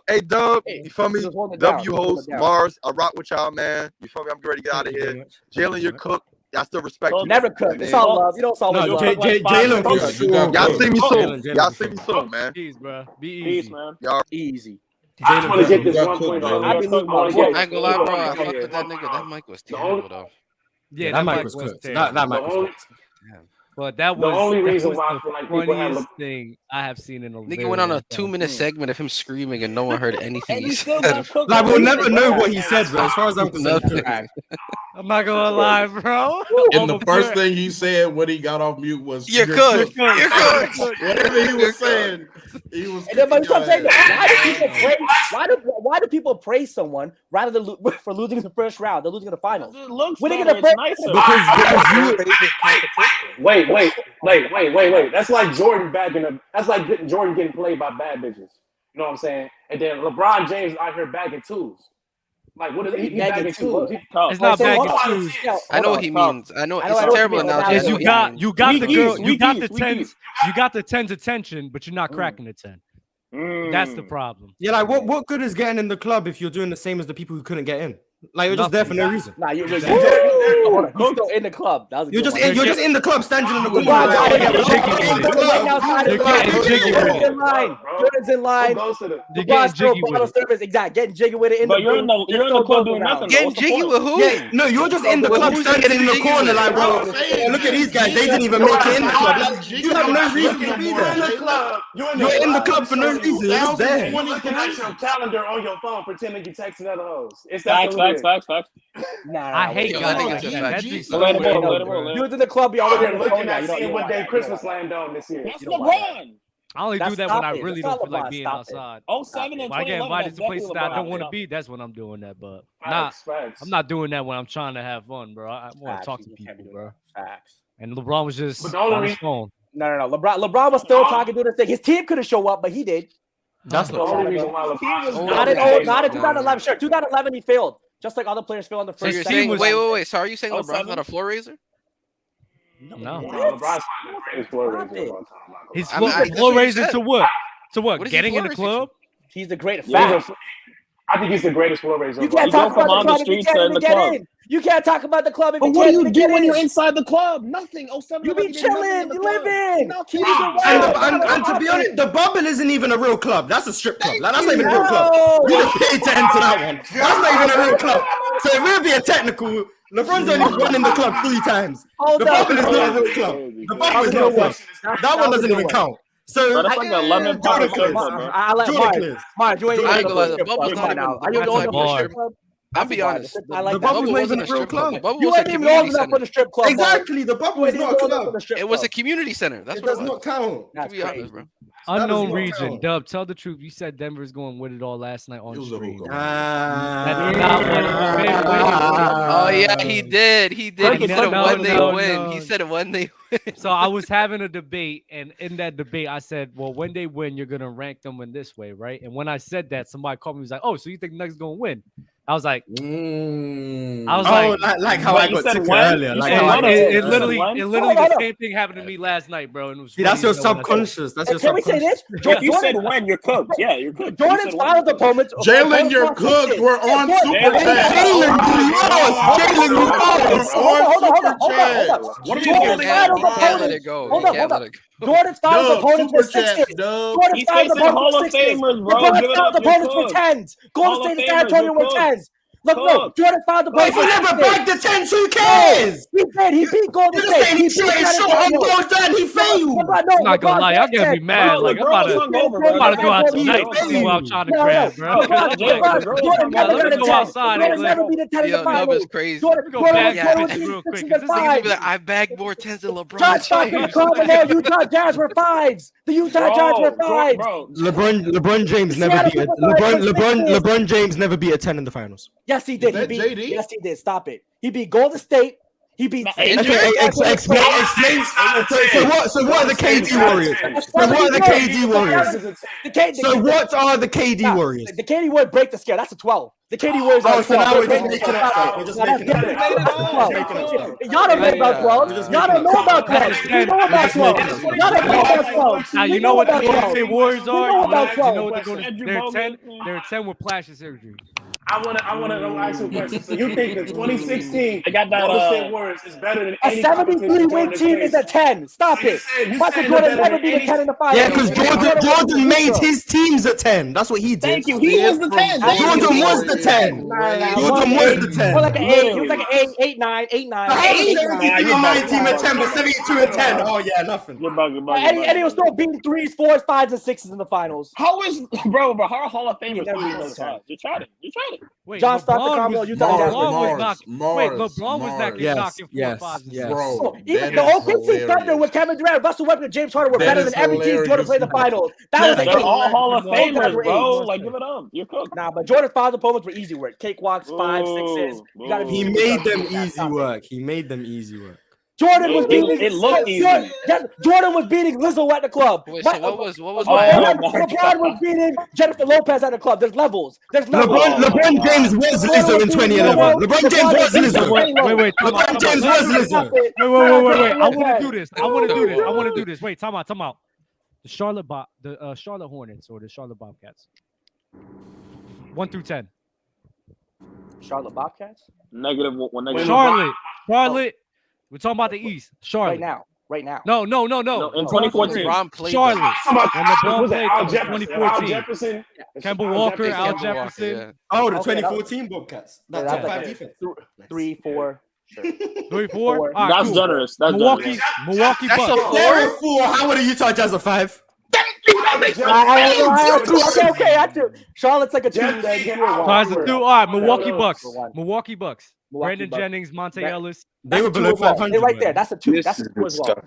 S17: hey, Dub, you feel me? W host, Mars, I rock with y'all, man. You feel me? I'm ready to get out of here. Jalen, you're cooked. I still respect you.
S19: Never cooked. It's all love. You don't solve love.
S17: Jalen, y'all see me soon, man.
S3: Peace, bro. Be easy.
S20: Peace, man.
S17: Y'all
S19: easy.
S20: I just want to get this 1 point on.
S4: I ain't gonna lie, bro. I fucked with that nigga. That mic was terrible, though.
S3: Yeah,
S2: that mic was cooked. That mic was cooked.
S3: But that was
S20: the only reason why I feel like people have
S3: thing I have seen in a
S4: nigga went on a 2-minute segment of him screaming and no one heard anything he said.
S2: Like, we'll never know what he said, bro. As far as I'm concerned,
S3: I'm not gonna lie, bro.
S10: And the first thing he said when he got off mute was,
S4: "You're cooked. You're cooked."
S10: Whatever he was saying, he was.
S19: And then, but saying, why do people praise someone rather than for losing in the first round? They're losing in the finals.
S20: It looks
S19: winning in
S20: better,
S19: the first
S20: Wait. That's like Jordan that's like Jordan getting played by bad bitches. You know what I'm saying? And then LeBron James out here bagging twos. Like, what is he bagging twos?
S3: It's not bagging twos.
S4: I know what he means. I know it's a terrible analogy.
S3: Is you got the girl, you got the 10's attention, but you're not cracking the 10. That's the problem.
S2: Yeah, like what good is getting in the club if you're doing the same as the people who couldn't get in? Like, you're just there for no reason.
S19: Nah, you're still in the club.
S2: You're just in the club, standing in the corner.
S19: Jordan's in line. LeBron's still bottle service. Exactly. Getting jiggy with it.
S20: But you're in the club doing nothing.
S4: Getting jiggy with who?
S2: Yeah, no, you're just in the club, standing in the corner. Like, bro, look at these guys. They didn't even make it in the club. You have no reason to be there. You're in the club for no reason. You're just there.
S20: You can put your calendar on your phone, pretending you texting other hoes. It's
S14: Facts.
S3: I hate
S4: Yo,
S3: guys
S4: that
S3: like
S4: nigga's
S3: that.
S4: a
S3: That's
S4: G.
S3: just
S20: Let him
S3: so
S20: roll.
S19: You was in the club. You already
S20: You're looking at seeing what day Christmas Land Dome this year.
S14: That's LeBron.
S3: I only do that when I really don't feel like being outside.
S14: 07 and
S3: When I get
S14: 2011.
S3: invited to places that I don't want to
S14: LeBron.
S3: be, that's when I'm doing that. But
S20: Facts.
S3: I'm not doing that when I'm trying to have fun, bro. I want to talk to people, bro.
S19: Facts.
S3: And LeBron was just
S20: But the only
S3: on his
S20: reason-
S3: phone.
S19: No. LeBron was still talking, doing this thing. His team couldn't show up, but he did.
S2: That's
S20: the only reason why LeBron
S19: Not in 2011. Sure, 2011 he failed. Just like other players failed on the
S4: So
S19: first.
S4: you're
S19: second.
S4: saying, wait. So are you saying LeBron's not a floor raiser?
S3: No.
S20: LeBron's the greatest floor raiser of all time.
S3: He's
S4: I mean,
S3: floor
S4: that's what you
S3: raising
S4: said.
S3: to what? To
S4: What
S3: what?
S4: is he
S3: Getting in the
S4: floor raising
S3: club?
S19: He's the greatest.
S20: Yeah,
S19: Fact.
S20: I think he's the greatest floor raiser.
S19: You
S20: of all
S19: can't
S20: time.
S19: talk about the club if you can't even get in. You can't talk about the club if you can't even get in.
S14: inside the club? Nothing. 07.
S19: You be chilling. You living.
S2: And to be honest, the bubble isn't even a real club. That's a strip club. Like, that's not even a real club. You just paid to enter that one. That's not even a real club. So it will be a technical. LeBron's only won in the club 3 times. The bubble is not a real club. The bubble is not a club. That one doesn't even count. So
S14: That's like a lemon pie strip club, bro.
S19: I let Mark, you ain't
S4: I ain't
S19: even
S4: gonna lie,
S19: the
S4: the bubble's not even.
S19: Are you old enough for the strip club?
S4: I'll be honest.
S19: I like
S2: The
S19: that.
S2: bubble
S4: wasn't
S2: wasn't a real
S4: club. The
S2: club.
S4: bubble
S19: You
S4: was a
S19: ain't even old
S4: community
S19: enough for
S4: center.
S19: the strip club.
S2: Exactly. The bubble is not a club.
S4: It was a community center. That's
S2: It
S4: what
S2: does not count.
S4: To be honest, bro.
S3: Unknown region. Dub, tell the truth. You said Denver's going to win it all last night on stream.
S4: Oh yeah, he did. He did. He said it when they win. He said it when they win.
S3: So I was having a debate, and in that debate, I said, "Well, when they win, you're gonna rank them in this way, right?" And when I said that, somebody called me. Was like, "Oh, so you think Nuggets gonna win?" I was like,
S2: like how I got ticket earlier. Like
S3: it literally the same thing happened to me last night, bro. And it was
S2: that's your subconscious. That's your subconscious.
S20: Can we say this? If you said when, you're cooked. Yeah, you're cooked.
S19: Jordan's finals opponents.
S10: Jalen, you're cooked. We're on Super Chat.
S19: Jalen, you lost.
S10: Hold on.
S19: What are you doing?
S4: Let it go.
S19: Hold on. Jordan's finals opponents were 6. Jordan's finals opponents were 6. Jordan's finals opponents were 10s. Golden State and San Antonio were 10s. Look, Jordan found the ball.
S2: If he never bagged the 10s, who cares?
S19: He did. He beat Golden State. He beat San Antonio.
S2: He failed.
S3: I'm not gonna lie, y'all gonna be mad. Like I'm about to go out tonight to see what I'm trying to grab, bro. Let me go outside.
S4: Yo, Nub is crazy.
S3: Go back real quick.
S4: I bagged more 10s than LeBron James.
S19: Utah Jazz were 5s. The Utah Jazz were 5s.
S2: LeBron James never beat LeBron James never beat a 10 in the finals.
S19: Yes, he did. Yes, he did. Stop it. He beat Golden State. He beat.
S2: Explain. So what are the KD Warriors? So what are the KD Warriors?
S19: The KD Warriors break the scale. That's a 12. The KD Warriors are 12.
S2: So now we're just making it up. We're just making it up.
S19: Y'all don't know about 12. Y'all don't know about 12. You know about 12. Y'all don't know about 12.
S3: Now you know what the Golden State Warriors are. You know what they're 10. They're 10 with plastic surgery.
S20: I want to ask you a question. So you think the 2016 Golden State Warriors is better than any
S19: 73-win team is a 10. Stop it. Michael Jordan never beat a 10 in the finals.
S2: Yeah, because Jordan made his teams a 10. That's what he did.
S20: Thank you. He was the 10.
S2: Jordan was the 10. Jordan was the 10.
S19: He was like an 8. He was like an 8, 9, 8, 9.
S2: my team at 10, but 72 and 10. Oh yeah, nothing.
S19: And he was still beating 3s, 4s, 5s, and 6s in the finals.
S20: How is bro? How Hall of Famers beat those times? You're trying it.
S3: Wait,
S19: John Stockton, Utah Jazz.
S3: LeBron was knocking 4 and 5.
S10: Bro,
S19: even the OKC Thunder with Kevin Durant, Russell Westbrook, and James Harden were better than every team Jordan played in the finals.
S20: They're all Hall of Famers, bro. Like, give it up. You're cooked.
S19: Nah, but Jordan's finals opponents were easy work. Cakewalks, 5s, 6s.
S2: He made them easy work.
S19: Jordan was beating.
S20: It looked easy.
S19: Jordan was beating Lizzo at the club.
S4: Wait, so what was
S19: LeBron was beating Jennifer Lopez at the club. There's levels.
S2: LeBron James was Lizzo in 2011. LeBron James was Lizzo.
S3: Wait.
S2: LeBron James was Lizzo.
S3: Wait. I want to do this. Wait, time out. The Charlotte Hornets or the Charlotte Bobcats. 1 through 10.
S19: Charlotte Bobcats.
S20: -1.
S3: Charlotte. We're talking about the East. Charlotte.
S19: Right now.
S3: No.
S20: In 2014.
S3: Charlotte. When LeBron played
S20: Al
S3: in
S20: Jefferson.
S3: 2014. Kemba Walker, Al Jefferson.
S2: Oh, the 2014 Bobcats. That's top 5 defense.
S19: 3, 4. Sure.
S3: 3, 4. Right,
S20: that's
S3: cool.
S20: generous. That's
S3: Milwaukee Bucks.
S2: They're a 4. How would a Utah Jazz a 5?
S19: Okay. Charlotte's like a 2.
S3: All right, Milwaukee Bucks. Brandon Jennings, Monte Ellis.
S2: They were below 500.
S19: They're right there. That's a 2. That's a 2 as well.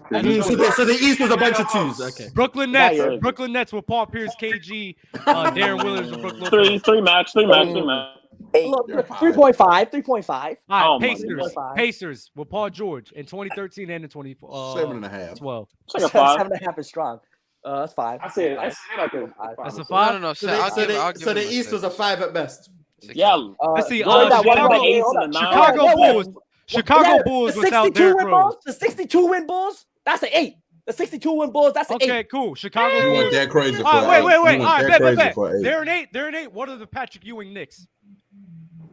S2: So the East was a bunch of 2s. Okay.
S3: Brooklyn Nets with Paul Pierce, KG, Darren Williams, and Brooklyn.
S20: 3 max.
S19: 3.5.
S3: All right, Pacers with Paul George in 2013 and in
S10: 7.5.
S3: 12.
S19: 7.5 is strong. That's 5.
S20: I say like a.
S3: That's a 5.
S4: No.
S2: So the East was a 5 at best.
S20: Yeah.
S3: Let's see. Chicago Bulls without Derrick Rose.
S19: The 62-win Bulls. That's an 8. The 62-win Bulls. That's an 8.
S3: Okay, cool. Chicago Bulls.
S10: You went that crazy for
S3: Wait. All right, bet.
S10: for 8.
S3: They're an 8. What are the Patrick Ewing Knicks?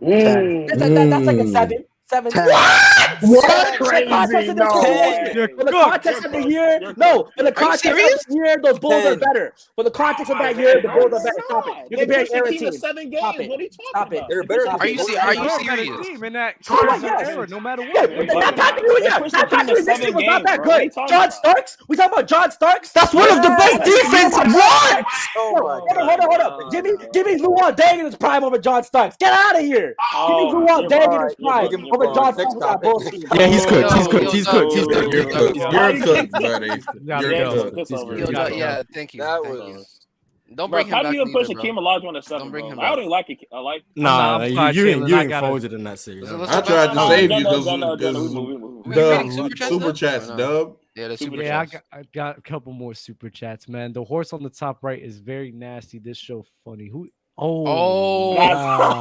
S19: That's like a 7. 7.
S2: What?
S19: Crazy. In the context of the year, in the context of the year, those Bulls are better. For the context of that year, the Bulls are better. Stop it. You're comparing era teams. Stop it. Stop it.
S4: They're better. Are you serious?
S3: Team in that era, no matter what.
S19: That Patrick Ewing was not that good. John Starks? We talking about John Starks?
S2: That's one of the best defenses. What?
S19: Hold up. Give me Luol Deng in his prime over John Starks. Get out of here. Give me Luol Deng in his prime over John
S21: next
S19: Stockton got
S21: topic.
S19: bullshit.
S2: Yeah, he's cooked. He's
S4: Yo,
S2: cooked.
S4: yo,
S2: He's
S4: no,
S2: cooked. He's
S4: yo,
S2: cooked.
S10: You're cooked. You're cooked, buddy.
S3: Yeah,
S10: You're
S3: go.
S10: cooked.
S21: It's over.
S4: Yo,
S3: You
S4: no,
S3: gotta
S4: yeah, thank you.
S21: That
S4: Thank you.
S21: was.
S4: Don't
S20: Bro,
S4: bring him
S20: how
S4: back
S20: do you push
S4: neither,
S20: Hakeem
S4: bro.
S20: Olajuwon to 7,
S4: Don't bring
S20: bro?
S4: him
S20: I
S4: back.
S20: don't like it. I like.
S2: Nah,
S3: I'm sorry,
S2: you
S3: Jalen, I
S2: ain't
S3: gotta-
S2: folded in that series.
S4: Let's
S10: I
S4: go
S10: tried to
S4: back.
S10: save
S20: No,
S10: you
S20: no,
S10: because
S20: no, no, no, we move.
S4: Were you reading
S10: the
S4: super chats?
S10: super chats,
S4: No.
S10: dub.
S4: Yeah, the super
S3: Yeah,
S4: chats.
S3: I got a couple more super chats, man. The horse on the top right is very nasty. This show funny. Who? Oh,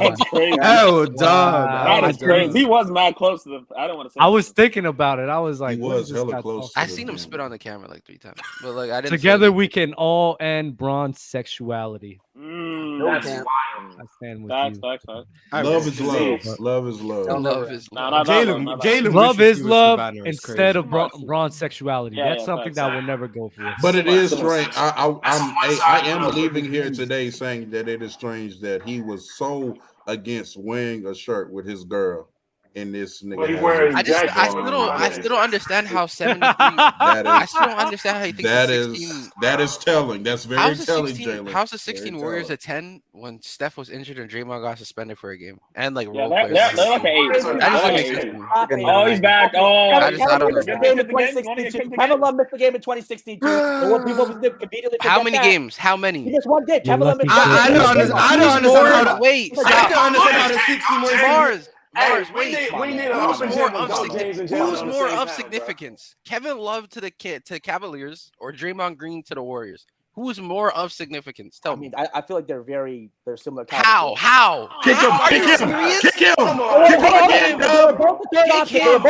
S20: That's crazy.
S2: Oh, dog.
S20: That is crazy. He was mad close to the. I don't want to say.
S3: I was thinking about it. I was like,
S10: He
S3: what
S10: was
S3: is this
S10: hella
S3: guy
S10: close
S3: talking
S4: I
S10: to
S4: seen
S10: the
S4: him
S10: damn.
S4: spit on the camera like 3 times, but like I didn't.
S3: Together we can all end Braun's sexuality.
S20: That's
S21: can't.
S20: wild.
S3: I stand with
S20: Facts,
S3: you.
S20: facts, facts.
S10: Love is love.
S20: Disease.
S10: Love is love.
S4: Love is
S20: Nah,
S4: love.
S20: nah, nah,
S2: Jalen,
S20: nah, nah.
S2: Jalen
S3: Love
S2: wishes
S3: is
S2: he was
S3: love
S2: Savannah. It's
S3: instead
S2: crazy.
S3: of Braun's sexuality.
S20: Yeah,
S3: That's
S20: yeah,
S3: something
S20: facts.
S3: that will never go for.
S10: But it is strange. I am leaving here today saying that it is strange that he was so against wearing a shirt with his girl, and this nigga.
S20: Well, he
S10: has
S20: wearing
S10: a-
S4: I still don't understand how 73.
S10: That
S4: I
S10: is
S4: still don't understand how he thinks
S10: that
S4: the
S10: is
S4: 16.
S10: that is telling. That's very
S4: How's the
S10: telling,
S4: 16?
S10: Jalen.
S4: How's the 16
S10: Very
S4: Warriors
S10: telling.
S4: a 10 when Steph was injured and Draymond got suspended for a game and like
S20: Yeah,
S4: role
S20: they're
S4: players?
S20: like an 8.
S4: That just
S20: They're like
S4: makes
S20: an
S4: sense
S20: 8.
S4: to me.
S20: Oh, he's back. Oh,
S4: I just I don't
S19: Missed the
S4: know.
S19: game in 2016. Kevin Love missed the game in 2016 too. And what people immediately
S4: How
S19: forget
S4: many
S19: that.
S4: games? How
S19: He
S4: many?
S19: missed one game.
S3: You're
S19: Kevin Love
S3: lucky
S19: missed one
S2: I
S19: game.
S2: don't understand. I don't understand how the.
S4: Wait,
S2: I
S4: stop.
S2: don't understand how the 16 Warriors.
S4: Mars.
S20: Hey,
S4: Mars,
S20: we need an
S4: who's
S20: opportunity
S4: more
S20: to
S4: of
S20: go
S4: significance?
S20: James and Jalen
S4: Who's
S20: on the
S4: more
S20: same
S4: of
S20: time,
S4: significance? Kevin Love to the Cavaliers or Draymond Green to the Warriors? Who's more of significance? Tell
S19: I
S4: me.
S19: mean, I feel like they're similar.
S4: How? How?
S10: Kick him!
S4: Are you
S10: Kick him!
S4: serious?
S10: Kick him!
S19: They
S10: Kick him again, dub!
S4: Kick him.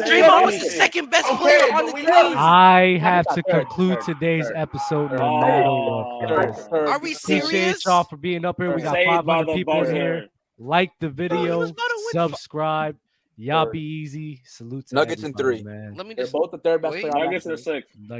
S4: Draymond was the second best player on the team.
S3: I have to conclude today's episode no matter what. guys.
S4: Are we
S3: Appreciate
S4: serious?
S3: y'all for being up here. We got
S20: Saved by
S3: 500
S20: the
S3: people in
S20: buzzer.
S3: here. Like the video, subscribe. Y'all be easy. Salute to
S21: Nuggets in
S3: everybody,
S21: 3.
S3: man.
S4: Let me
S19: They're
S4: just
S19: both the third best
S4: wait.
S19: player on that
S20: Nuggets in
S19: team.
S20: 6.
S3: Nuggets